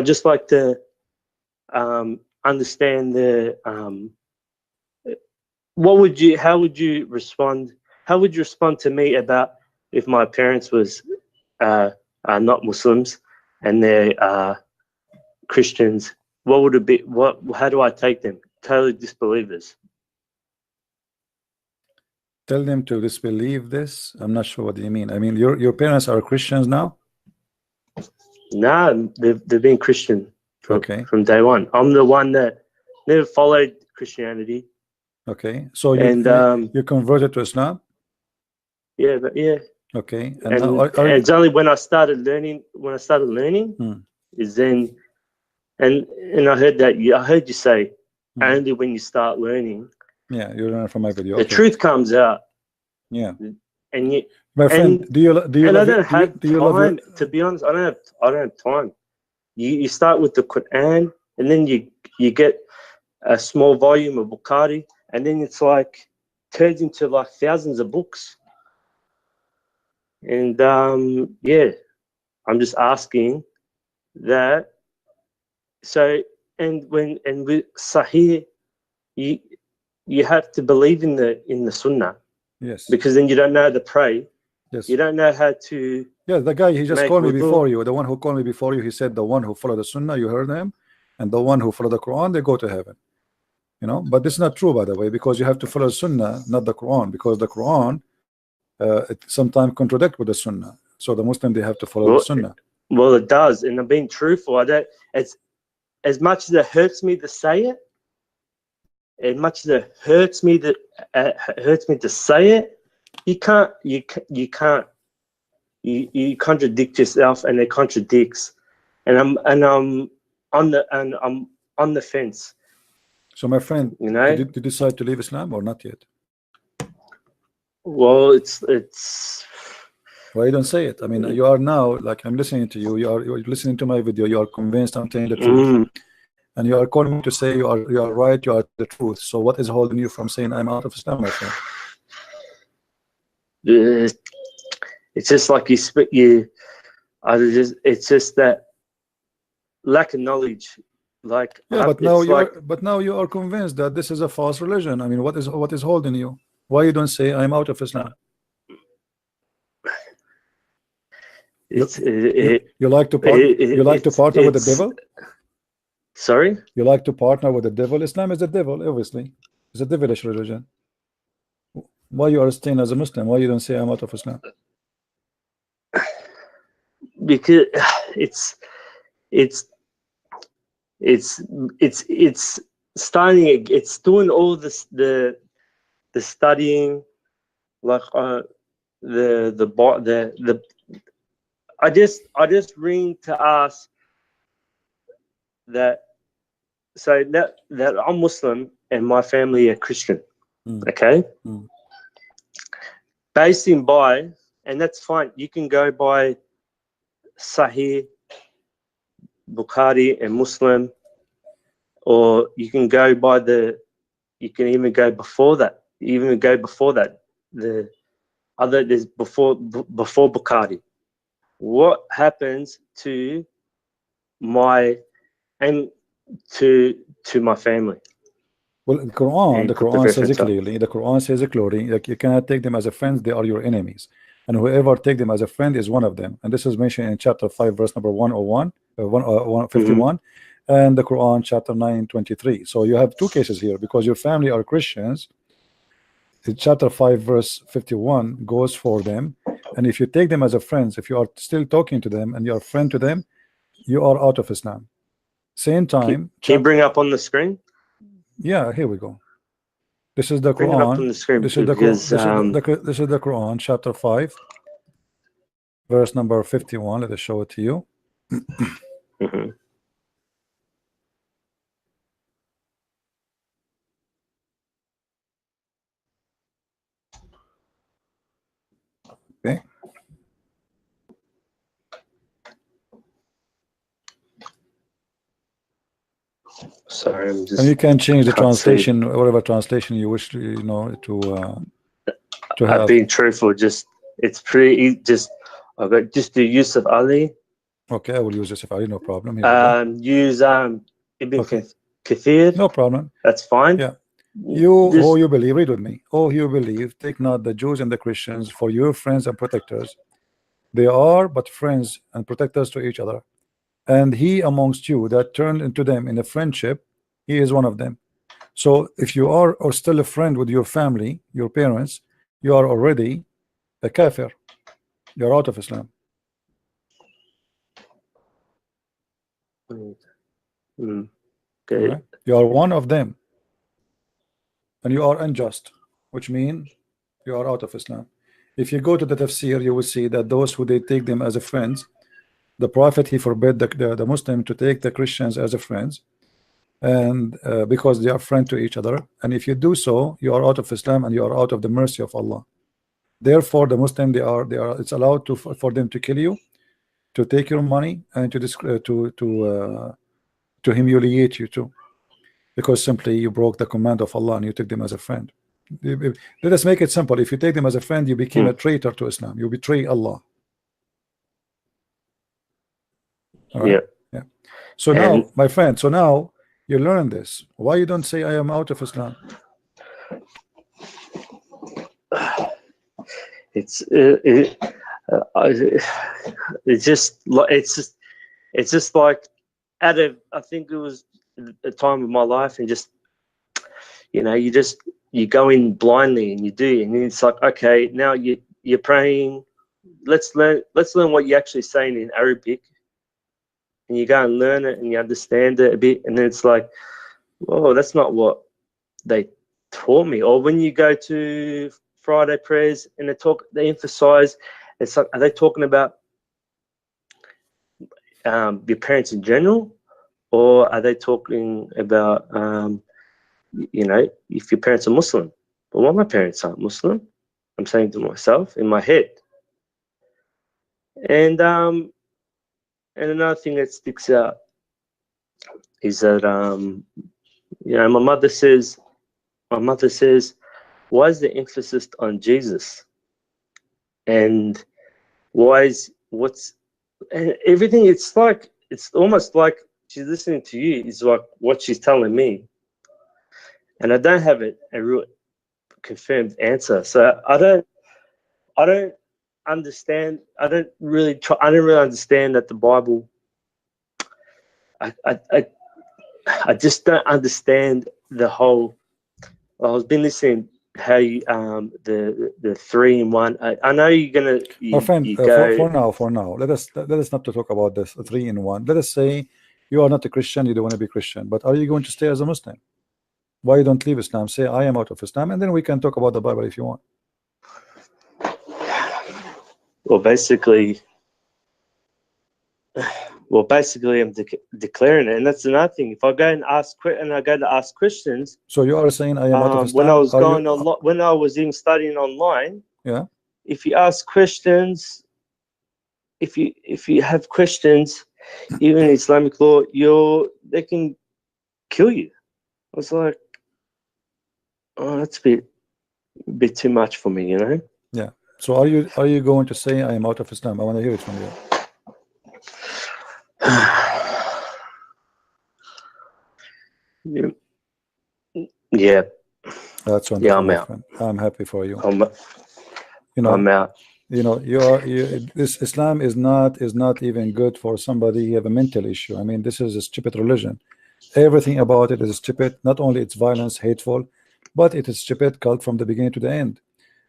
just like to understand how would you respond to me about if my parents was are not Muslims and they're Christians? What would it be? How do I take them? Totally disbelievers. Tell them to disbelieve this. I'm not sure what you mean. I mean, your parents are Christians now? No, they've been Christian from day one. I'm the one that never followed Christianity. Okay, so you converted to Islam? Yeah, Okay, and it's only when I started learning. Is then, and I heard that I heard you say only when you start learning. Yeah, you learn from my video. The truth comes out. Yeah, and you. My friend, do you? And I don't have time. To be honest, I don't have time. You start with the Quran, and then you get a small volume of Bukhari, and then it's like turns into like thousands of books. And yeah, I'm just asking that. So and with Sahih, you have to believe in the Sunnah. Yes. Because then you don't know how to pray. Yes. You don't know how to. Yeah, the guy, he just make called me wudu. before you. The one who called me before you, he said the one who followed the Sunnah, you heard him, and the one who followed the Quran, they go to heaven. You know, but this is not true, by the way, because you have to follow the Sunnah, not the Quran, because the Quran it sometimes contradict with the Sunnah. So the Muslim, they have to follow the Sunnah. Well, it does, and I'm being truthful. I don't. It's as much as it hurts me to say it. As much as it hurts me to say it, you contradict yourself, and it contradicts. And I'm on the fence. So my friend, you know, did you decide to leave Islam or not yet? Well, it's. Why you don't say it? I mean, you are now, like, I'm listening to you. You're listening to my video. You are convinced I'm telling the truth, and you are calling me to say you are right. You are the truth. So what is holding you from saying I'm out of Islam, my friend? It's just like it's just that lack of knowledge. Like, yeah, but now you are convinced that this is a false religion. I mean, what is holding you? Why you don't say I'm out of Islam? You like to partner with the devil? Sorry? You like to partner with the devil? Islam is the devil, obviously. It's a devilish religion. Why you are staying as a Muslim? Why you don't say I'm out of Islam? Because it's starting. It's doing all this the studying, like the. I just ring to ask that. So that I'm Muslim and my family are Christian. Okay. Basing by, and that's fine. You can go by Sahih, Bukhari, and Muslim, or you can go by you can even go before that. The other is before Bukhari. What happens to my family? Well, the Quran says it clearly. The Quran says it clearly. Like, you cannot take them as a friend; they are your enemies. And whoever take them as a friend is one of them. And this is mentioned in chapter 5, verse number 151, and the Quran chapter 9:23. So you have two cases here, because your family are Christians. In chapter 5, verse 51 goes for them. And if you take them as a friend, if you are still talking to them and you are a friend to them, you are out of Islam. Same time. Can you bring up on the screen? Yeah, here we go. This is the Bring Quran. it up on the screen, this is the Quran, chapter 5, verse number 51. Let us show it to you. Okay. Sorry, I'm just. And you can change the translation, whatever translation you wish to, you know, to have. I've been truthful. It's pretty. I've got just the Yusuf Ali. Okay, I will use Yusuf Ali, no problem. Use Ibn Kathir. No problem. That's fine. Yeah. You believe, read with me. Oh, you believe, take not the Jews and the Christians for your friends and protectors. They are but friends and protectors to each other. And he amongst you that turned into them in a friendship, he is one of them. So if you are or still a friend with your family, your parents, you are already a kafir. You are out of Islam. Okay. Right? You are one of them. And you are unjust, which means you are out of Islam. If you go to the tafsir, you will see that those who they take them as a friends, the Prophet, he forbid the Muslim to take the Christians as a friends, and because they are friends to each other. And if you do so, you are out of Islam and you are out of the mercy of Allah. Therefore, the Muslim, it's allowed for them to kill you, to take your money, and to humiliate you too. because simply you broke the command of Allah and you took them as a friend. Let us make it simple. If you take them as a friend, you became a traitor to Islam. You betray Allah. All right? Yeah. So now, my friend, so now you learn this. Why you don't say I am out of Islam? It's just like out of, I think it was a time of my life, and just, you know, you go in blindly and you do, and then it's like, okay, now you're praying. Let's learn what you're actually saying in Arabic, and you go and learn it and you understand it a bit, and then it's like, oh, that's not what they taught me. Or when you go to Friday prayers and they emphasize, it's like, are they talking about your parents in general, or are they talking about you know, if your parents are Muslim? Well, my parents aren't Muslim. I'm saying to myself in my head. And another thing that sticks out is that you know, my mother says, why is the emphasis on Jesus? And and everything, it's almost like she's listening to you, is like what she's telling me. And I don't have a real confirmed answer. So I don't understand. I don't really understand that the Bible. I just don't understand the whole. I've been listening how you the 3 in 1. I know you're gonna. My friend, for now, let us not to talk about this 3 in 1. Let us say you are not a Christian. You don't want to be Christian, but are you going to stay as a Muslim? Why you don't leave Islam? Say I am out of Islam, and then we can talk about the Bible if you want. Well, basically, I'm declaring it, and that's another thing. If I go and ask Christians, so you are saying I am out of Islam. When I was even studying online, yeah. If you ask Christians, if you have Christians, even Islamic law, they can kill you. I was like, oh, that's a bit too much for me, you know. Yeah. So are you going to say I am out of Islam? I want to hear it from you. Yeah. That's wonderful. Yeah, I'm out. Friend. I'm happy for you. I'm out. You know, this Islam is not even good for somebody who have a mental issue. I mean, this is a stupid religion. Everything about it is stupid. Not only it's violence, hateful, but it is stupid cult from the beginning to the end.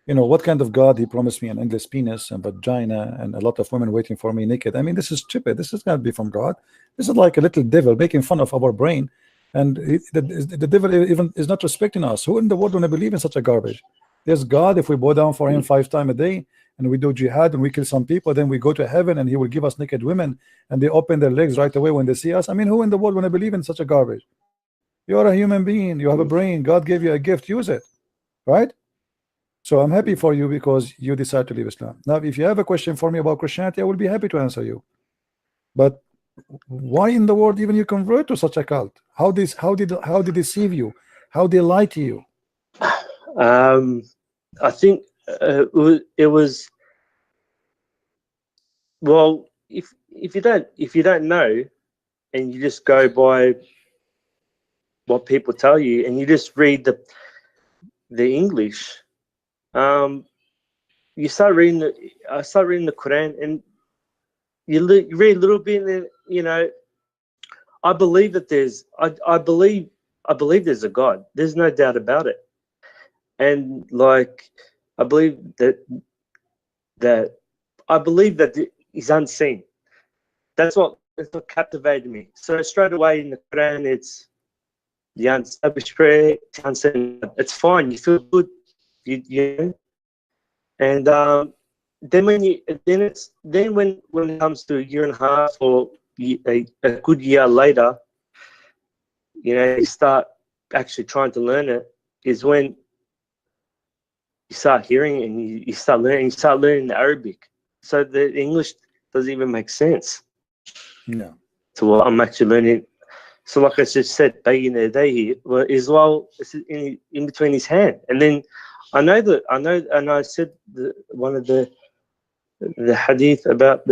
You know, what kind of God he promised me an endless penis and vagina and a lot of women waiting for me naked? I mean, this is stupid. This is going to be from God. This is like a little devil making fun of our brain. And the devil even is not respecting us. Who in the world want to believe in such a garbage? There's God. If we bow down for him 5 times a day and we do jihad and we kill some people, then we go to heaven and he will give us naked women and they open their legs right away when they see us. I mean, who in the world want to believe in such a garbage? You are a human being. You have a brain. God gave you a gift. Use it. Right? So I'm happy for you because you decide to leave Islam. Now, if you have a question for me about Christianity, I will be happy to answer you. But why in the world even you convert to such a cult? How did they deceive you? How they lie to you? I think it was, well, if you don't know and you just go by what people tell you and you just read the English, you start reading I start reading the Quran and you read a little bit and then, you know, I believe that I believe there's a God. There's no doubt about it. And like I believe that he's unseen. That's what captivated me. So straight away in the Quran, it's the unestablished prayer, it's unseen. It's fine. You feel good. You know. And then when it comes to a year and a half or a good year later, you know, you start actually trying to learn it, is when you start hearing it and you start learning the Arabic. So the English doesn't even make sense. No. So what I'm actually learning So like I just said, Bayin Yadayhi, well, Israel is in between his hand. And then I know, and I said one of the hadith about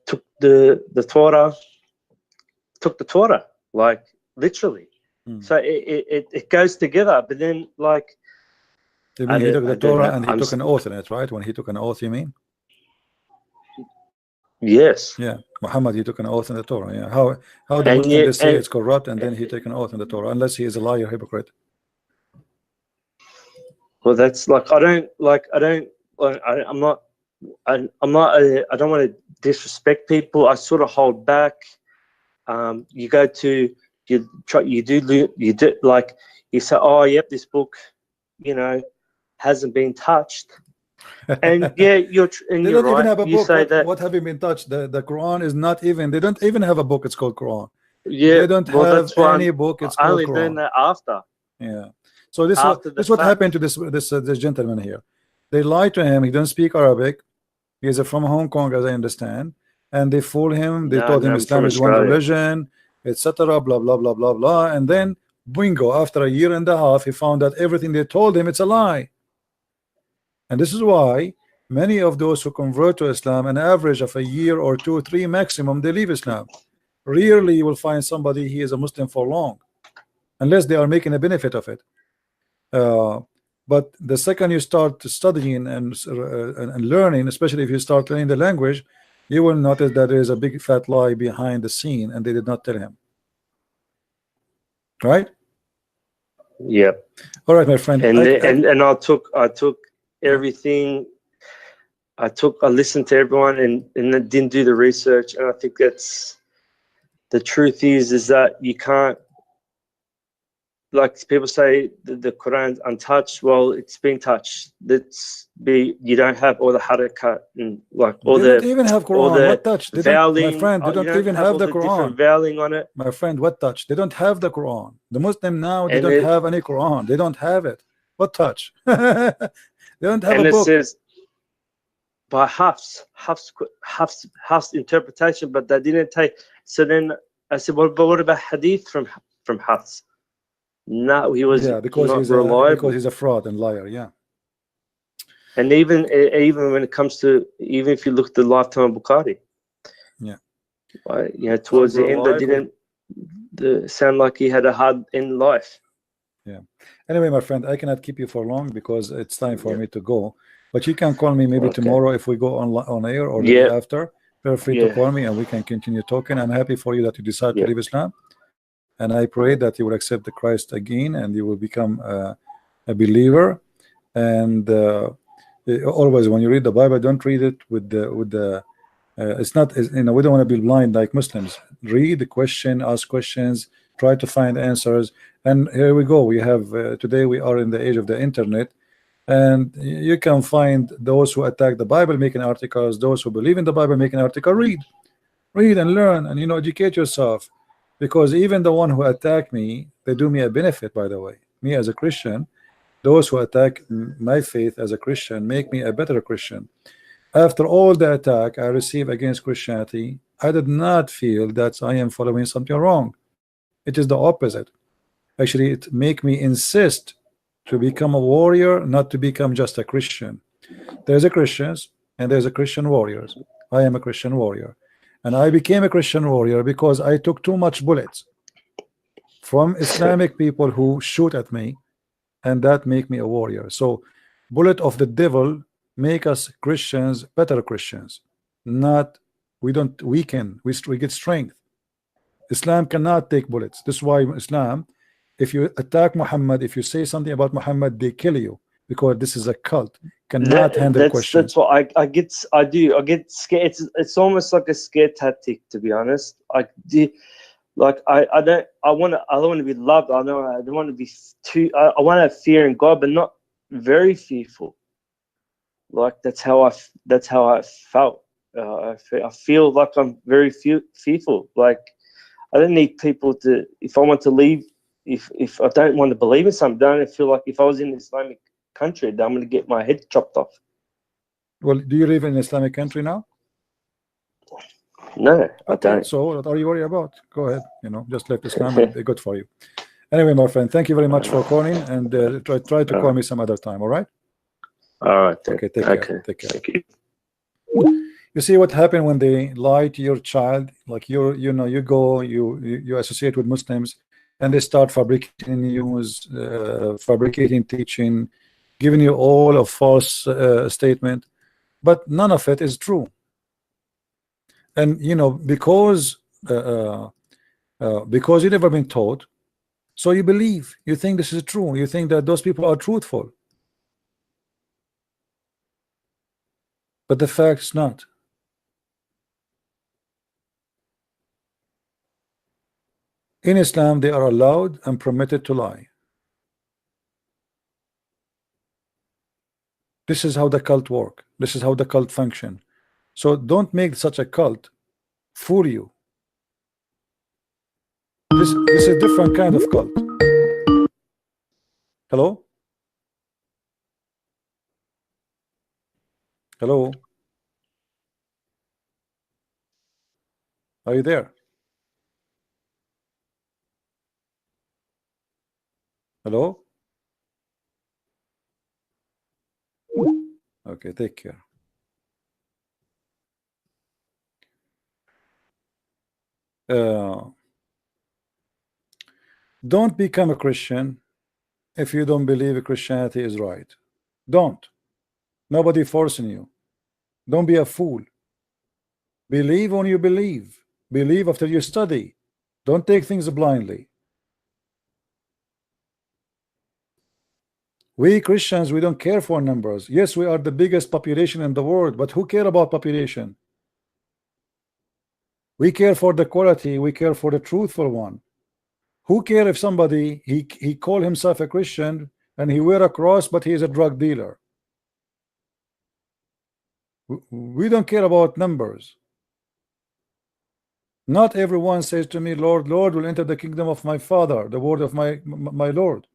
took the Torah, like literally. So it goes together, but then like You mean he took the Torah and he took an oath in it, right? When he took an oath, you mean? Yes. Yeah, Muhammad, he took an oath in the Torah. Yeah, how the Muslims say it's corrupt, and then he take an oath in the Torah, unless he is a liar, hypocrite. Well, that's like I don't want to disrespect people. I sort of hold back. You go to you do like you say, oh yep, this book, you know, hasn't been touched. And yeah, you're don't right. even have a you book. say that What have you been touched? The Quran is not even. They don't even have a book. It's called Quran. Yeah, they don't have any book. It's I called only Quran. learned that after. Yeah. So this is what happened to this gentleman here. They lied to him. He doesn't speak Arabic. He is from Hong Kong, as I understand, and they fooled him. They told him Islam is one religion, etc. Blah blah blah blah blah. And then bingo, after a year and a half, he found that everything they told him it's a lie. And this is why many of those who convert to Islam, an average of a year or 2 or 3 maximum, they leave Islam. Rarely you will find somebody he is a Muslim for long, unless they are making a benefit of it. But the second you start studying and learning, especially if you start learning the language, you will notice that there is a big fat lie behind the scene, and they did not tell him. Right? Yeah. All right, my friend. And I took everything. I listened to everyone and I didn't do the research. And I think that's the truth is that you can't, like people say the Quran's untouched. Well, it's been touched. You don't have all the harakat and like all they don't even have Quran. What touch? They vowing, my friend, they don't even have the Quran. Vowing on it. My friend, what touch? They don't have the Quran. The Muslim now, they don't have any Quran. They don't have it. What touch? They don't have a book. And it says by Hafs interpretation, but they didn't take. So then I said, well, but what about hadith from Hafs? No, he was because not he's reliable. Because he's a fraud and liar. Yeah. And even when it comes to, even if you look at the lifetime of Bukhari, yeah, you know, towards the end, they didn't sound like he had a hard end life. Yeah. Anyway, my friend, I cannot keep you for long because it's time for me to go. But you can call me maybe tomorrow if we go on air or the day after. Feel free to call me and we can continue talking. I'm happy for you that you decide to leave Islam. And I pray that you will accept the Christ again and you will become a believer. And always when you read the Bible, don't read it with the it's not, you know, we don't want to be blind like Muslims. Read the question, ask questions, try to find answers. And here we go. We have today we are in the age of the internet, and you can find those who attack the Bible making articles, those who believe in the Bible making article. Read and learn, and educate yourself. Because even the one who attack me, they do me a benefit, by the way. Me as a Christian, those who attack my faith as a Christian make me a better Christian. After all the attack I receive against Christianity, I did not feel that I am following something wrong. It is the opposite. Actually, it make me insist to become a warrior, not to become just a Christian. There's a Christians and there's a Christian warriors. I am a Christian warrior. And I became a Christian warrior because I took too much bullets from Islamic people who shoot at me, and that make me a warrior. So bullet of the devil make us Christians better Christians. Not, we don't weaken, we get strength. Islam cannot take bullets. This is why Islam, if you attack Muhammad, if you say something about Muhammad, they kill you, because this is a cult. Cannot handle questions. That's what I get scared. It's almost like a scare tactic, to be honest. I don't want to be loved. I don't want to be I want to have fear in God, but not very fearful. Like that's how I felt. I feel like I'm very fearful. Like I don't need people to. If I want to leave, if I don't want to believe in something, I don't feel like if I was in Islamic country, I'm going to get my head chopped off. Well, do you live in an Islamic country now? No, I Okay, don't. so what are you worried about? Go ahead, you know, just let Islam and be good for you. Anyway, my friend, thank you very much for calling, and try to call me some other time. All right? All right then. Okay, take Okay. care. Take care. Thank you. You see what happened when they lie to your child? Like you know, you go, you associate with Muslims, and they start fabricating news, fabricating teaching, giving you all a false statement, but none of it is true. And you know, because you never been taught, so you believe, you think this is true, you think that those people are truthful, but the fact is not. In Islam, they are allowed and permitted to lie. This is how the cult work. This is how the cult function. So don't make such a cult fool you. This is a different kind of cult. Hello? Hello? Are you there? Hello? Okay, take care. Don't become a Christian if you don't believe Christianity is right. Don't. Nobody forcing you. Don't be a fool. Believe when you believe. Believe after you study. Don't take things blindly. We Christians, we don't care for numbers. Yes, we are the biggest population in the world, but who care about population? We care for the quality. We care for the truthful one. Who care if somebody he call himself a Christian and he wear a cross, but he is a drug dealer? We don't care about numbers. Not everyone says to me, Lord, Lord, will enter the kingdom of my Father, the word of my Lord.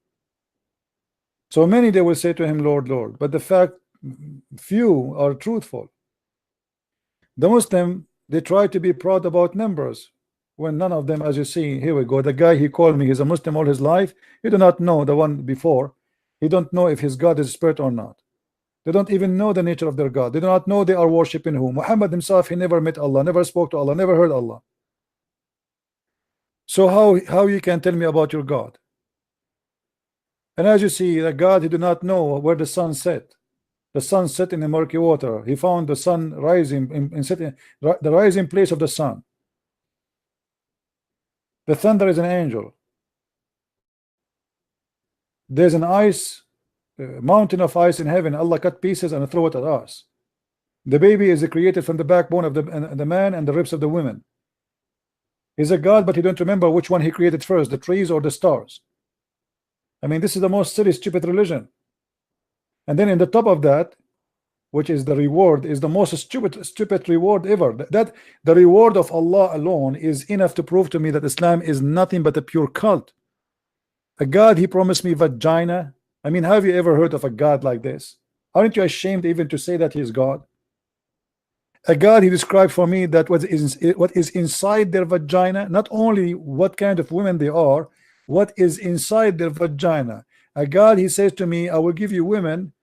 So many they will say to him, Lord, Lord, but the fact few are truthful. The Muslim, they try to be proud about numbers when none of them, as you see, here we go, the guy he called me, he's a Muslim all his life. He do not know the one before. He don't know if his God is a spirit or not. They don't even know the nature of their God. They do not know they are worshiping who. Muhammad himself, he never met Allah, never spoke to Allah, never heard Allah. So how you can tell me about your God? And as you see, the God, he do not know where the sun set. The sun set in the murky water. He found the sun rising in setting, the rising place of the sun. The thunder is an angel. There's an ice mountain of ice in heaven. Allah cut pieces and throw it at us. The baby is created from the backbone of the man and the ribs of the women. He's a God, but he don't remember which one he created first, the trees or the stars. I mean, this is the most silly, stupid religion. And then in the top of that, which is the reward, is the most stupid reward ever. That the reward of Allah alone is enough to prove to me that Islam is nothing but a pure cult. A God, he promised me vagina. I mean, have you ever heard of a God like this? Aren't you ashamed even to say that he is God? A God, he described for me that what is inside their vagina, not only what kind of women they are, what is inside their vagina. A God, he says to me, I will give you women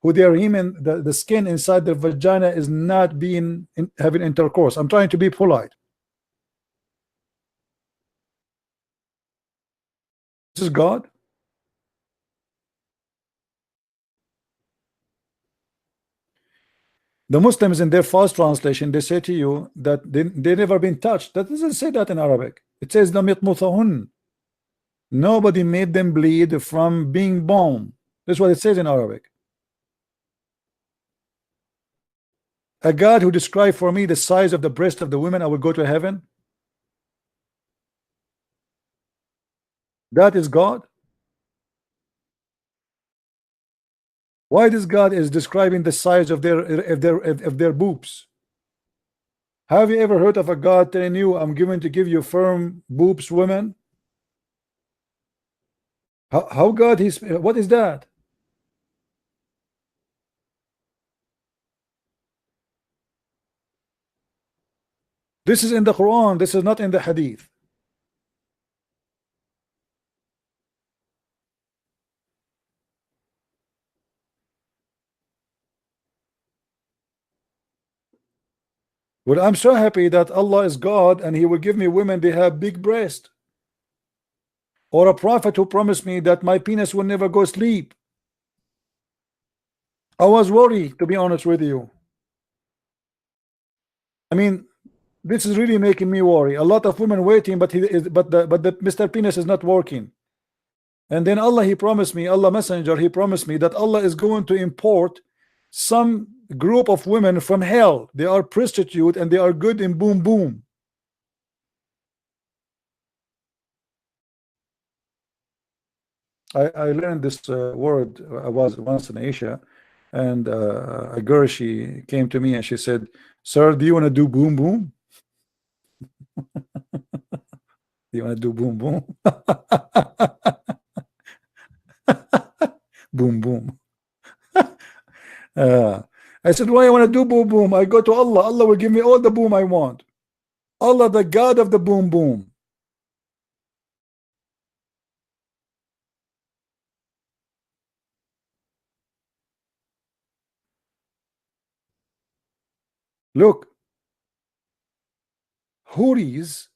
who their hymen, the skin inside their vagina is not having intercourse. I'm trying to be polite. This is God. The Muslims in their false translation, they say to you that they never been touched. That doesn't say that in Arabic. It says lam yatmuthahun. Nobody made them bleed from being born. That's what it says in Arabic. A God who described for me the size of the breast of the women, I will go to heaven. That is God. Why this God is describing the size of their boobs? Have you ever heard of a God telling you, I'm going to give you firm boobs, women? How God is? What is that? This is in the Quran, this is not in the Hadith. Well, I'm so happy that Allah is God and He will give me women they have big breast, or a prophet who promised me that my penis will never go sleep. I was worried, to be honest with you. I mean, this is really making me worry. A lot of women waiting, but the Mr. Penis is not working. And then Allah, He promised me, Allah Messenger, He promised me that Allah is going to import some group of women from hell. They are prostitute and they are good in boom boom. I learned this word. I was once in Asia, and a girl, she came to me and she said, "Sir, do you want to do boom boom? Do you want to do boom boom?" Boom boom. I said, "Why I want to do boom boom? I go to Allah. Allah will give me all the boom I want. Allah, the God of the boom boom." Look, Houris,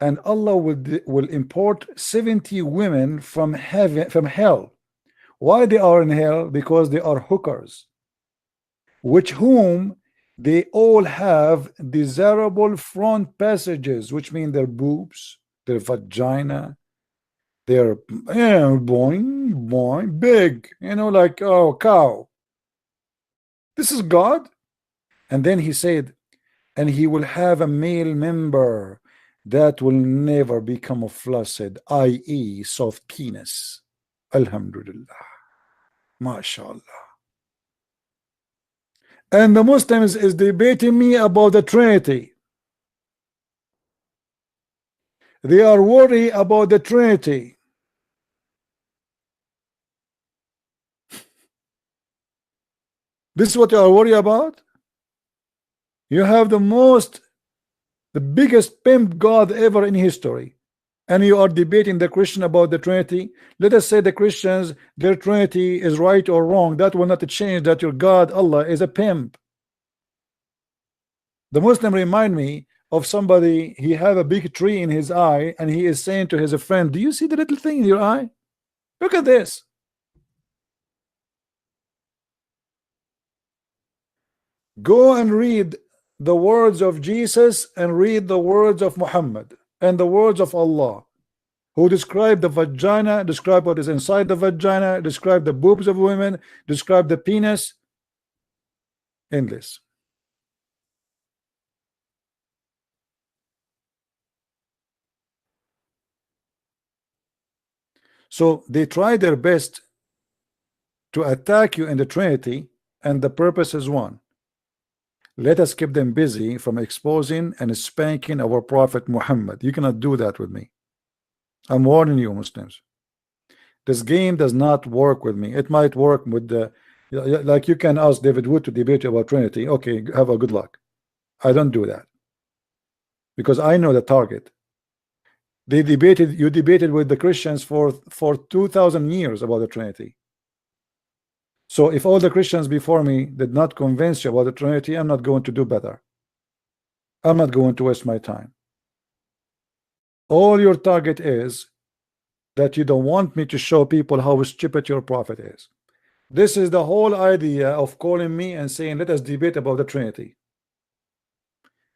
and Allah will import 70 women from heaven, from hell. Why they are in hell? Because they are hookers, which whom they all have desirable front passages, which mean their boobs, their vagina, their boing boing big, like cow. This is God. And then He said, and He will have a male member that will never become a flaccid, i.e. soft penis. Alhamdulillah. MashaAllah. And the Muslims is debating me about the Trinity. They are worried about the Trinity. This is what you are worried about? You have the biggest pimp God ever in history, and you are debating the Christian about the Trinity. Let us say the Christians, their Trinity is right or wrong. That will not change that your God, Allah, is a pimp. The Muslim remind me of somebody. He have a big tree in his eye, and he is saying to his friend, "Do you see the little thing in your eye? Look at this." Go and read the words of Jesus and read the words of Muhammad and the words of Allah, who describe the vagina, describe what is inside the vagina, describe the boobs of women, describe the penis. Endless. So they try their best to attack you in the Trinity, and the purpose is one. Let us keep them busy from exposing and spanking our Prophet Muhammad. You cannot do that with me. I'm warning you, Muslims. This game does not work with me. It might work with the, like you can ask David Wood to debate about Trinity. Okay, have a good luck. I don't do that because I know the target. You debated with the Christians for 2,000 years about the Trinity. So if all the Christians before me did not convince you about the Trinity, I'm not going to do better. I'm not going to waste my time. All your target is that you don't want me to show people how stupid your prophet is. This is the whole idea of calling me and saying, let us debate about the Trinity.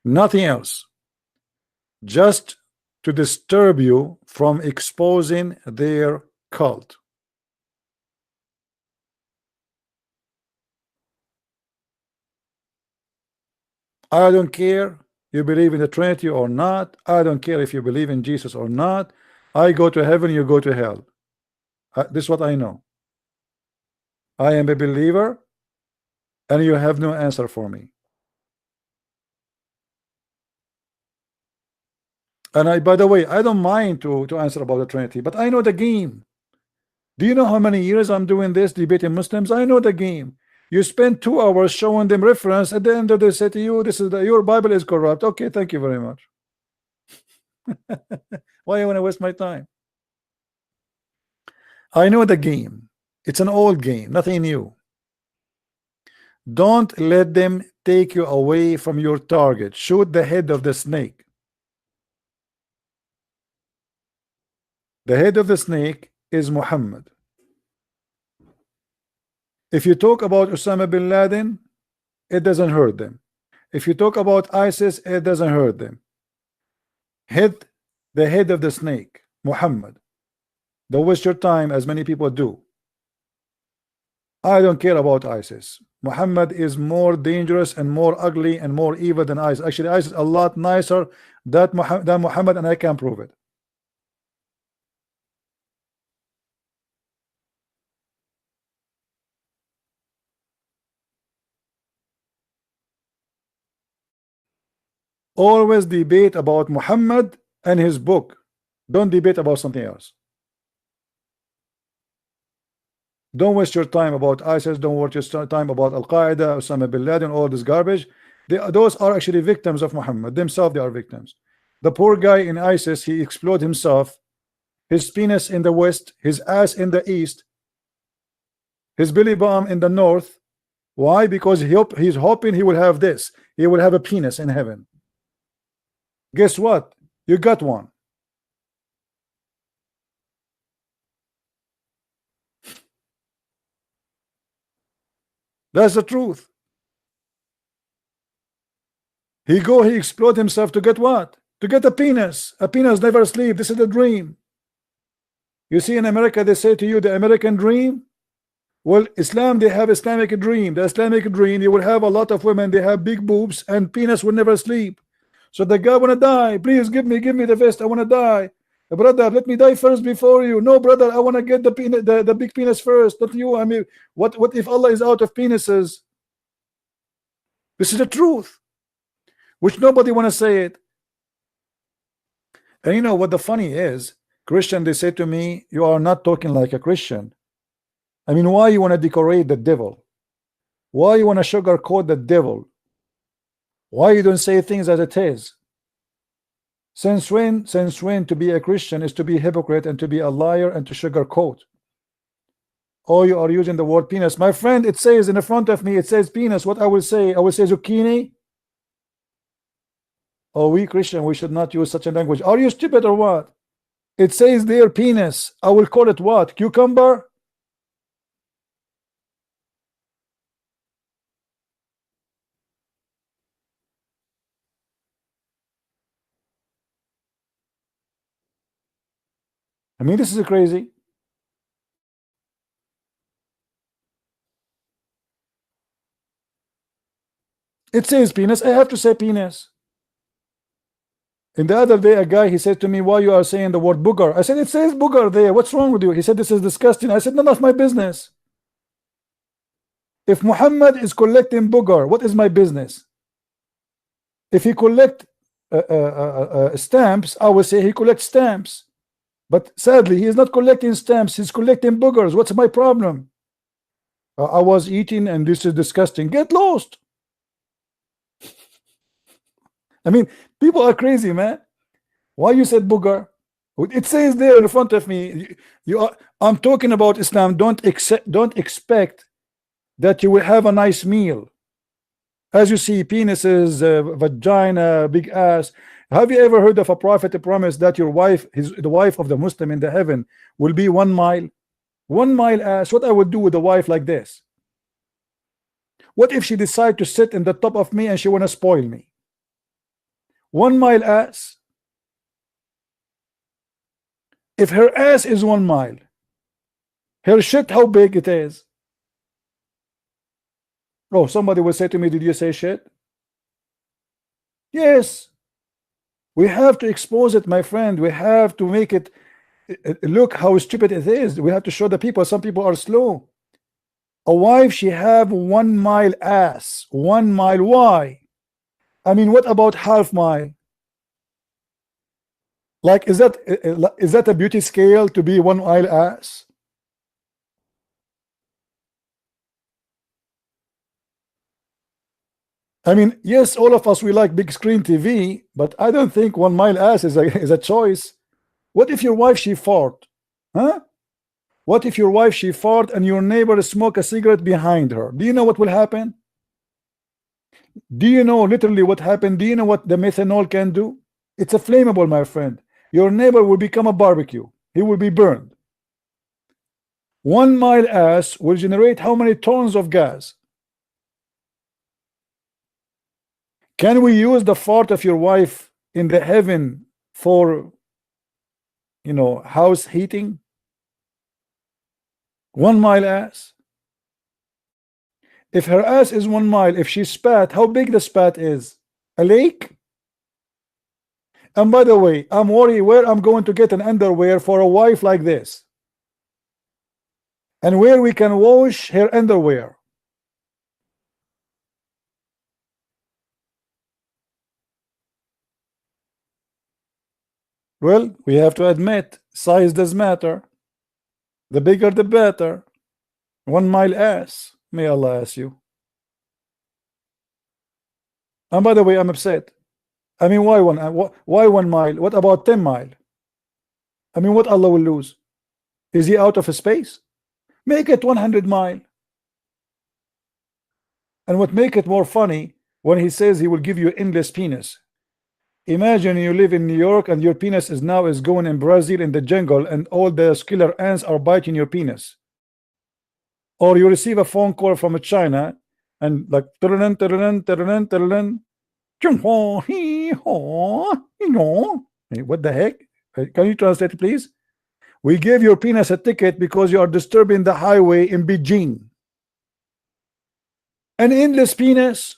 Nothing else. Just to disturb you from exposing their cult. I don't care you believe in the Trinity or not. I don't care if you believe in Jesus or not. I go to heaven, you go to hell. This is what I know. I am a believer, and you have no answer for me. And by the way, I don't mind to answer about the Trinity, but I know the game. Do you know how many years I'm doing this, debating Muslims? I know the game. You spend 2 hours showing them reference. At the end of the day, say to you, this is your Bible is corrupt. Okay, thank you very much. Why you want to waste my time? I know the game. It's an old game, nothing new. Don't let them take you away from your target. Shoot the head of the snake. The head of the snake is Muhammad. If you talk about Osama bin Laden, it doesn't hurt them. If you talk about ISIS, it doesn't hurt them. Hit the head of the snake, Muhammad. Don't waste your time as many people do. I don't care about ISIS. Muhammad is more dangerous and more ugly and more evil than ISIS. Actually, ISIS is a lot nicer than Muhammad, and I can prove it. Always debate about Muhammad and his book. Don't debate about something else. Don't waste your time about ISIS. Don't waste your time about Al-Qaeda, Osama bin Laden, all this garbage. Those are actually victims of Muhammad. Themselves, they are victims. The poor guy in ISIS, he exploded himself. His penis in the west, his ass in the east, his belly bomb in the north. Why? Because he's hoping he will have this. He will have a penis in heaven. Guess what? You got one. That's the truth. He explode himself to get what? To get a penis. A penis never sleep. This is a dream. You see, in America, they say to you the American dream. Well, Islam, they have Islamic dream. The Islamic dream, you will have a lot of women. They have big boobs, and penis will never sleep. So the guy wanna die. Please give me the vest. I wanna die. Brother, let me die first before you. No, brother, I want to get the big penis first, not you. I mean, what if Allah is out of penises? This is the truth, which nobody want to say it. And you know what the funny is? Christian, they say to me, you are not talking like a Christian. I mean, why you want to decorate the devil? Why you want to sugarcoat the devil? Why you don't say things as it is? Since when to be a Christian is to be a hypocrite and to be a liar and to sugarcoat? Oh, you are using the word penis. My friend, it says in the front of me, it says penis. What I will say zucchini. Oh, we Christian, we should not use such a language. Are you stupid or what? It says there penis. I will call it what? Cucumber? I mean, this is crazy. It says penis. I have to say penis. And the other day, a guy, he said to me, why you are saying the word booger? I said, it says booger there. What's wrong with you? He said, this is disgusting. I said, none of my business. If Muhammad is collecting booger, what is my business? If he collect stamps, I will say he collects stamps. But sadly, he is not collecting stamps. He's collecting boogers. What's my problem? I was eating, and this is disgusting. Get lost. I mean, people are crazy, man. Why you said booger? It says there in front of me. I'm talking about Islam. Don't expect that you will have a nice meal. As you see, penises, vagina, big ass. Have you ever heard of a prophet promise that your wife, the wife of the Muslim in the heaven, will be 1 mile? 1 mile ass. What I would do with a wife like this? What if she decide to sit in the top of me and she want to spoil me? 1 mile ass. If her ass is 1 mile, her shit, how big it is? Oh, somebody will say to me, did you say shit? Yes. We have to expose it, my friend. We have to make it look how stupid it is. We have to show the people. Some people are slow. A wife, she have 1 mile ass. 1 mile. Why? I mean, what about half mile? Like, is that a beauty scale to be 1 mile ass? I mean, yes, all of us we like big screen TV, but I don't think 1 mile ass is a choice. What if your wife she fart? Huh? What if your wife she fart and your neighbor smoke a cigarette behind her? Do you know what will happen? Do you know literally what happened? Do you know what the methanol can do? It's a flammable, my friend. Your neighbor will become a barbecue. He will be burned. 1 mile ass will generate how many tons of gas? Can we use the fart of your wife in the heaven for, you know, house heating? 1 mile ass. If her ass is 1 mile, if she spat, how big the spat is? A lake? And by the way, I'm worried where I'm going to get an underwear for a wife like this, and where we can wash her underwear. Well, we have to admit, size does matter. The bigger the better. 1 mile ass. May Allah ask you. And by the way, I'm upset. I mean, why 1 mile? What about 10 mile? I mean, what Allah will lose? Is he out of space? Make it 100 mile. And what make it more funny, when he says he will give you endless penis. Imagine you live in New York and your penis is going in Brazil in the jungle, and all the killer ants are biting your penis. Or you receive a phone call from China and like what the heck? Can you translate please? We gave your penis a ticket because you are disturbing the highway in Beijing. An endless penis.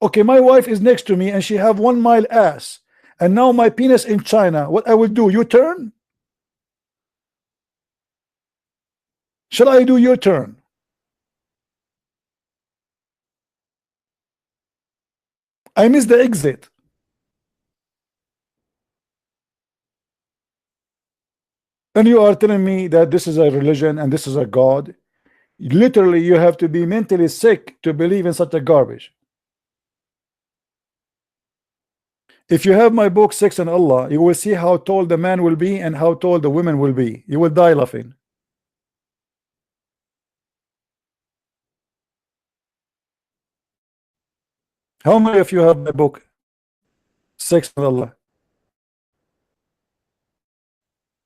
Okay, my wife is next to me and she have 1 mile ass, and now my penis in China. What I will do? U-turn? Shall I do U-turn? I miss the exit. And you are telling me that this is a religion and this is a God? Literally, you have to be mentally sick to believe in such a garbage. If you have my book Sex and Allah, you will see how tall the man will be and how tall the women will be. You will die laughing. How many of you have my book Sex and Allah?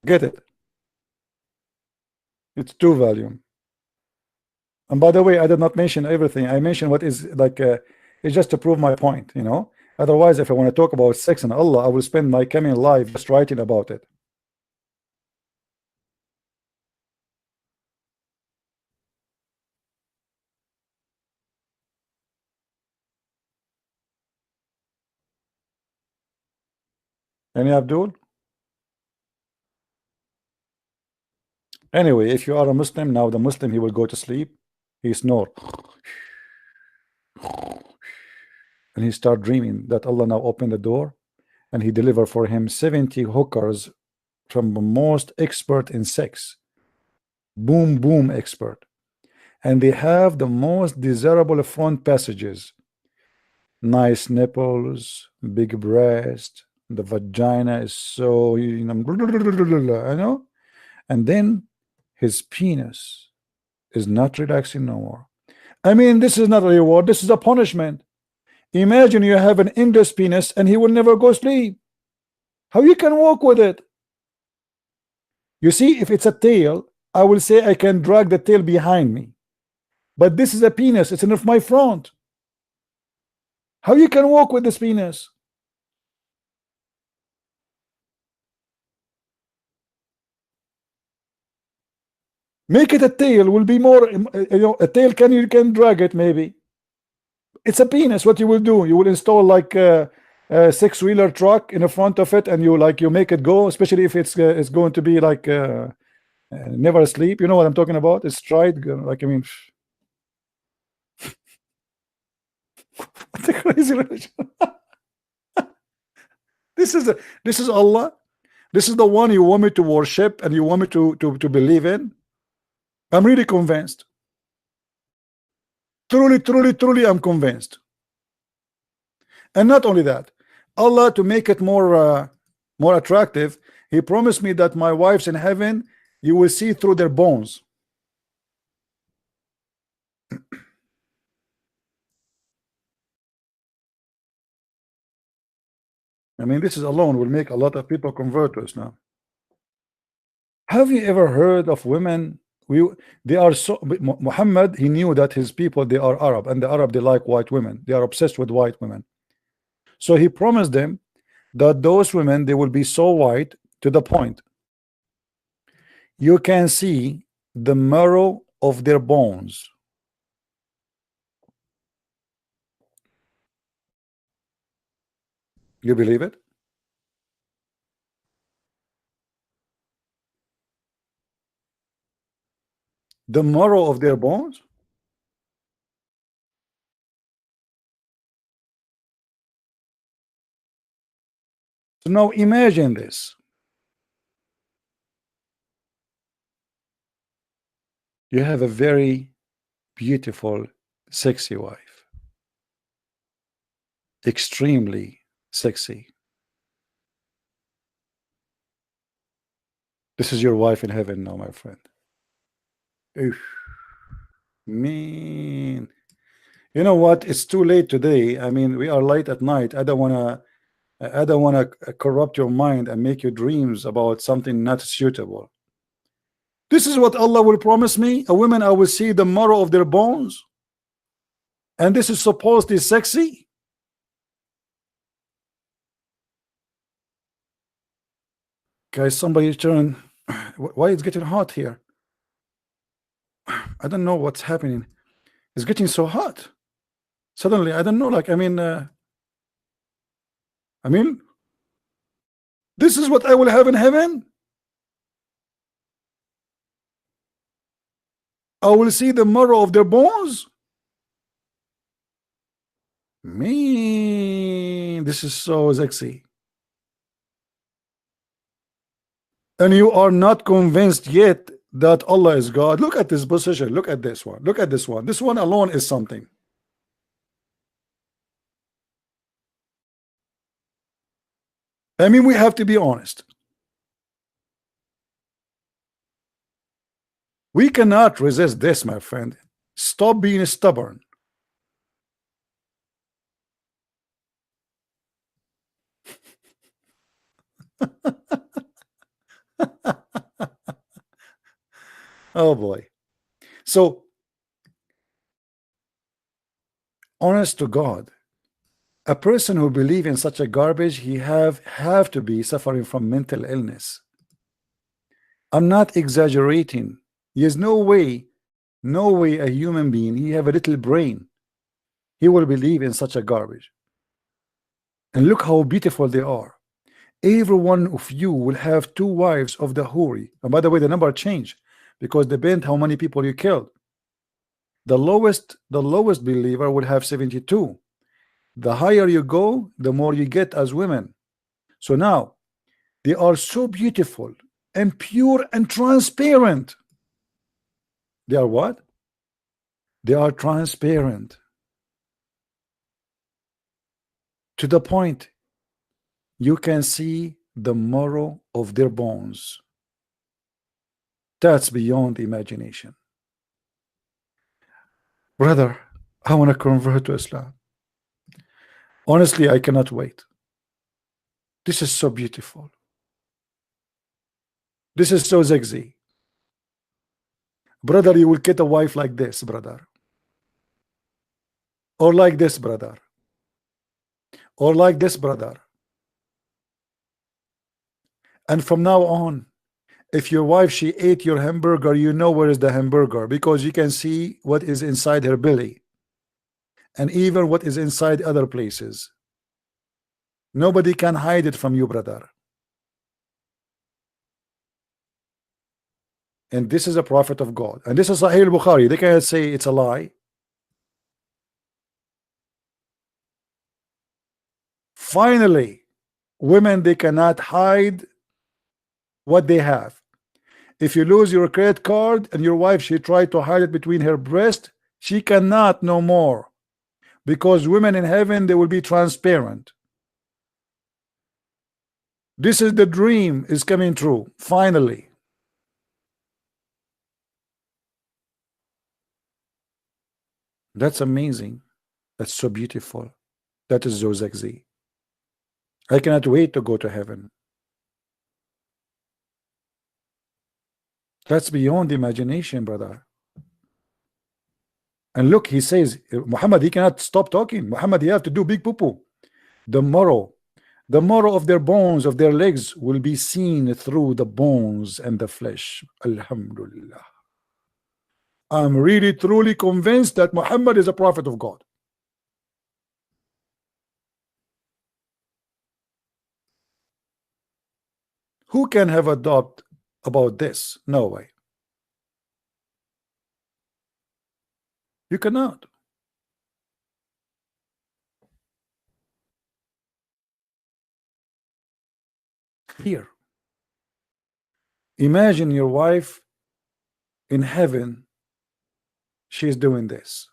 Get it. It's 2 volume. And by the way, I did not mention everything. I mentioned what is like it's just to prove my point, you know. Otherwise, if I want to talk about sex and Allah, I will spend my coming life just writing about it. Any Abdul? Anyway, if you are a Muslim, now the Muslim, he will go to sleep, he snore, and he start dreaming that Allah now open the door and he deliver for him 70 hookers from the most expert in sex, boom expert, and they have the most desirable front passages, nice nipples, big breast, the vagina is so, you know, I know, and then his penis is not relaxing no more. I mean, this is not a reward, this is a punishment. Imagine you have an endless penis and he will never go sleep. How you can walk with it? You see, if it's a tail, I will say I can drag the tail behind me. But this is a penis, it's enough my front. How you can walk with this penis? Make it a tail, will be more, you know, a tail you can drag it maybe. It's a penis. What you will do? You will install like a 6-wheeler truck in the front of it, and you make it go. Especially if it's going to be like never asleep. You know what I'm talking about? It's tried. Like I mean, what a crazy religion. This is Allah. This is the one you want me to worship and you want me to believe in. I'm really convinced. Truly, I'm convinced. And not only that, Allah, to make it more attractive, He promised me that my wives in heaven, you will see through their bones. I mean, this is alone will make a lot of people convert to us now. Have you ever heard of women? They are so. Muhammad, he knew that his people, they are Arab, and the Arab, they like white women. They are obsessed with white women. So he promised them that those women, they will be so white to the point you can see the marrow of their bones. You believe it? The marrow of their bones? So now imagine this. You have a very beautiful, sexy wife. Extremely sexy. This is your wife in heaven now, my friend. Oof. Man. You know what? It's too late today. I mean, we are late at night. I don't wanna corrupt your mind and make you dreams about something not suitable. This is what Allah will promise me. A woman, I will see the marrow of their bones. And this is supposedly sexy. Guys, somebody turn. Why it's getting hot here? I don't know what's happening. It's getting so hot. Suddenly, I don't know. Like, I mean, this is what I will have in heaven. I will see the marrow of their bones. Man, this is so sexy. And you are not convinced yet that Allah is God. Look at this position. Look at this one. Look at this one. This one alone is something. I mean, we have to be honest. We cannot resist this, my friend. Stop being stubborn. Oh boy. So, honest to God, a person who believes in such a garbage, he have to be suffering from mental illness. I'm not exaggerating. There's no way a human being, he have a little brain, he will believe in such a garbage. And look how beautiful they are. Every one of you will have 2 wives of the Huri. And by the way, the number changed because depend how many people you killed. The lowest believer will have 72. The higher you go, the more you get as women. So now they are so beautiful and pure and transparent. They are what? They are transparent to the point you can see the marrow of their bones. That's beyond imagination. Brother, I want to convert to Islam. Honestly, I cannot wait. This is so beautiful. This is so sexy. Brother, you will get a wife like this, brother. Or like this, brother. Or like this, brother. And from now on, if your wife, she ate your hamburger, you know where is the hamburger, because you can see what is inside her belly. And even what is inside other places. Nobody can hide it from you, brother. And this is a prophet of God. And this is Sahih al-Bukhari. They cannot say it's a lie. Finally, women, they cannot hide what they have. If you lose your credit card and your wife, she tried to hide it between her breast, she cannot no more. because women in heaven, they will be transparent. This is the dream is coming true finally. That's amazing. That's so beautiful. That is so sexy. I cannot wait to go to heaven. That's beyond imagination, brother. And look, he says, Muhammad, he cannot stop talking. Muhammad, you have to do big poo-poo. The marrow of their bones, of their legs, will be seen through the bones and the flesh. Alhamdulillah. I'm really truly convinced that Muhammad is a prophet of God. Who can have a doubt about this? No way. You cannot. Here, imagine your wife in heaven. She's doing this.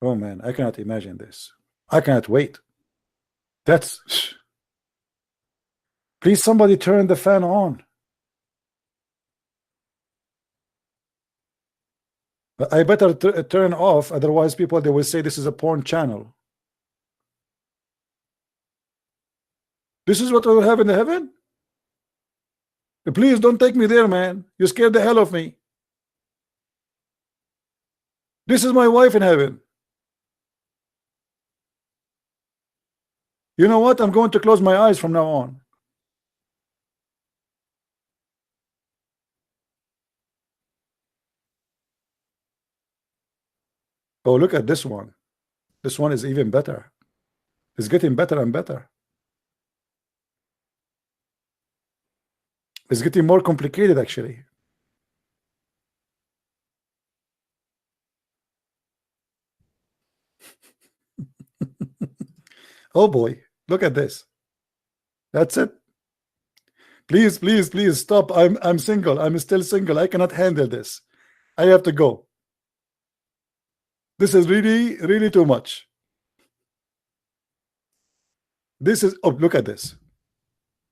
Oh man, I cannot imagine this. I cannot wait. That's, please somebody turn the fan on. But I better turn off, otherwise people, they will say this is a porn channel. This is what we'll have in the heaven? Please don't take me there, man. You scared the hell of me. This is my wife in heaven. You know what? I'm going to close my eyes from now on. Oh, look at this one. This one is even better. It's getting better and better. It's getting more complicated, actually. Oh boy, look at this. That's it. Please, please, please stop. I'm single. I'm still single. I cannot handle this. I have to go. This is really, really too much. This is, oh, look at this.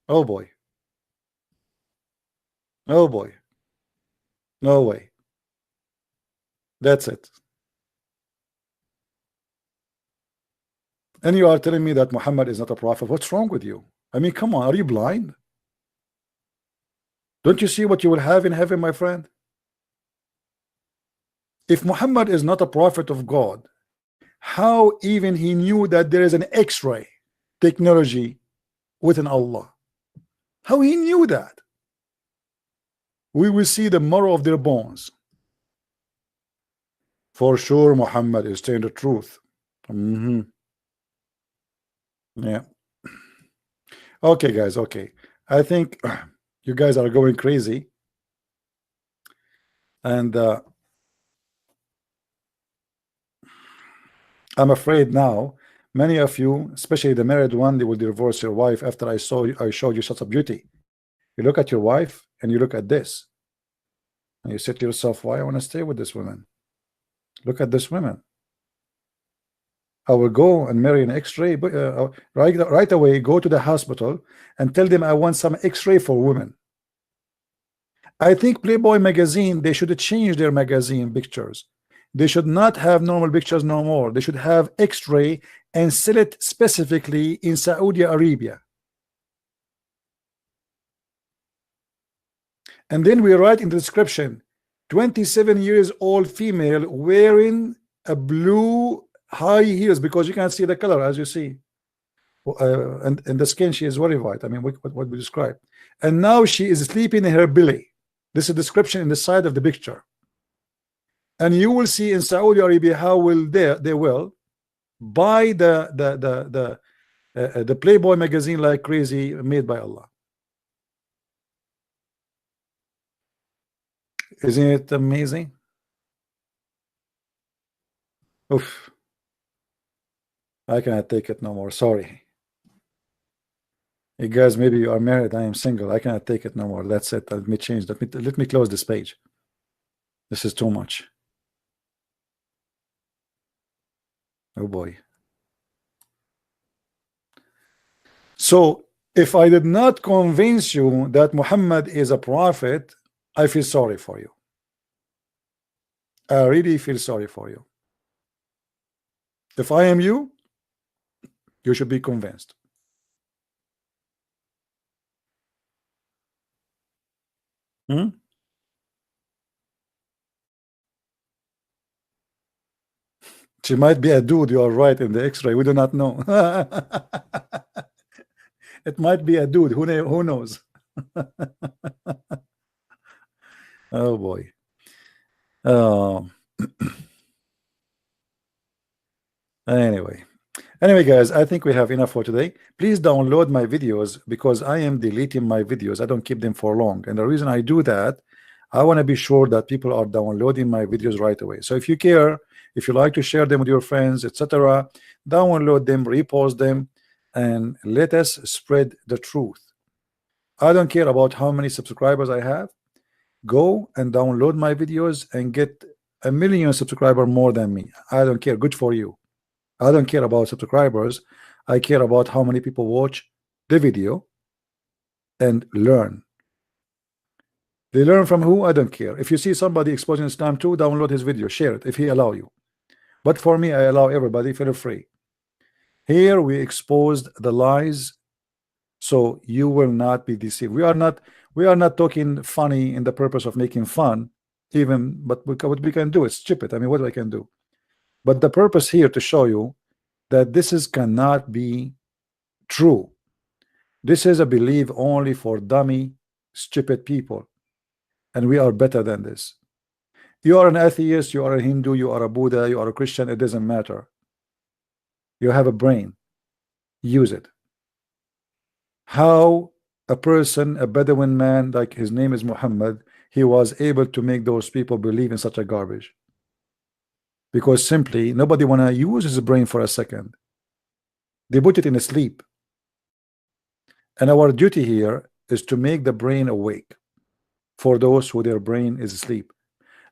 Oh boy. Oh boy. No way. That's it. And you are telling me that Muhammad is not a prophet. What's wrong with you? I mean, come on, are you blind? Don't you see what you will have in heaven, my friend? If Muhammad is not a prophet of God, how even he knew that there is an X-ray technology within Allah? How he knew that? We will see the marrow of their bones. For sure, Muhammad is telling the truth. Yeah. Okay, guys. Okay. I think you guys are going crazy. And I'm afraid now, many of you, especially the married one, they will divorce your wife after I showed you such a beauty. You look at your wife and you look at this. And you say to yourself, why I want to stay with this woman? Look at this woman. I will go and marry an X-ray, right away, go to the hospital and tell them I want some X-ray for women. I think Playboy magazine, they should change their magazine pictures. They should not have normal pictures no more. They should have X-ray and sell it specifically in Saudi Arabia. And then we write in the description, 27 years old female wearing a blue high heels, because you can't see the color, as you see. And the skin, she is very white. I mean, what we describe. And now she is sleeping in her belly. This is a description in the side of the picture. And you will see in Saudi Arabia how will they will buy the Playboy magazine like crazy, made by Allah. Isn't it amazing? Oof. I cannot take it no more. Sorry. You guys, maybe you are married. I am single. I cannot take it no more. That's it. Let me change. Let me close this page. This is too much. Oh boy. So if I did not convince you that Muhammad is a prophet, I feel sorry for you. I really feel sorry for you. If I am you, you should be convinced. She might be a dude, you are right, in the x-ray. We do not know. It might be a dude. Who knows? Oh boy. Anyway guys, I think we have enough for today. Please download my videos, because I am deleting my videos. I don't keep them for long, and the reason I do that, I want to be sure that people are downloading my videos right away. So if you care, if you like to share them with your friends, etc., download them, repost them, and let us spread the truth. I don't care about how many subscribers I have. Go and download my videos and get 1 million subscribers more than me. I don't care. Good for you. I don't care about subscribers. I care about how many people watch the video and learn. They learn from who? I don't care. If you see somebody exposing Islam too, download his video, share it if he allow you. But for me, I allow everybody, feel free. Here we exposed the lies, so you will not be deceived. We are not talking funny in the purpose of making fun, but what we can do is stupid. I mean, what I can do. But the purpose here to show you that this cannot be true. This is a belief only for dummy, stupid people, and we are better than this. You are an atheist, you are a Hindu, you are a Buddha, you are a Christian, it doesn't matter. You have a brain. Use it. How a person, a Bedouin man, like his name is Muhammad, he was able to make those people believe in such a garbage? Because simply nobody want to use his brain for a second. They put it in a sleep. And our duty here is to make the brain awake for those who their brain is asleep.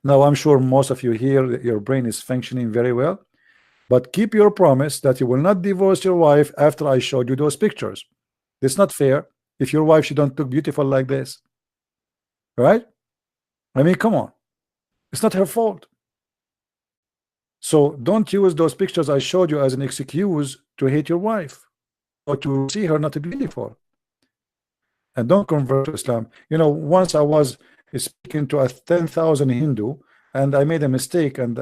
Now I'm sure most of you here, your brain is functioning very well, but keep your promise that you will not divorce your wife after I showed you those pictures. It's not fair if your wife, she don't look beautiful like this, right? I mean, come on, it's not her fault. So don't use those pictures I showed you as an excuse to hate your wife or to see her not beautiful. And don't convert to Islam. You know, once I was speaking to a 10,000 Hindu, and I made a mistake, and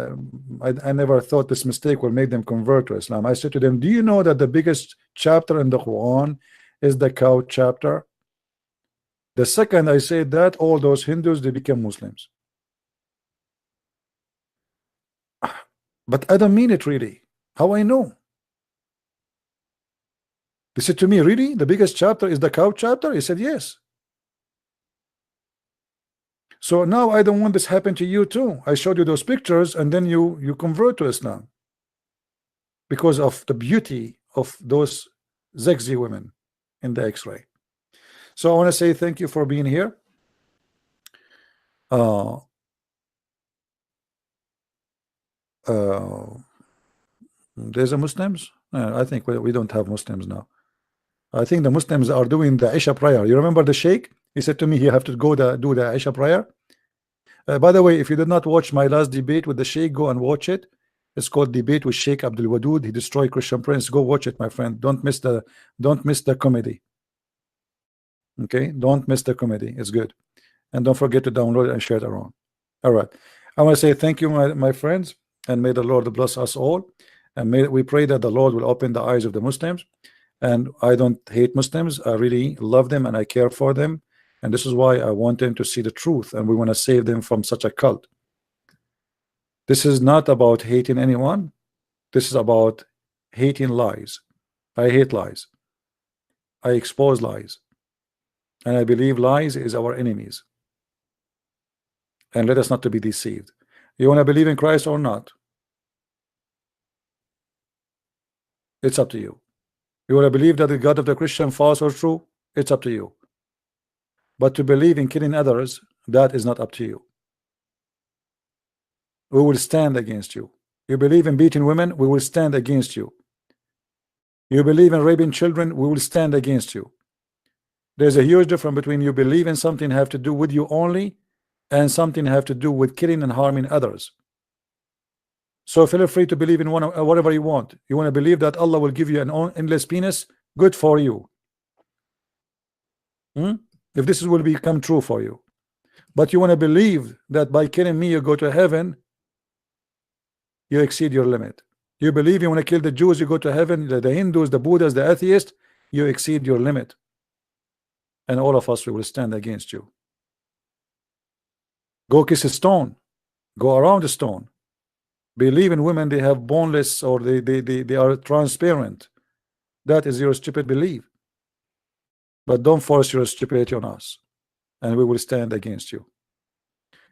I never thought this mistake would make them convert to Islam. I said to them, do you know that the biggest chapter in the Quran is the cow chapter? The second I said that, all those Hindus, they became Muslims. But I don't mean it really. How I know? They said to me, really? The biggest chapter is the cow chapter? He said, yes. So now I don't want this happen to you too. I showed you those pictures, and then you convert to Islam because of the beauty of those sexy women in the X-ray. So I want to say thank you for being here. There's a Muslims. I think we don't have Muslims now. I think the Muslims are doing the Isha prayer. You remember the Sheikh? He said to me, you have to go do the Isha prayer. By the way, if you did not watch my last debate with the Sheikh, go and watch it. It's called Debate with Sheikh Abdul Wadud. He destroyed Christian Prince. Go watch it, my friend. Don't miss the comedy. Okay, don't miss the comedy. It's good. And don't forget to download it and share it around. All right. I want to say thank you, my friends, and may the Lord bless us all. And may we pray that the Lord will open the eyes of the Muslims. And I don't hate Muslims. I really love them and I care for them. And this is why I want them to see the truth, and we want to save them from such a cult. This is not about hating anyone. This is about hating lies. I hate lies. I expose lies. And I believe lies is our enemies. And let us not to be deceived. You want to believe in Christ or not? It's up to you. You want to believe that the God of the Christian false or true? It's up to you. But to believe in killing others, that is not up to you. We will stand against you. You believe in beating women, we will stand against you. You believe in raping children, we will stand against you. There's a huge difference between you believe in something have to do with you only and something have to do with killing and harming others. So feel free to believe in whatever you want. You want to believe that Allah will give you an endless penis, good for you. If this will become true for you. But you want to believe that by killing me you go to heaven, you exceed your limit. You believe you want to kill the Jews, you go to heaven, the Hindus, the Buddhists, the atheists, you exceed your limit. And all of us, we will stand against you. Go kiss a stone. Go around a stone. Believe in women, they have boneless or they are transparent. That is your stupid belief. But don't force your stupidity on us. And we will stand against you.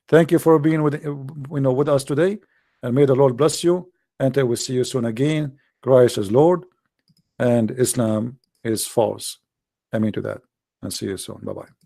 Thank you for being with us today. And may the Lord bless you. And I will see you soon again. Christ is Lord. And Islam is false. Amen to that. And see you soon. Bye-bye.